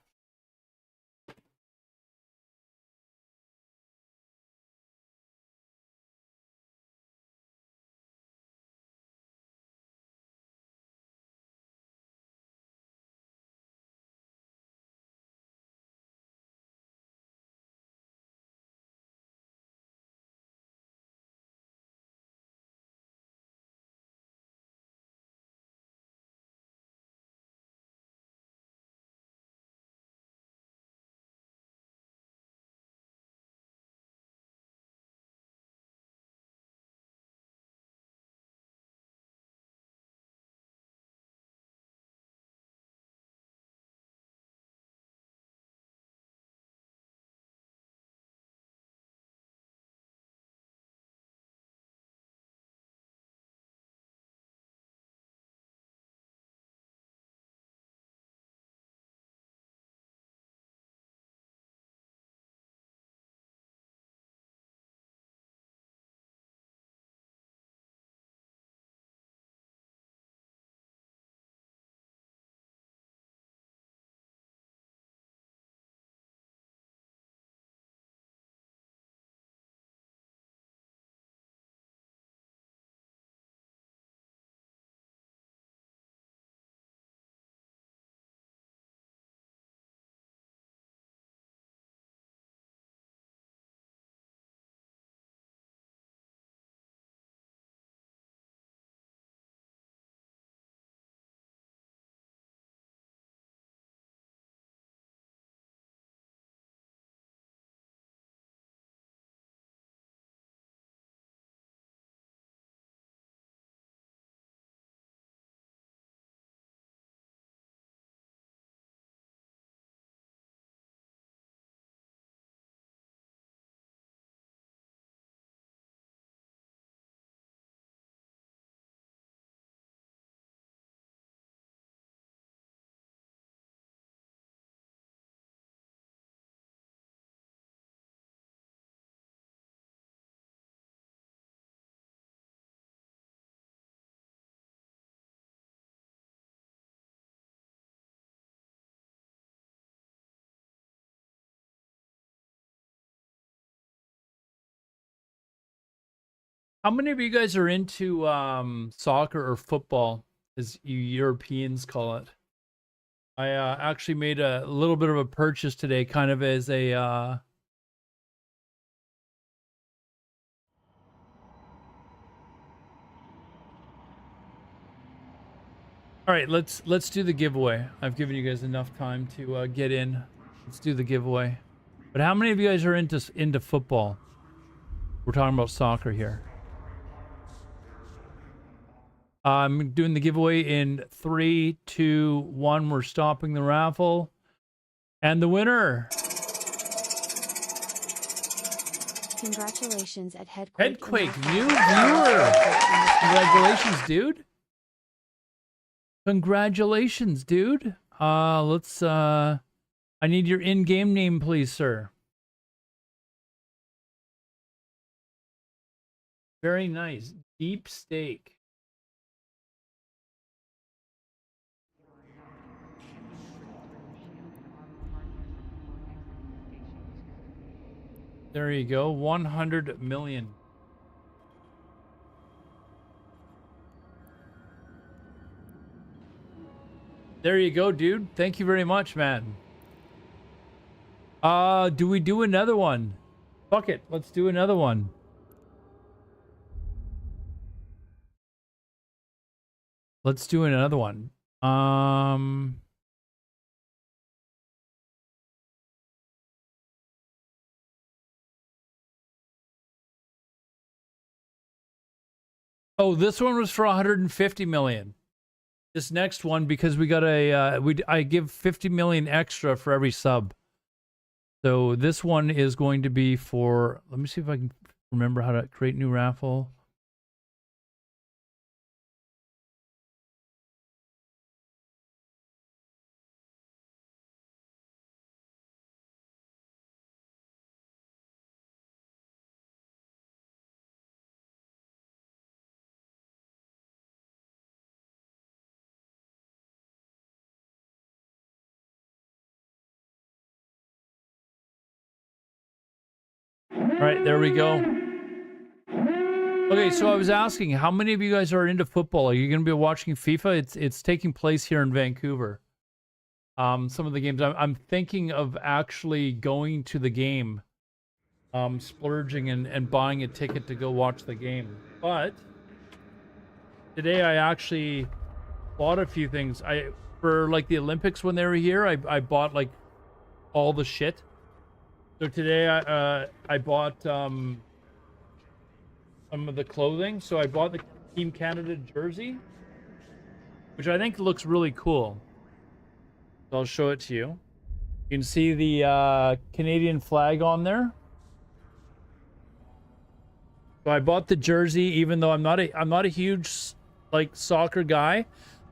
How many of you guys are into soccer or football, as you Europeans call it? I actually made a little bit of a purchase today, kind of as a all right, let's do the giveaway. I've given you guys enough time to get in. Let's do the giveaway. But how many of you guys are into football? We're talking about soccer here. I'm doing the giveaway in 3, 2, 1. We're stopping the raffle. And the winner, Congratulations at Headquake. Headquake, new viewer. Congratulations, dude. Congratulations, dude. Let's I need your in-game name, please, sir. Very nice. Deep steak. There you go. 100 million. There you go, dude. Thank you very much, man. Do we do another one? Fuck it. Let's do another one. Let's do another one. Oh, this one was for 150 million. This next one, because we got a I give 50 million extra for every sub. So this one is going to be for, let me see if I can remember how to create new raffle. All right, there we go. Okay, so I was asking, how many of you guys are into football? Are you going to be watching FIFA? It's taking place here in Vancouver. Some of the games I'm thinking of actually going to the game, splurging and buying a ticket to go watch the game. But today I actually bought a few things. For like the Olympics when they were here, I bought like all the shit. So today I bought some of the clothing. So I bought the Team Canada jersey, which I think looks really cool. So I'll show it to you. You can see the Canadian flag on there. So I bought the jersey, even though I'm not a huge like soccer guy.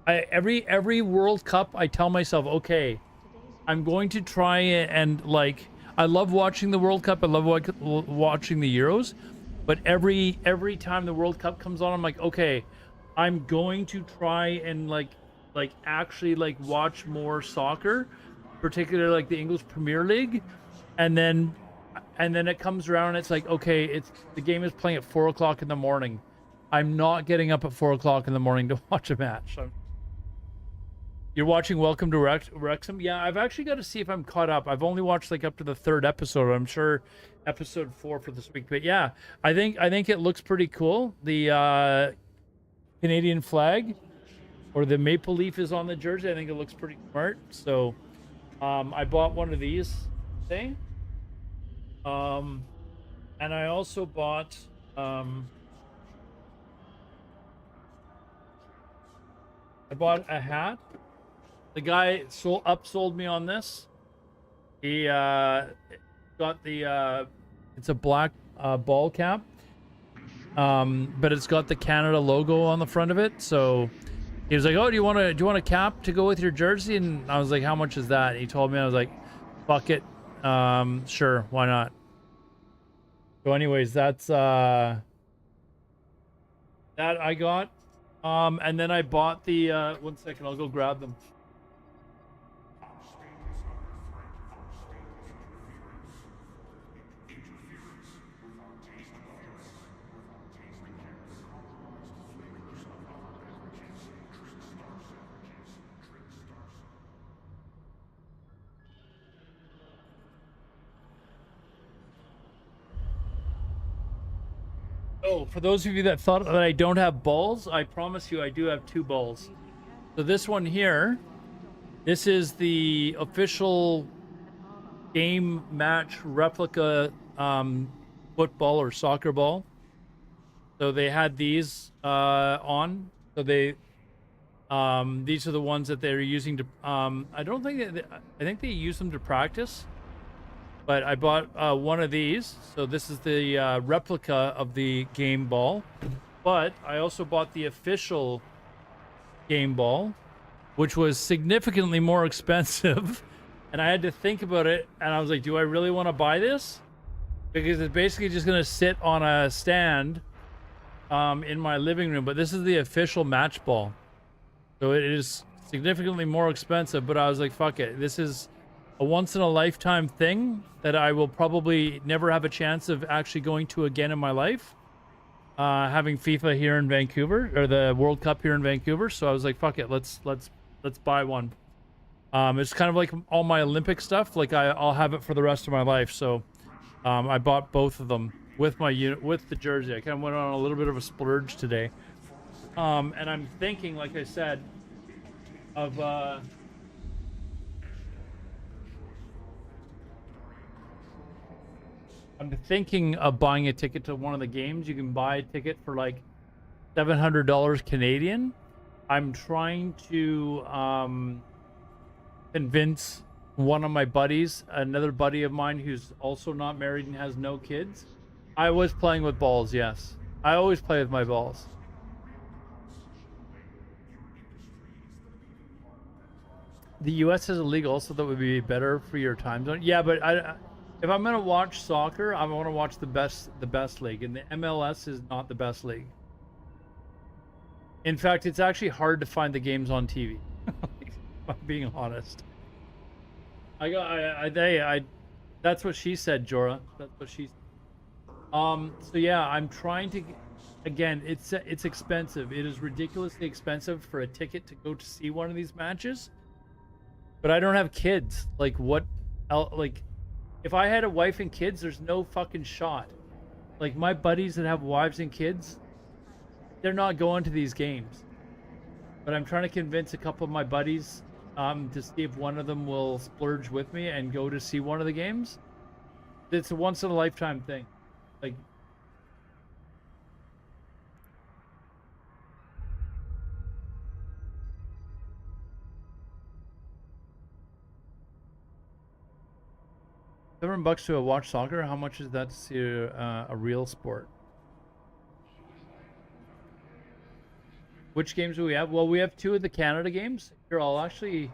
Every World Cup I tell myself, okay, I'm going to try and like, I love watching the World Cup. I love watching the Euros, but every time the World Cup comes on, I'm like, okay, I'm going to try and like actually like watch more soccer, particularly like the English Premier League, and then it comes around and it's like, okay, the game is playing at 4 o'clock in the morning. I'm not getting up at 4 o'clock in the morning to watch a match. You're watching Welcome to Wrexham? Yeah, I've actually got to see if I'm caught up. I've only watched like up to the 3rd episode. I'm sure episode 4 for this week. But yeah, I think it looks pretty cool. The Canadian flag or the maple leaf is on the jersey. I think it looks pretty smart. So I bought one of these today. And I also bought I bought a hat. The guy upsold me on this. He got the it's a black ball cap, but it's got the Canada logo on the front of it. So he was like, "Oh, do you want a cap to go with your jersey?" And I was like, "How much is that?" He told me. I was like, "Fuck it, sure, why not?" So, anyways, that's that I got, and then I bought the 1 second. I'll go grab them. Oh, for those of you that thought that I don't have balls, I promise you I do have 2 balls. So this one here, this is the official game match replica football or soccer ball. So they had these on. So these are the ones that they're using to I don't think that I think they use them to practice. But I bought one of these. So this is the replica of the game ball. But I also bought the official game ball, which was significantly more expensive. And I had to think about it. And I was like, do I really want to buy this? Because it's basically just going to sit on a stand in my living room. But this is the official match ball. So it is significantly more expensive. But I was like, fuck it. This is a once-in-a-lifetime thing that I will probably never have a chance of actually going to again in my life. Having FIFA here in Vancouver, or the World Cup here in Vancouver. So I was like, fuck it. Let's buy one. It's kind of like all my Olympic stuff. Like I'll have it for the rest of my life. So I bought both of them with the jersey. I kind of went on a little bit of a splurge today. And I'm thinking, like I said, of I'm thinking of buying a ticket to one of the games. You can buy a ticket for like $700 Canadian. I'm trying to convince one of my buddies, another buddy of mine who's also not married and has no kids. I was playing with balls, yes. I always play with my balls. The US is illegal, so that would be better for your time zone. Yeah, but if I'm gonna watch soccer, I want to watch the best league, and the MLS is not the best league. In fact, it's actually hard to find the games on TV. If I'm being honest. That's what she said, Jorah. That's what she said. So yeah, I'm trying to, again, it's expensive. It is ridiculously expensive for a ticket to go to see one of these matches. But I don't have kids. Like what else, like if I had a wife and kids, there's no fucking shot. Like my buddies that have wives and kids, they're not going to these games. But I'm trying to convince a couple of my buddies to see if one of them will splurge with me and go to see one of the games. It's a once in a lifetime thing. Like $7 to watch soccer. How much is that to see a real sport? Which games do we have? Well, we have 2 of the Canada games. Here, I'll actually.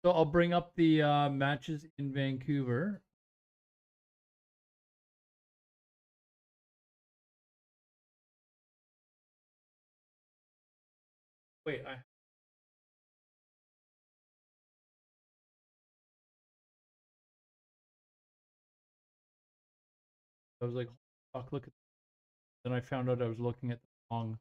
So I'll bring up the matches in Vancouver. Wait, I was like, fuck, look at. Then I found out I was looking at the wrong.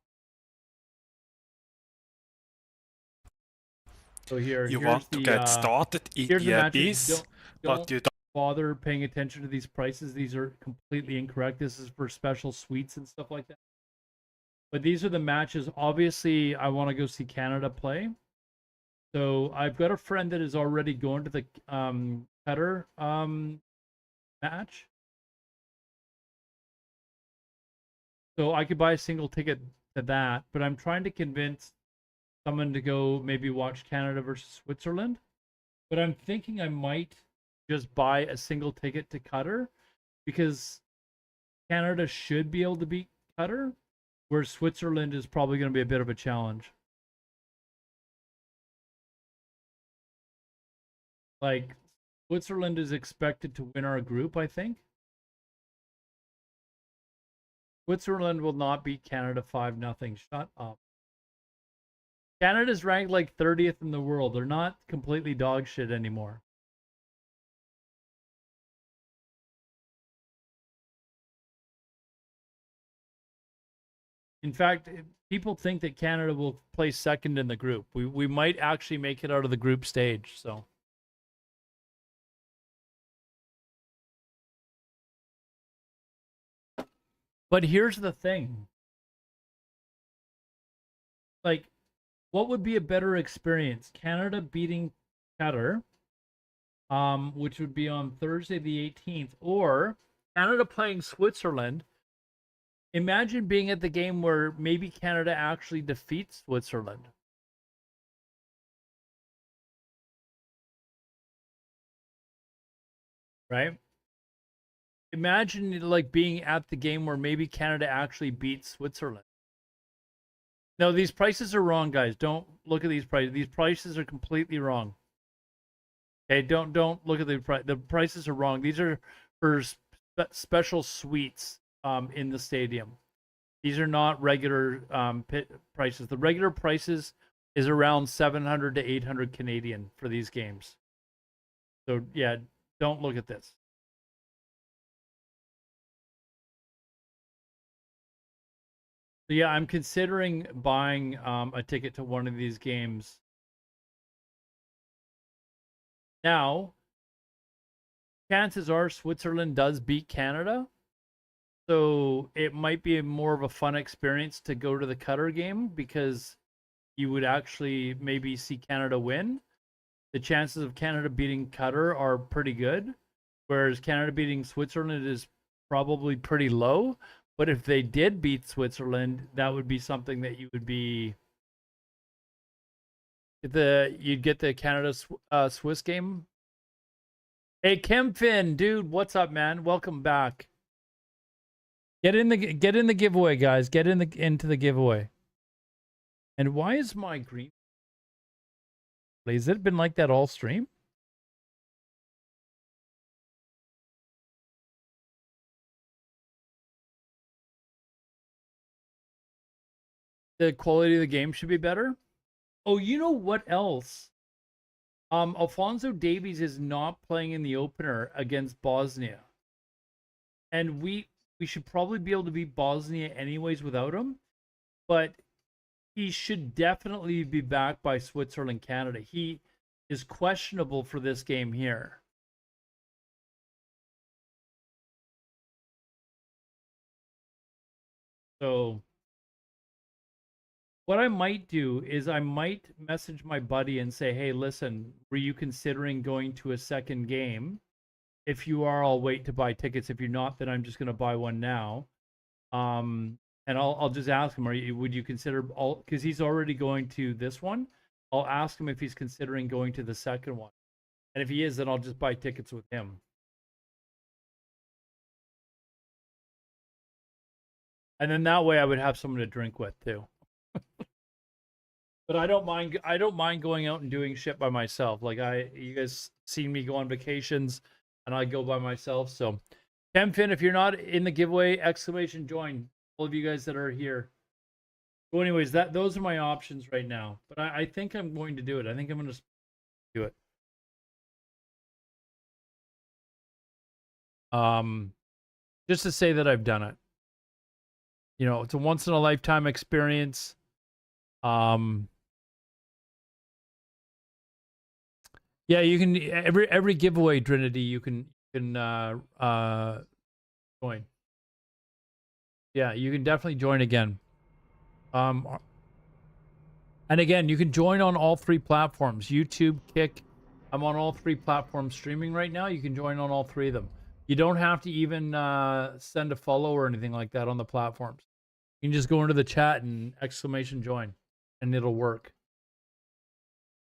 So here's to get started in here's the the matches. abyss, Don't but you don't. bother paying attention to these prices. These are completely incorrect. This is for special suites and stuff like that. But these are the matches. Obviously, I want to go see Canada play. So I've got a friend that is already going to the Qatar match. So I could buy a single ticket to that, but I'm trying to convince someone to go maybe watch Canada versus Switzerland. But I'm thinking I might just buy a single ticket to Qatar because Canada should be able to beat Qatar, where Switzerland is probably going to be a bit of a challenge. Like, Switzerland is expected to win our group, I think. Switzerland will not beat Canada 5-0. Shut up. Canada's ranked like 30th in the world. They're not completely dog shit anymore. In fact, people think that Canada will place second in the group. We might actually make it out of the group stage. So. But here's the thing. Like, what would be a better experience? Canada beating Qatar, which would be on Thursday the 18th, or Canada playing Switzerland. Imagine being at the game where maybe Canada actually defeats Switzerland. Right? Imagine like being at the game where maybe Canada actually beats Switzerland. No, these prices are wrong, guys. Don't look at these prices. These prices are completely wrong. Okay, don't look at the price. The prices are wrong. These are for special suites in the stadium. These are not regular prices. The regular prices is around 700 to 800 Canadian for these games. So yeah, don't look at this. So yeah, I'm considering buying a ticket to one of these games. Now, chances are Switzerland does beat Canada. So it might be more of a fun experience to go to the Qatar game because you would actually maybe see Canada win. The chances of Canada beating Qatar are pretty good, whereas Canada beating Switzerland is probably pretty low. But if they did beat Switzerland, that would be something that you would be you'd get the Canada Swiss game. Hey Kemfin, dude, what's up, man? Welcome back. Get in the giveaway, guys. Get into the giveaway. And why is my green? Has it been like that all stream? The quality of the game should be better. Oh, you know what else? Alphonso Davies is not playing in the opener against Bosnia. And we should probably be able to beat Bosnia anyways without him. But he should definitely be back by Switzerland, Canada. He is questionable for this game here. So what I might do is I might message my buddy and say, hey, listen, were you considering going to a second game? If you are, I'll wait to buy tickets. If you're not, then I'm just going to buy one now. And I'll just ask him, would you consider all, because he's already going to this one. I'll ask him if he's considering going to the second one. And if he is, then I'll just buy tickets with him. And then that way I would have someone to drink with too. But I don't mind going out and doing shit by myself. Like you guys seen me go on vacations and I go by myself. So Kemfin, if you're not in the giveaway, exclamation join. All of you guys that are here. So anyways, those are my options right now. But I think I'm going to do it. I think I'm going to do it. Just to say that I've done it. You know, it's a once in a lifetime experience. Yeah, you can every giveaway, Trinity, you can join. Yeah, you can definitely join again. And again, you can join on all three platforms. YouTube, Kick. I'm on all three platforms streaming right now. You can join on all three of them. You don't have to even send a follow or anything like that on the platforms. You can just go into the chat and exclamation join, and it'll work.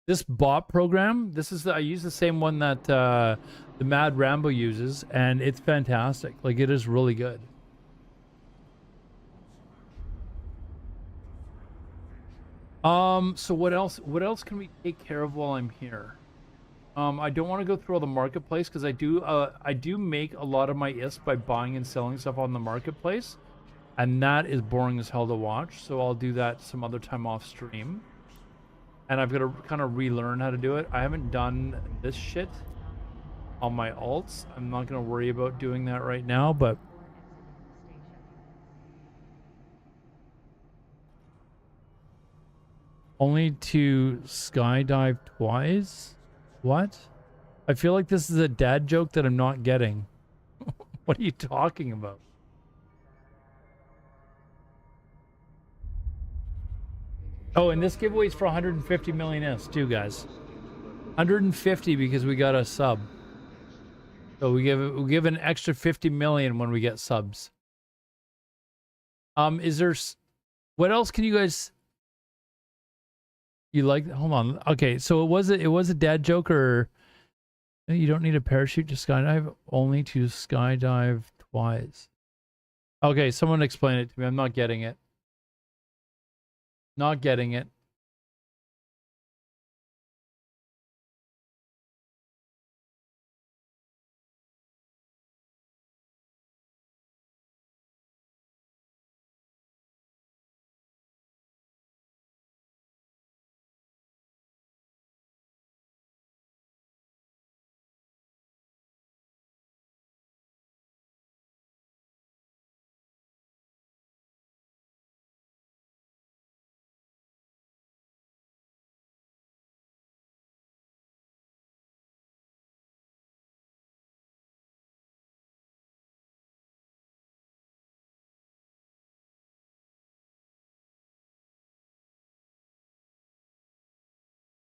This bot program, I use the same one that the Mad Rambo uses, and it's fantastic. Like, it is really good. So what else can we take care of while I'm here? I don't want to go through all the marketplace because I do make a lot of my ISP by buying and selling stuff on the marketplace, and that is boring as hell to watch. So I'll do that some other time off stream. And I've got to kind of relearn how to do it. I haven't done this shit on my alts. I'm not going to worry about doing that right now, but Only to skydive twice? What? I feel like this is a dad joke that I'm not getting. What are you talking about? Oh, and this giveaway is for 150 million S too, guys. 150 because we got a sub. So we give an extra 50 million when we get subs. Is there what else can you guys you like? Hold on. Okay, so it was a dad joke, or you don't need a parachute to skydive, only to skydive twice. Okay, someone explain it to me. I'm not getting it. Not getting it.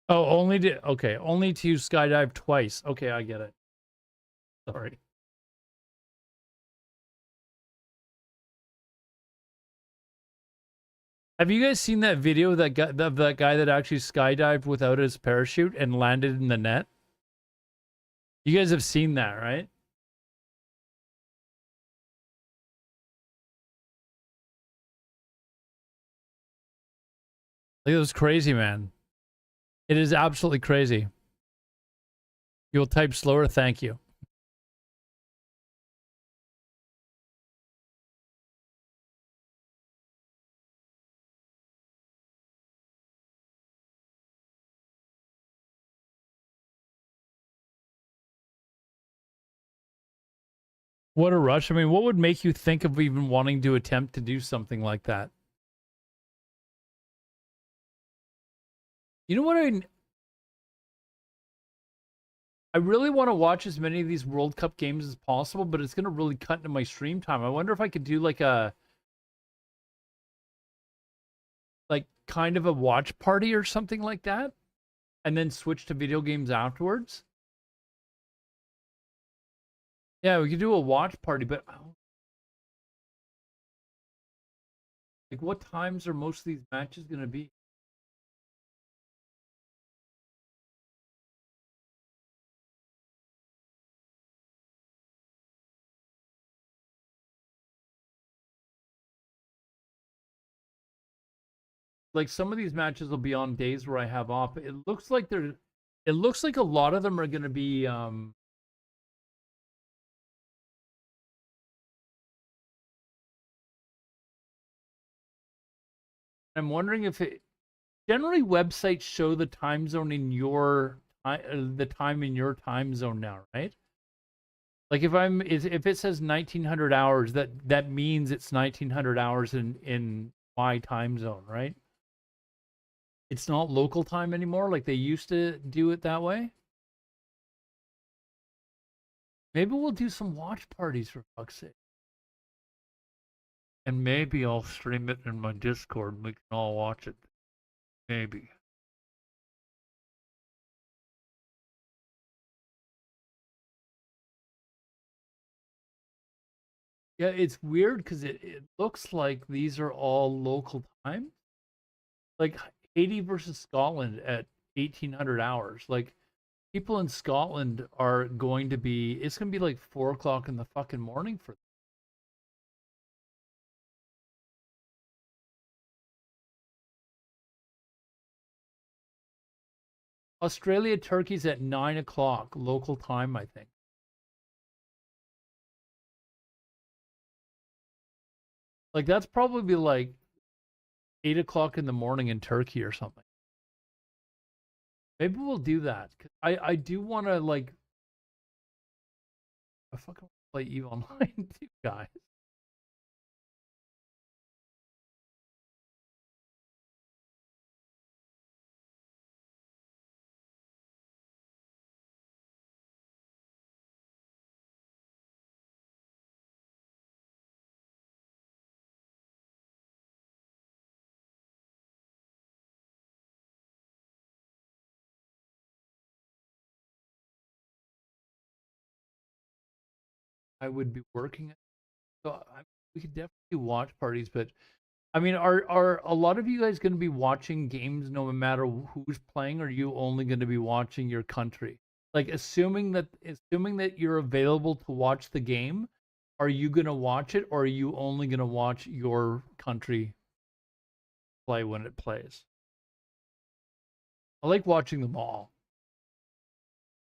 Oh, only to only to skydive twice. Okay, I get it. Sorry. Have you guys seen that video of that guy that actually skydived without his parachute and landed in the net? You guys have seen that, right? Like, it was crazy, man. It is absolutely crazy. You'll type slower, thank you. What a rush. I mean, what would make you think of even wanting to attempt to do something like that? You know what I really want to watch as many of these World Cup games as possible, but it's going to really cut into my stream time. I wonder if I could do like kind of a watch party or something like that, and then switch to video games afterwards. Yeah, we could do a watch party, but like, what times are most of these matches going to be? Like, some of these matches will be on days where I have off. It looks like a lot of them are going to be I'm wondering if generally websites show the time zone in your the time in your time zone now, right? Like, if it says 1900 hours, that means it's 1900 hours in my time zone, right? It's not local time anymore like they used to do it that way. Maybe we'll do some watch parties for fuck's sake. And maybe I'll stream it in my Discord and we can all watch it. Maybe. Yeah, it's weird because it looks like these are all local time. Like Haiti versus Scotland at 1800 hours. Like, people in Scotland are going to be, it's going to be like 4 o'clock in the fucking morning for them. Australia, Turkey's at 9 o'clock local time, I think. Like, that's probably like 8 o'clock in the morning in Turkey or something. Maybe we'll do that. I do want to, like, I fucking play EVE Online too, guys. I would be working. So we could definitely watch parties, but I mean, are a lot of you guys going to be watching games no matter who's playing, or are you only going to be watching your country? Like, assuming that you're available to watch the game, are you going to watch it, or are you only going to watch your country play when it plays? I like watching them all.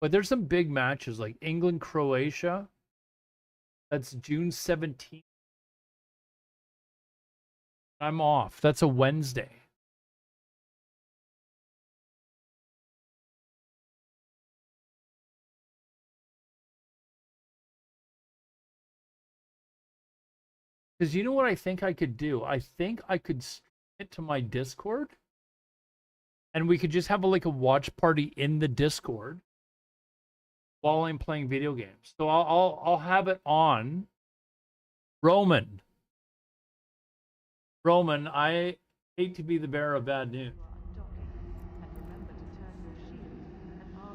But there's some big matches like England, Croatia. That's June 17th. I'm off. That's a Wednesday. Because you know what I think I could do? I think I could stream it to my Discord. And we could just have like a watch party in the Discord while I'm playing video games. So I'll have it on. Roman, I hate to be the bearer of bad news,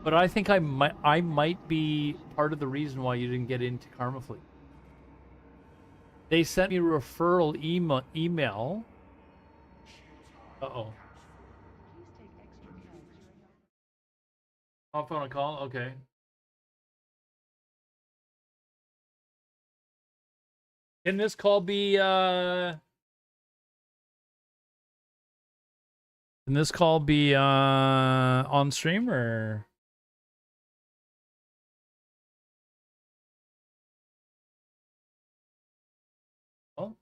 but I think I might be part of the reason why you didn't get into Karma Fleet. They sent me a referral email. Uh-oh. Off on a call? Okay. Can this call be on stream or? Oh.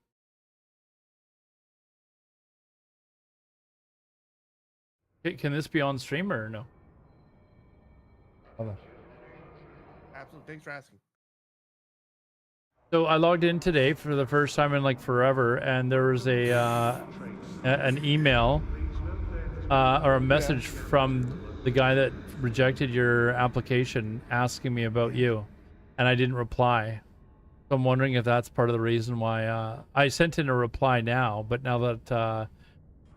Can this be on stream or no? Hold on. Absolutely. Thanks for asking. So I logged in today for the first time in like forever, and there was an email or a message from the guy that rejected your application asking me about you, and I didn't reply. So I'm wondering if that's part of the reason why I sent in a reply now, but now that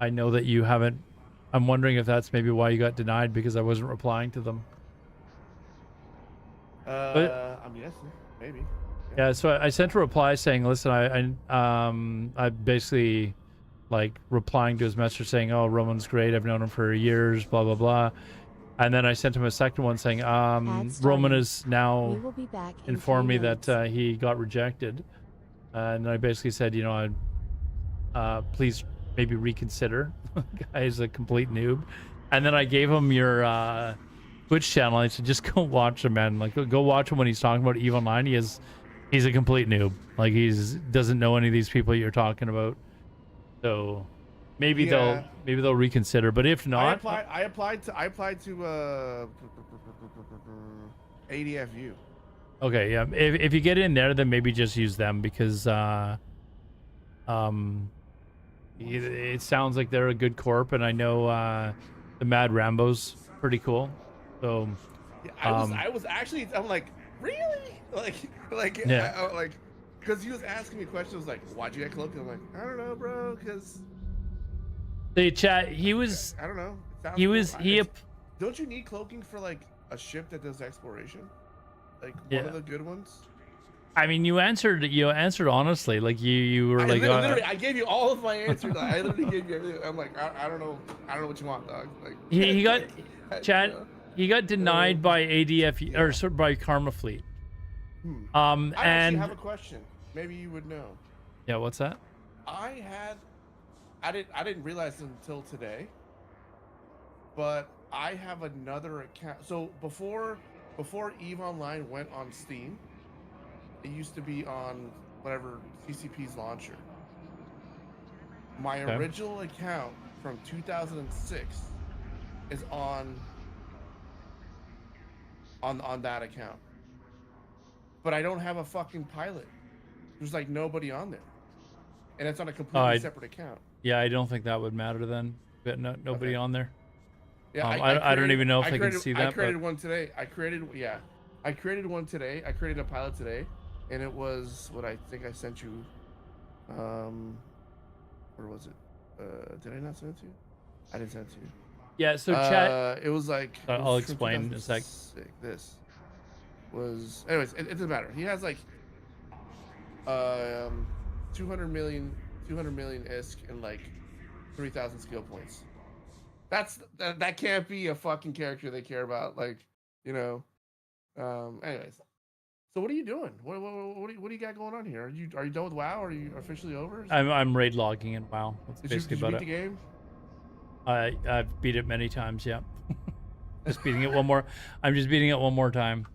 I know that you haven't, I'm wondering if that's maybe why you got denied, because I wasn't replying to them. I'm guessing maybe. Yeah, so I sent a reply saying, "Listen, I basically like replying to his message saying, "Oh, Roman's great. I've known him for years, blah blah blah." And then I sent him a second one saying, "Roman is now informed me that he got rejected." And I basically said, you know, please maybe reconsider. Guy is a complete noob. And then I gave him your Twitch channel. I said, just go watch him, man. Like, go watch him when he's talking about EVE Online. He's a complete noob. Like, doesn't know any of these people you're talking about. So maybe they'll reconsider. But if not, I applied to ADFU. Okay, yeah. If you get in there, then maybe just use them, because it sounds like they're a good corp, and I know the Mad Rambo's pretty cool. So yeah, I was actually, I'm like, really? Yeah. Like, because he was asking me questions like, why'd you get cloaked? I'm like, I don't know, bro, because the chat, he was, I don't know. Don't you need cloaking for like a ship that does exploration? Like one of the good ones? I mean, you answered honestly. Like you were like, literally, I gave you all of my answers. I literally gave you everything. I'm like, I don't know what you want, dog. Like he got chat. He got denied by ADF or sort of by Karma Fleet. I actually have a question. Maybe you would know. Yeah, what's that? I didn't realize until today, but I have another account. So before EVE Online went on Steam, it used to be on whatever CCP's launcher. My original account from 2006 is on that account, but I don't have a fucking pilot. There's like nobody on there, and it's on a completely separate account. Yeah, I don't think that would matter then. But nobody on there. Yeah, I don't even know if I can see that. I created one today. I created one today. I created a pilot today, and it was what I think I sent you. Where was it? Did I not send it to you? I didn't send it to you. Yeah, so chat. It was like. I'll explain in a sec. This was. Anyways, it doesn't matter. He has like 200 million ISK and like 3,000 skill points. That can't be a fucking character they care about. Like, you know. Anyways, so what are you doing? What do you got going on here? Are you done with WoW? Are you officially over? I'm raid logging in WoW. That's Did basically you beat about the game? I've beat it many times. Yeah. Just beating it one more. I'm just beating it one more time.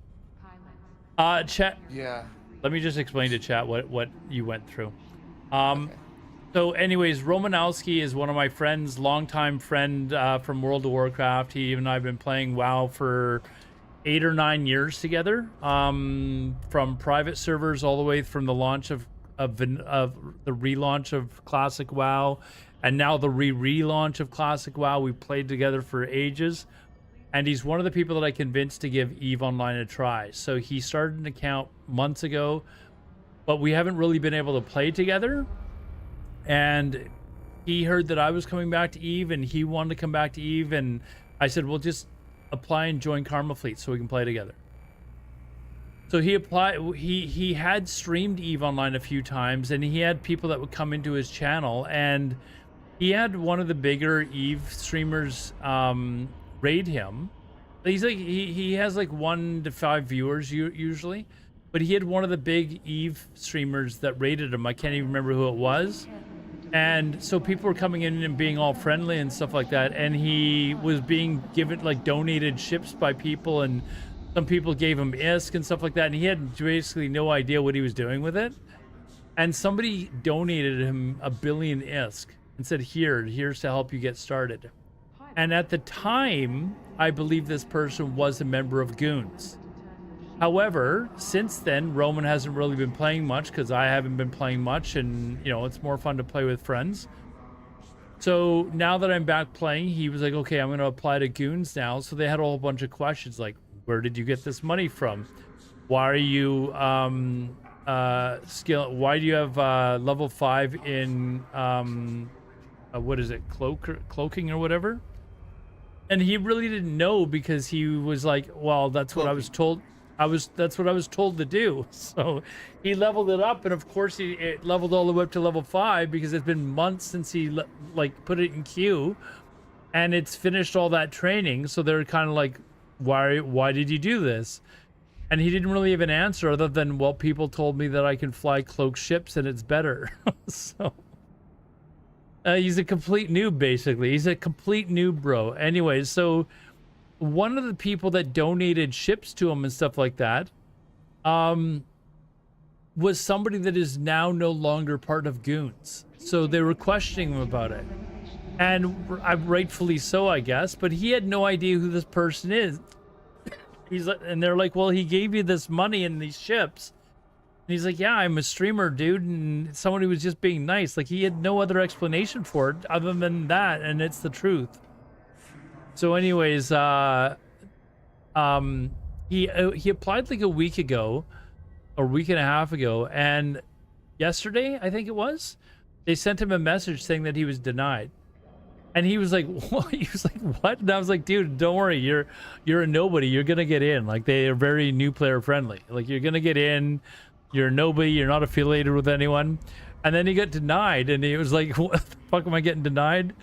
Chat. Yeah. Let me just explain to chat what you went through. Okay. So anyways, Romanowski is one of my friends, longtime friend from World of Warcraft. He and I have been playing WoW for 8 or 9 years together, from private servers all the way from the launch of the relaunch of Classic WoW, and now the relaunch of Classic WoW. We played together for ages, and he's one of the people that I convinced to give EVE Online a try. So he started an account months ago, but we haven't really been able to play together. And he heard that I was coming back to EVE, and he wanted to come back to EVE, and I said, well, just apply and join Karma Fleet so we can play together. So he applied. He had streamed EVE Online a few times, and he had people that would come into his channel, and he had one of the bigger EVE streamers raid him. He's like he has like 1 to 5 viewers usually, but he had one of the big EVE streamers that raided him. I can't even remember who it was. And so people were coming in and being all friendly and stuff like that, and he was being given like donated ships by people, and some people gave him ISK and stuff like that, and he had basically no idea what he was doing with it. And somebody donated him 1 billion ISK and said, here's to help you get started. And at the time, I believe this person was a member of Goons. However, since then, Roman hasn't really been playing much because I haven't been playing much, and you know, it's more fun to play with friends. So now that I'm back playing, he was like, okay, I'm going to apply to Goons now. So they had a whole bunch of questions like, where did you get this money from? Why are you why do you have level 5 in what is it, cloaking or whatever? And he really didn't know, because he was like, well, that's what I was told. That's what I was told to do. So he leveled it up, and of course it leveled all the way up to level 5 because it's been months since he like put it in queue, and it's finished all that training. So they're kind of like, why did you do this? And he didn't really have an answer other than, well, people told me that I can fly cloaked ships and it's better. So he's a complete noob, basically. He's a complete noob, bro. Anyways, so one of the people that donated ships to him and stuff like that was somebody that is now no longer part of Goons. So they were questioning him about it. And rightfully so, I guess. But he had no idea who this person is. And they're like, well, he gave you this money and these ships. And he's like, yeah, I'm a streamer, dude. And somebody was just being nice. Like, he had no other explanation for it other than that. And it's the truth. So anyways, he applied like a week ago, or a week and a half ago, and yesterday, I think it was, they sent him a message saying that he was denied. And he was like, what? He was like, what? And I was like, dude, don't worry, you're a nobody, you're gonna get in. Like, they are very new player friendly. Like, you're gonna get in, you're a nobody, you're not affiliated with anyone. And then he got denied, and he was like, what the fuck am I getting denied?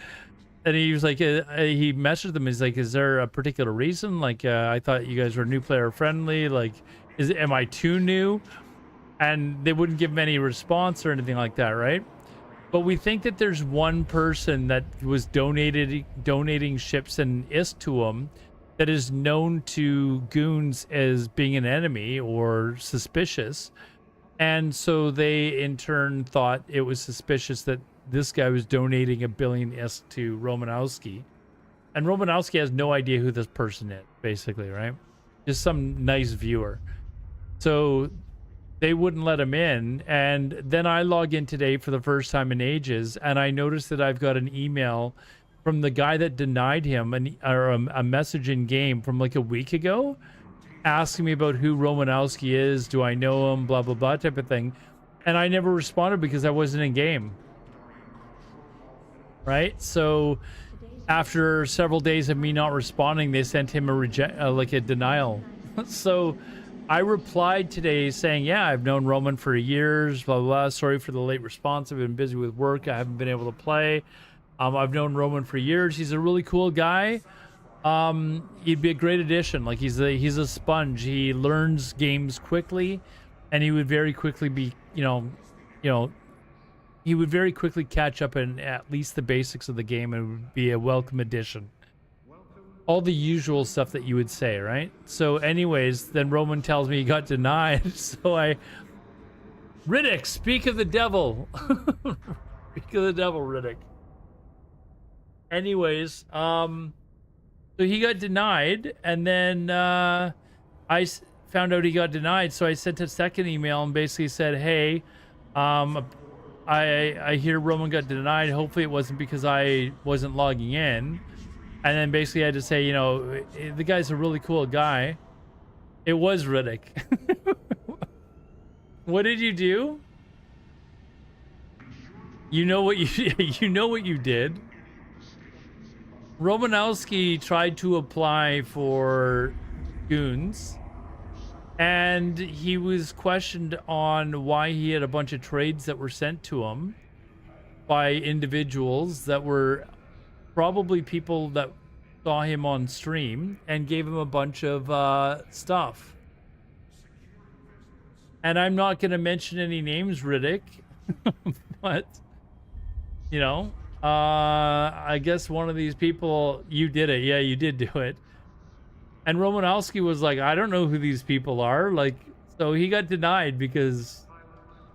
And he was like, he messaged them. He's like, is there a particular reason? Like, I thought you guys were new player friendly. Like, am I too new? And they wouldn't give him any response or anything like that, right? But we think that there's one person that was donating ships and ISK to him that is known to Goons as being an enemy or suspicious. And so they, in turn, thought it was suspicious that this guy was donating 1 billion ISK to Romanowski. And Romanowski has no idea who this person is, basically, right? Just some nice viewer. So they wouldn't let him in. And then I log in today for the first time in ages, and I noticed that I've got an email from the guy that denied him, or a message in game from like a week ago, asking me about who Romanowski is, do I know him, blah, blah, blah type of thing. And I never responded because I wasn't in game. Right? So after several days of me not responding, they sent him a denial. So I replied today saying, yeah, I've known Roman for years, blah, blah, blah. Sorry for the late response. I've been busy with work. I haven't been able to play. I've known Roman for years. He's a really cool guy. He'd be a great addition. Like he's a sponge. He learns games quickly, and he would very quickly be, he would very quickly catch up in at least the basics of the game and would be a welcome addition. All the usual stuff that you would say, right? So anyways, then Roman tells me he got denied. So Riddick, speak of the devil. Speak of the devil, Riddick. Anyways, so he got denied, and then found out he got denied. So I sent a second email and basically said, hey, I hear Roman got denied. Hopefully it wasn't because I wasn't logging in. And then basically I had to say, the guy's a really cool guy. It was Riddick. What did you do? You know what you did. Romanowski tried to apply for Goons, and he was questioned on why he had a bunch of trades that were sent to him by individuals that were probably people that saw him on stream and gave him a bunch of stuff. And I'm not going to mention any names, Riddick, but, I guess one of these people, you did it. Yeah, you did do it. And Romanowski was like, I don't know who these people are. Like, so he got denied because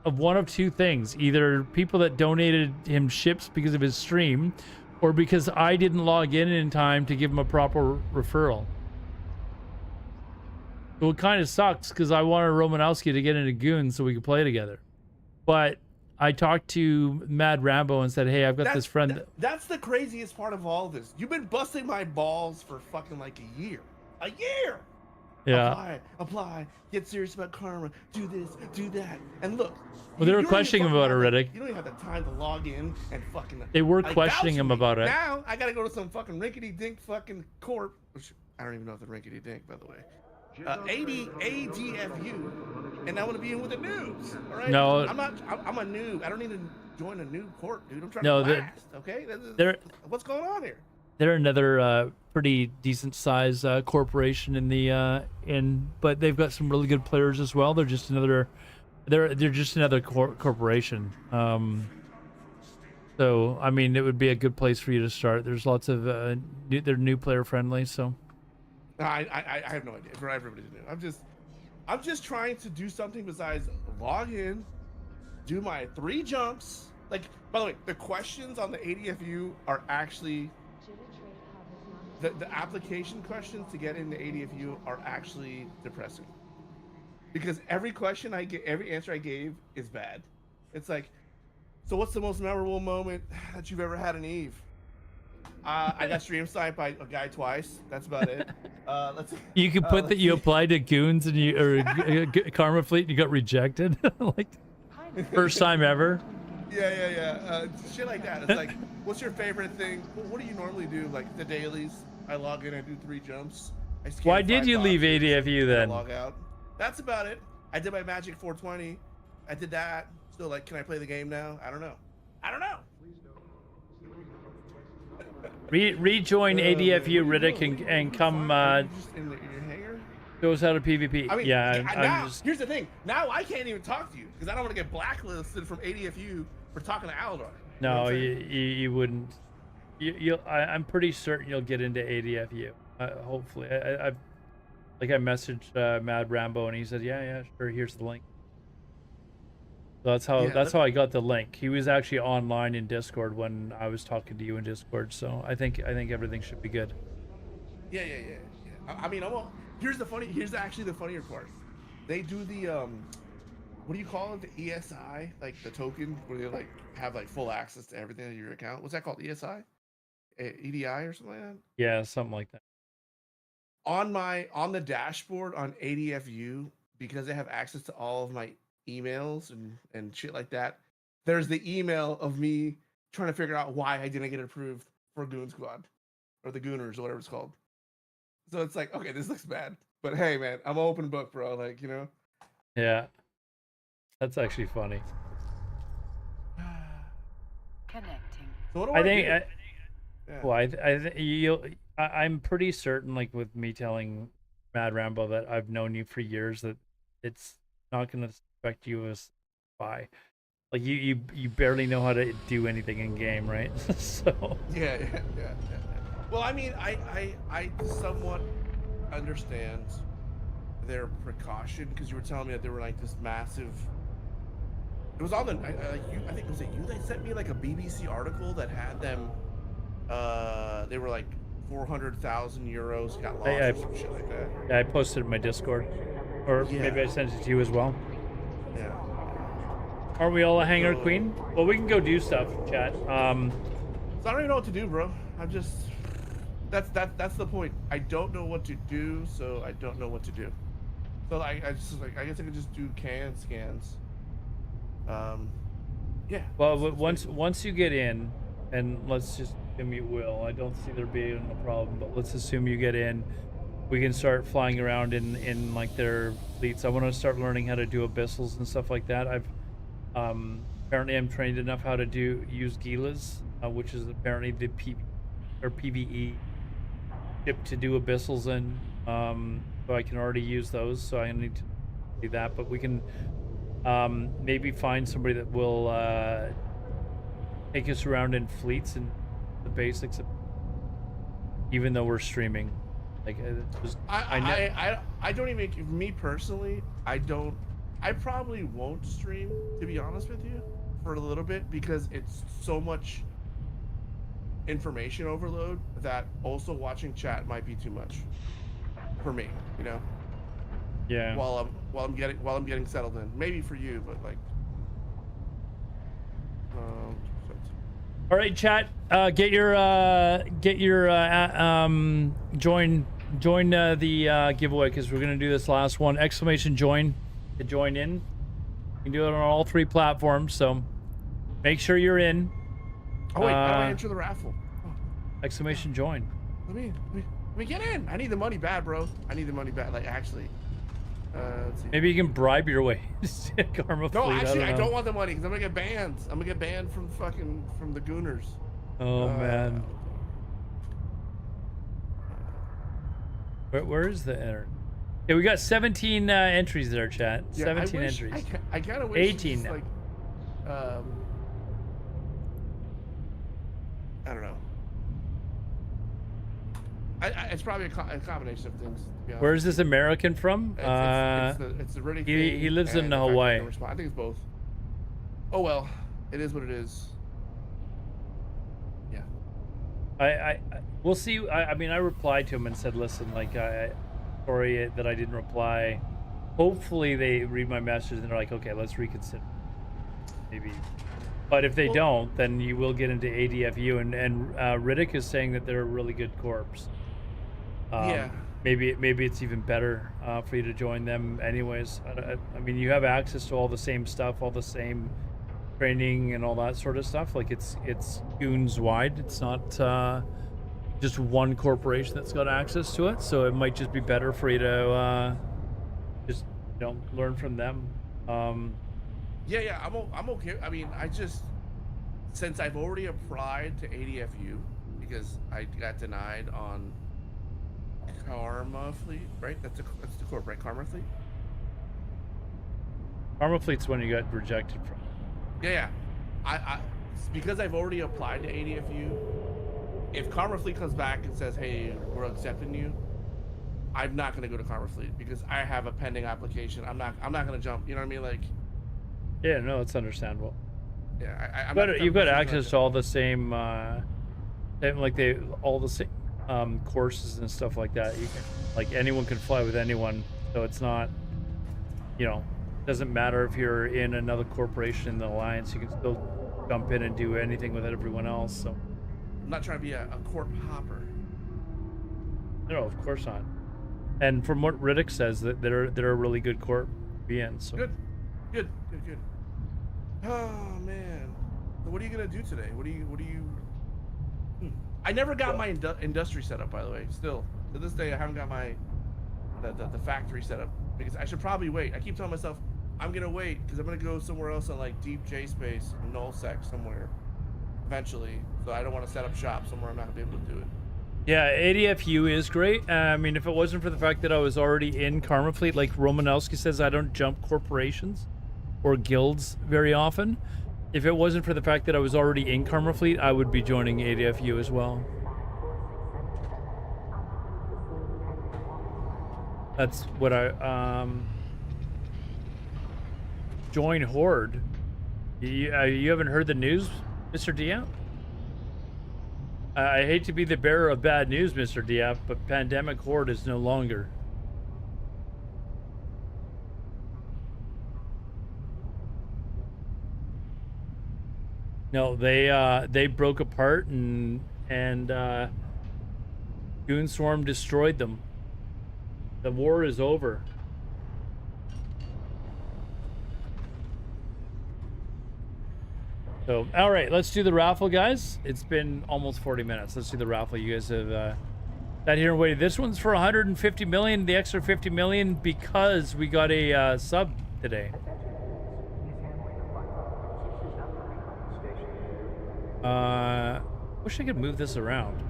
of one of two things. Either people that donated him ships because of his stream, or because I didn't log in time to give him a proper referral. So it kind of sucks because I wanted Romanowski to get into Goons so we could play together. But I talked to Mad Rambo and said, hey, I've got this friend. That's the craziest part of all this. You've been busting my balls for fucking like a year. A year! Yeah. Apply, get serious about karma, do this, do that. And look. Well, they were questioning him about it, Riddick. You don't even have the time to log in and fucking. They were questioning him about it. Now I gotta go to some fucking rinkety dink fucking corp. Which I don't even know if the rinkety dink, by the way. ADFU, and I want to be in with the noobs. All right. No. I'm a noob. I don't need to join a noob corp, dude. I'm trying to last. Okay. What's going on here? They're another pretty decent size corporation but they've got some really good players as well. They're just another corporation. So I mean, it would be a good place for you to start. There's lots of they're new player friendly. So I have no idea for everybody to do. I'm just trying to do something besides log in, do my 3 jumps. Like, by the way, the questions on the ADFU are actually. The application questions to get into ADFU are actually depressing, because every question I get, every answer I gave is bad. It's like, so what's the most memorable moment that you've ever had in Eve? I got stream sniped by a guy twice. That's about it. You could put that you applied to Goons and Karma Fleet and you got rejected. Like, first time ever. Yeah. Shit like that. It's like, what's your favorite thing? What do you normally do? Like the dailies. I log in, I do 3 jumps. Why did you leave ADFU then? Log out. That's about it. I did my Magic 420. I did that. Still, like, can I play the game now? I don't know. Rejoin ADFU, Riddick, and come. Just in your hangar? Goes out of PvP. I mean, yeah. Here's the thing. Now I can't even talk to you because I don't want to get blacklisted from ADFU for talking to Aldar. No, you wouldn't. I'm pretty certain you'll get into ADFU. Hopefully, I messaged Mad Rambo and he said, yeah, sure. Here's the link. So that's how I got the link. He was actually online in Discord when I was talking to you in Discord. So I think everything should be good. Yeah. I mean, here's actually the funnier part. They do the what do you call it? The ESI, like the token where they like have like full access to everything in your account. What's that called? ESI? EDI or something like that? Yeah, something like that. On the dashboard on ADFU, because they have access to all of my emails and shit like that, there's the email of me trying to figure out why I didn't get approved for Goon Squad or the Gooners or whatever it's called. So it's like, okay, this looks bad. But hey, man, I'm an open book, bro. Like, you know. Yeah, that's actually funny. Connecting. So what do I I think. do? Yeah. Well, I'm pretty certain, like with me telling Mad Rambo that I've known you for years, that it's not going to affect you as spy. Like you barely know how to do anything in game, right? So Yeah. Well, I mean, I somewhat understand their precaution because you were telling me that they were like this massive. It was on the I think was it you that sent me like a BBC article that had them. They were like 400,000 euros got lost or some shit like that. yeah, I posted it in my Discord, or maybe I sent it to you as well. Yeah. Aren't we all a hangar queen? Well, we can go do stuff, chat. So I don't even know what to do, bro. I'm just that's the point. I don't know what to do, so I don't know what to do. So I just like I guess I could just do can scans. Yeah. Well, once you get in, and let's just assume you will. I don't see there being a problem, but let's assume you get in. We can start flying around in like their fleets. I want to start learning how to do abyssals and stuff like that. I've apparently I'm trained enough how to use Gilas, which is apparently the PvE ship to do abyssals in. So I can already use those. So I need to do that, but we can maybe find somebody that will take us around in fleets and the basics of, even though we're streaming. Like I don't even, me personally, I probably won't stream, to be honest with you, for a little bit, because it's so much information overload that also watching chat might be too much for me, you know. Yeah. While I'm getting settled in, maybe for you, but like. All right, chat. Get your join the giveaway, because we're gonna do this last one. Exclamation join to join in. You can do it on all 3 platforms, so make sure you're in. Oh wait, how do I enter the raffle? Oh. Exclamation join. Let me get in. I need the money bad, bro. I need the money bad. Like actually. Let's see. Maybe you can bribe your way. Karma No, fleet, actually, I know. don't want the money because I'm gonna get banned. I'm gonna get banned from the Gooners. Oh man. Where is the enter? Yeah, we got 17 entries there, chat. Yeah, 17 entries. I kind of wish 18 now. like, I don't know. It's probably a combination of things. Where is this American from? It's the Riddick thing he lives in and the fact that Hawaii. I don't respond. I think it's both. Oh well, it is what it is. Yeah. We'll see. I mean, I replied to him and said, listen, like, sorry that I didn't reply. Hopefully they read my message and they're like, okay, let's reconsider. Maybe. But if they don't, then you will get into ADFU. And Riddick is saying that they're a really good corps. Yeah. Maybe it's even better for you to join them anyways. I mean, you have access to all the same stuff, all the same training and all that sort of stuff. Like it's goons wide. It's not just one corporation that's got access to it. So it might just be better for you to just learn from them. Yeah, I'm okay. I mean, since I've already applied to ADFU because I got denied on Karma Fleet, right? That's the corp, right? Karma Fleet. Karma Fleet's one you got rejected from. Yeah. I because I've already applied to ADFU. If Karma Fleet comes back and says, "Hey, we're accepting you," I'm not gonna go to Karma Fleet because I have a pending application. I'm not gonna jump. You know what I mean? Like. Yeah, no, it's understandable. Yeah, You've got access to all the same, all the same courses and stuff like that. You can, like, anyone can fly with anyone, so it's not, doesn't matter if you're in another corporation in the alliance. You can still jump in and do anything with everyone else. So I'm not trying to be a corp hopper. No, of course not. And from what Riddick says, that they're a really good corp to be in. So good. Oh man, so what are you gonna do today? What do you? I never got my industry set up, by the way. Still to this day, I haven't got my the factory setup because I should probably wait. I keep telling myself I'm gonna wait because I'm gonna go somewhere else on like deep J space, nullsec somewhere, eventually. So I don't want to set up shop somewhere I'm not gonna be able to do it. Yeah, ADFU is great. I mean, if it wasn't for the fact that I was already in Karma Fleet, like Romanowski says, I don't jump corporations or guilds very often. If it wasn't for the fact that I was already in Karma Fleet, I would be joining ADFU as well. That's what I join Horde. You haven't heard the news, Mr. Diab? I hate to be the bearer of bad news, Mr. Diab, but Pandemic Horde is no longer. No, they broke apart and Goonswarm destroyed them. The war is over. So, all right, let's do the raffle, guys. It's been almost 40 minutes. Let's do the raffle. You guys have sat here and waited. This one's for 150 million, the extra 50 million, because we got a sub today. Wish I could move this around.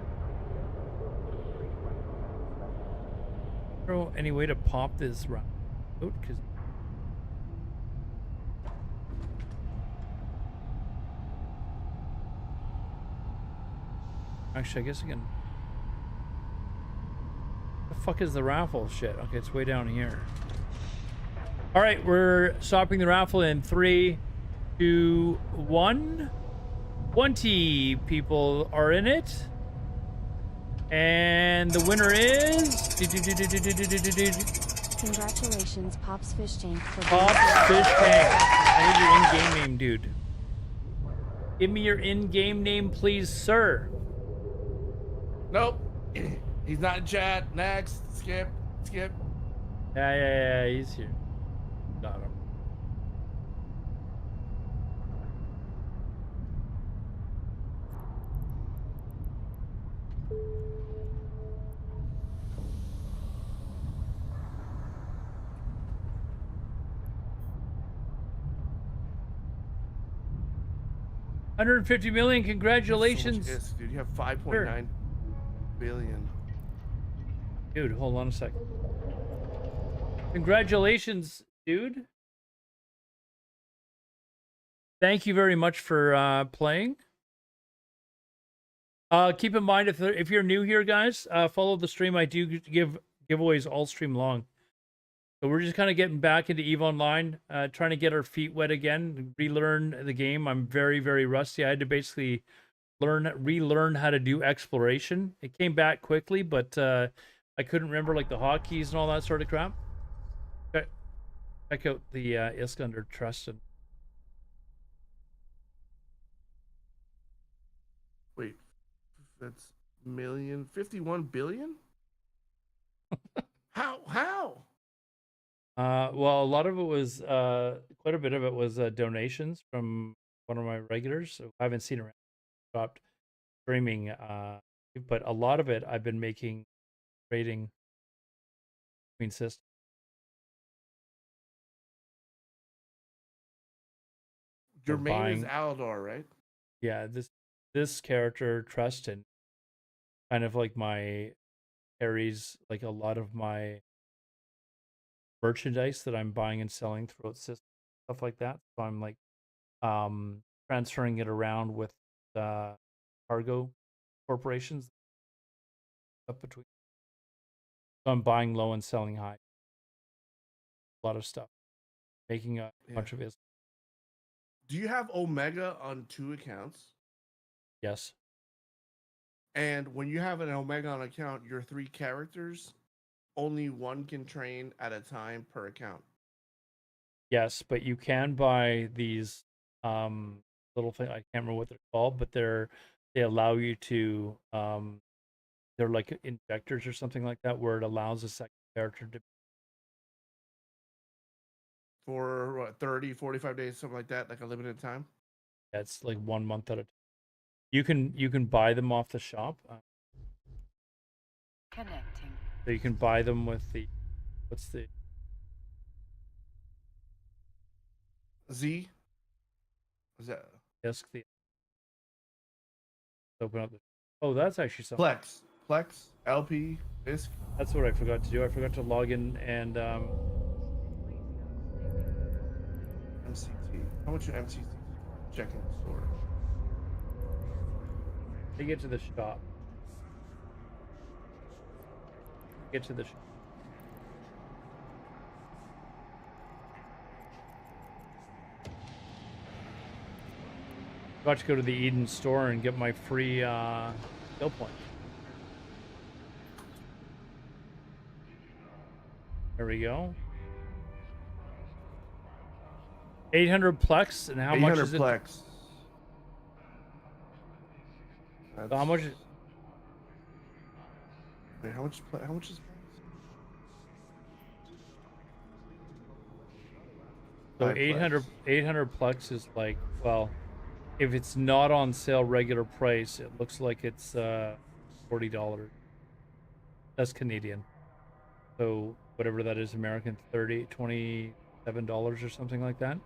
Any way to pop this out? Because actually, I guess I can. The fuck is the raffle? Shit. Okay, it's way down here. All right, we're stopping the raffle in 3, 2, 1. 20 people are in it. And the winner is... Congratulations, Pops Fish Tank. For Pops Fish Tank. I need your in-game name, dude. Give me your in-game name, please, sir. Nope. He's not in chat. Next. Skip. Yeah, he's here. Got him. $150 million. Congratulations. So much dude, you have 5.9 billion. Dude, hold on a second. Congratulations, dude. Thank you very much for playing. Keep in mind, if you're new here, guys, follow the stream. I do give giveaways all stream long. So we're just kind of getting back into EVE Online, trying to get our feet wet again, relearn the game. I'm very, very rusty. I had to basically relearn how to do exploration. It came back quickly, but I couldn't remember like the hotkeys and all that sort of crap. Check out the ISK under Trusted. Wait, that's 51 billion? How? Well, a lot of it was, quite a bit of it was donations from one of my regulars. So I haven't seen her stopped streaming, but a lot of it I've been making trading between systems. Your main is Aldor, right? Yeah, this character, Trusted, kind of like my carries like a lot of my merchandise that I'm buying and selling throughout the system, stuff like that. So I'm like transferring it around with cargo corporations up between. So I'm buying low and selling high. A lot of stuff. Making a bunch of it. Do you have Omega on 2 accounts? Yes. And when you have an Omega on account, your 3 characters, only one can train at a time per account. Yes, but you can buy these little thing. I can't remember what they're called, but they allow you to they're like injectors or something like that, where it allows a second character to. For what, 30, 45 days, something like that, like a limited time? That's like 1 month at a time. You can buy them off the shop. Connecting. So you can buy them with the What's the Z. Is that desk? The open up the. Oh, that's actually something. Plex, LP, Disk. That's what I forgot to do. I forgot to log in and MCT. How much are MCT? Checking the store. to get to the shop. Get to the shop. About to go to the Eden store and get my free skill point. There we go. 800 plex, and how much is it? Plex. So how much? Wait, how much? How much is? So 5 800 plex. 800 plex is like, well, if it's not on sale regular price, it looks like it's $40. That's Canadian. So whatever that is, American, $27 or something like that.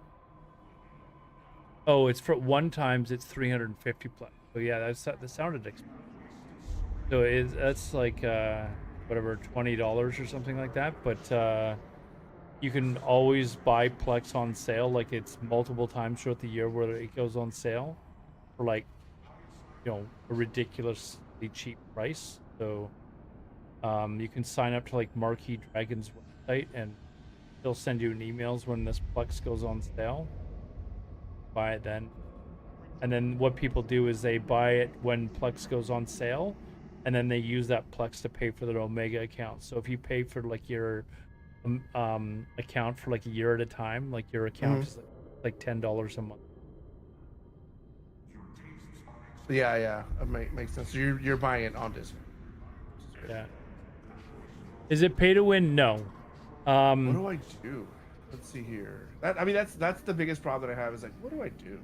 Oh, it's for 1 times it's 350 plex. So yeah, that sounded expensive. So that's like whatever, $20 or something like that. But you can always buy Plex on sale, like it's multiple times throughout the year where it goes on sale for like, you know, a ridiculously cheap price. So you can sign up to like Marquee Dragon's website and they'll send you an emails when this Plex goes on sale. Buy it then. And then what people do is they buy it when Plex goes on sale and then they use that Plex to pay for their Omega account. So if you pay for like your account for like a year at a time, like your account is like $10 a month. Yeah, it makes sense. So you're buying it on discount. Yeah. Is it pay to win? No. What do I do? Let's see here. I mean, that's the biggest problem that I have is like, what do I do?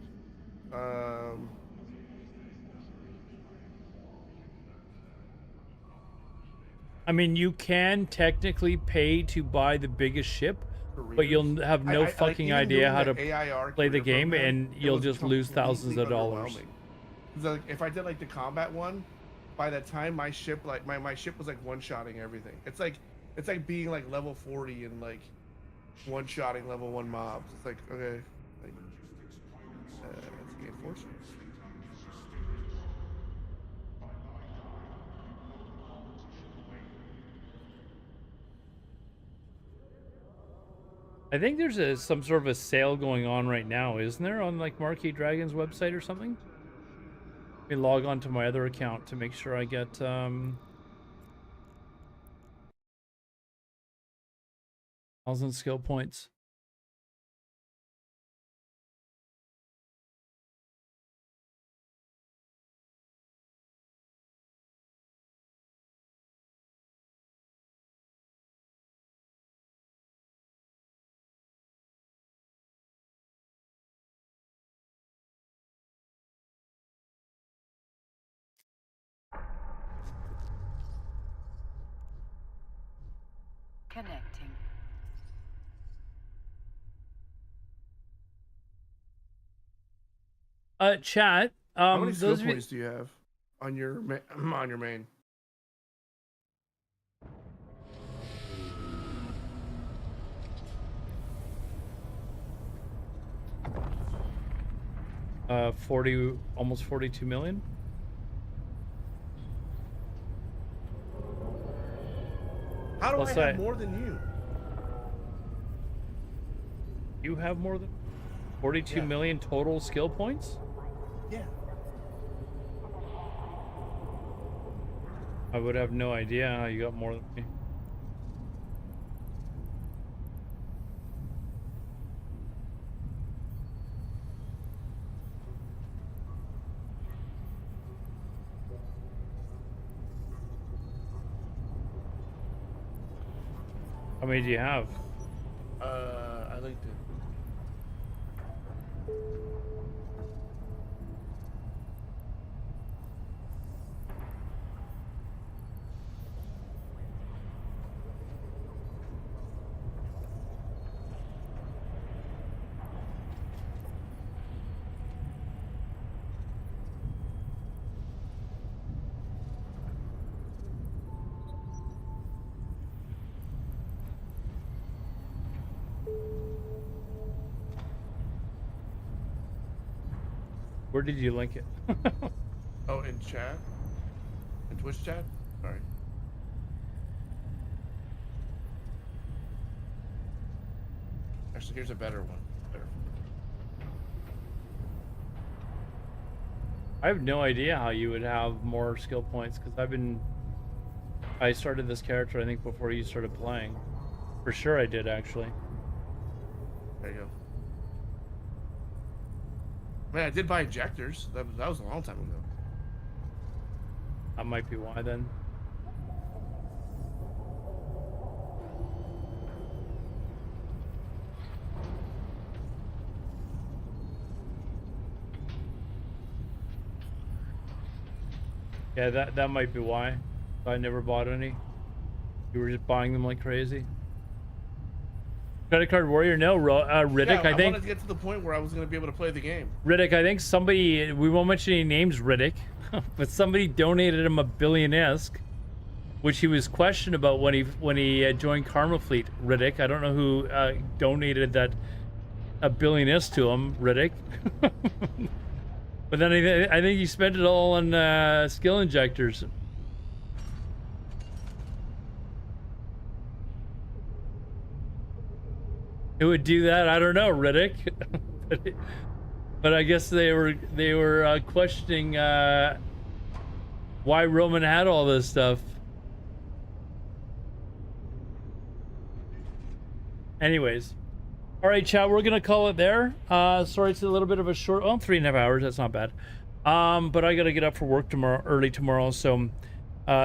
I mean, you can technically pay to buy the biggest ship, but you'll have no fucking idea how to play the game, and you'll just lose thousands of dollars. Like, if I did like the combat one, by the time my ship like my ship was like one-shotting everything. It's like being like level 40 and like one-shotting level 1 mobs. It's like, okay, like, let's gain force. I think there's some sort of a sale going on right now, isn't there, on like Marquee Dragon's website or something? Let me log on to my other account to make sure I get 1,000 skill points. Connecting. Chat. How many skill Those of you- points do you have on your on your main? 40, almost 42 million. How do Plus I have I- more than you? You have more than 42 Yeah. million total skill points? Yeah. I would have no idea how you got more than me. How many do you have? I like to. Where did you link it? Oh, in chat? In Twitch chat? Sorry. Actually, here's a better one. Better. I have no idea how you would have more skill points because I started this character I think before you started playing. For sure I did actually. There you go. Man, I did buy injectors. That was a long time ago. That might be why then. Yeah, that might be why. I never bought any. You were just buying them like crazy. Credit card warrior, no. Riddick, Yeah, I think. wanted to get to the point where I was going to be able to play the game. Riddick, I think somebody, we won't mention any names, Riddick, but somebody donated him a billion-esque, which he was questioned about when he joined Karma Fleet. Riddick, I don't know who donated that a billion-esque to him, Riddick. But then I think he spent it all on skill injectors. Who would do that? I don't know, Riddick. But I guess they were questioning why Roman had all this stuff. Anyways, all right, chat. We're gonna call it there. Sorry, it's a little bit of a short. Oh, 3.5 hours. That's not bad. But I gotta get up for work early tomorrow. So,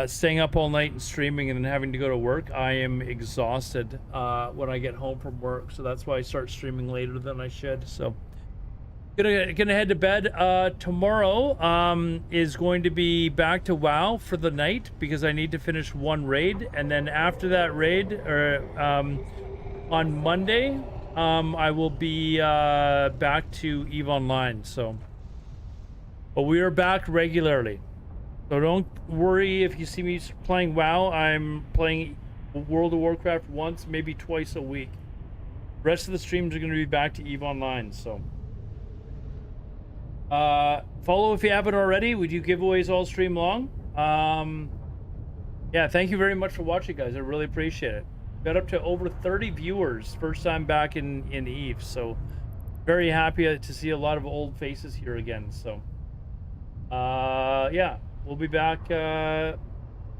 staying up all night and streaming and then having to go to work, I am exhausted when I get home from work. So that's why I start streaming later than I should. So, gonna head to bed. Tomorrow is going to be back to WoW for the night because I need to finish one raid, and then after that raid, or on Monday, I will be back to EVE Online. So, but we are back regularly. So don't worry if you see me playing WoW. I'm playing World of Warcraft once, maybe twice a week. Rest of the streams are going to be back to EVE Online. So follow if you haven't already. We do giveaways all stream long. Yeah, thank you very much for watching, guys. I really appreciate it. Got up to over 30 viewers first time back in EVE. So very happy to see a lot of old faces here again. So yeah. We'll be back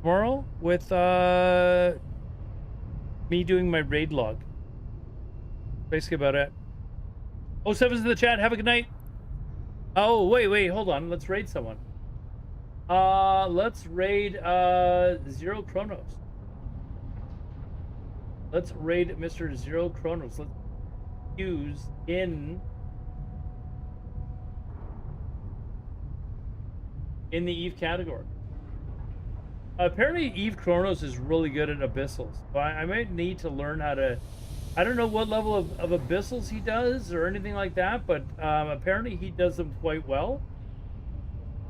tomorrow with me doing my raid log. Basically about it. 07's in the chat. Have a good night. Oh, wait, hold on. Let's raid someone. Let's raid Zero Chronos. Let's raid Mr. Zero Chronos. Let's use in the EVE category. Apparently Eve Chronos is really good at abyssals. So I might need to learn how to, I don't know what level of abyssals he does or anything like that, but apparently he does them quite well.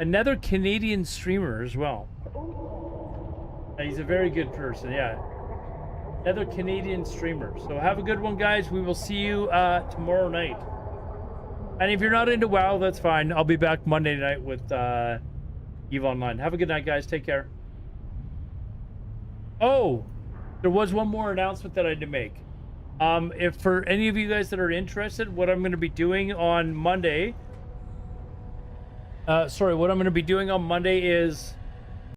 Another Canadian streamer as well. He's a very good person, yeah. Another Canadian streamer. So have a good one, guys. We will see you tomorrow night. And if you're not into WoW, that's fine. I'll be back Monday night with EVE Online. Have a good night, guys. Take care. Oh, there was one more announcement that I had to make. If for any of you guys that are interested, what I'm going to be doing on Monday, what I'm going to be doing on Monday is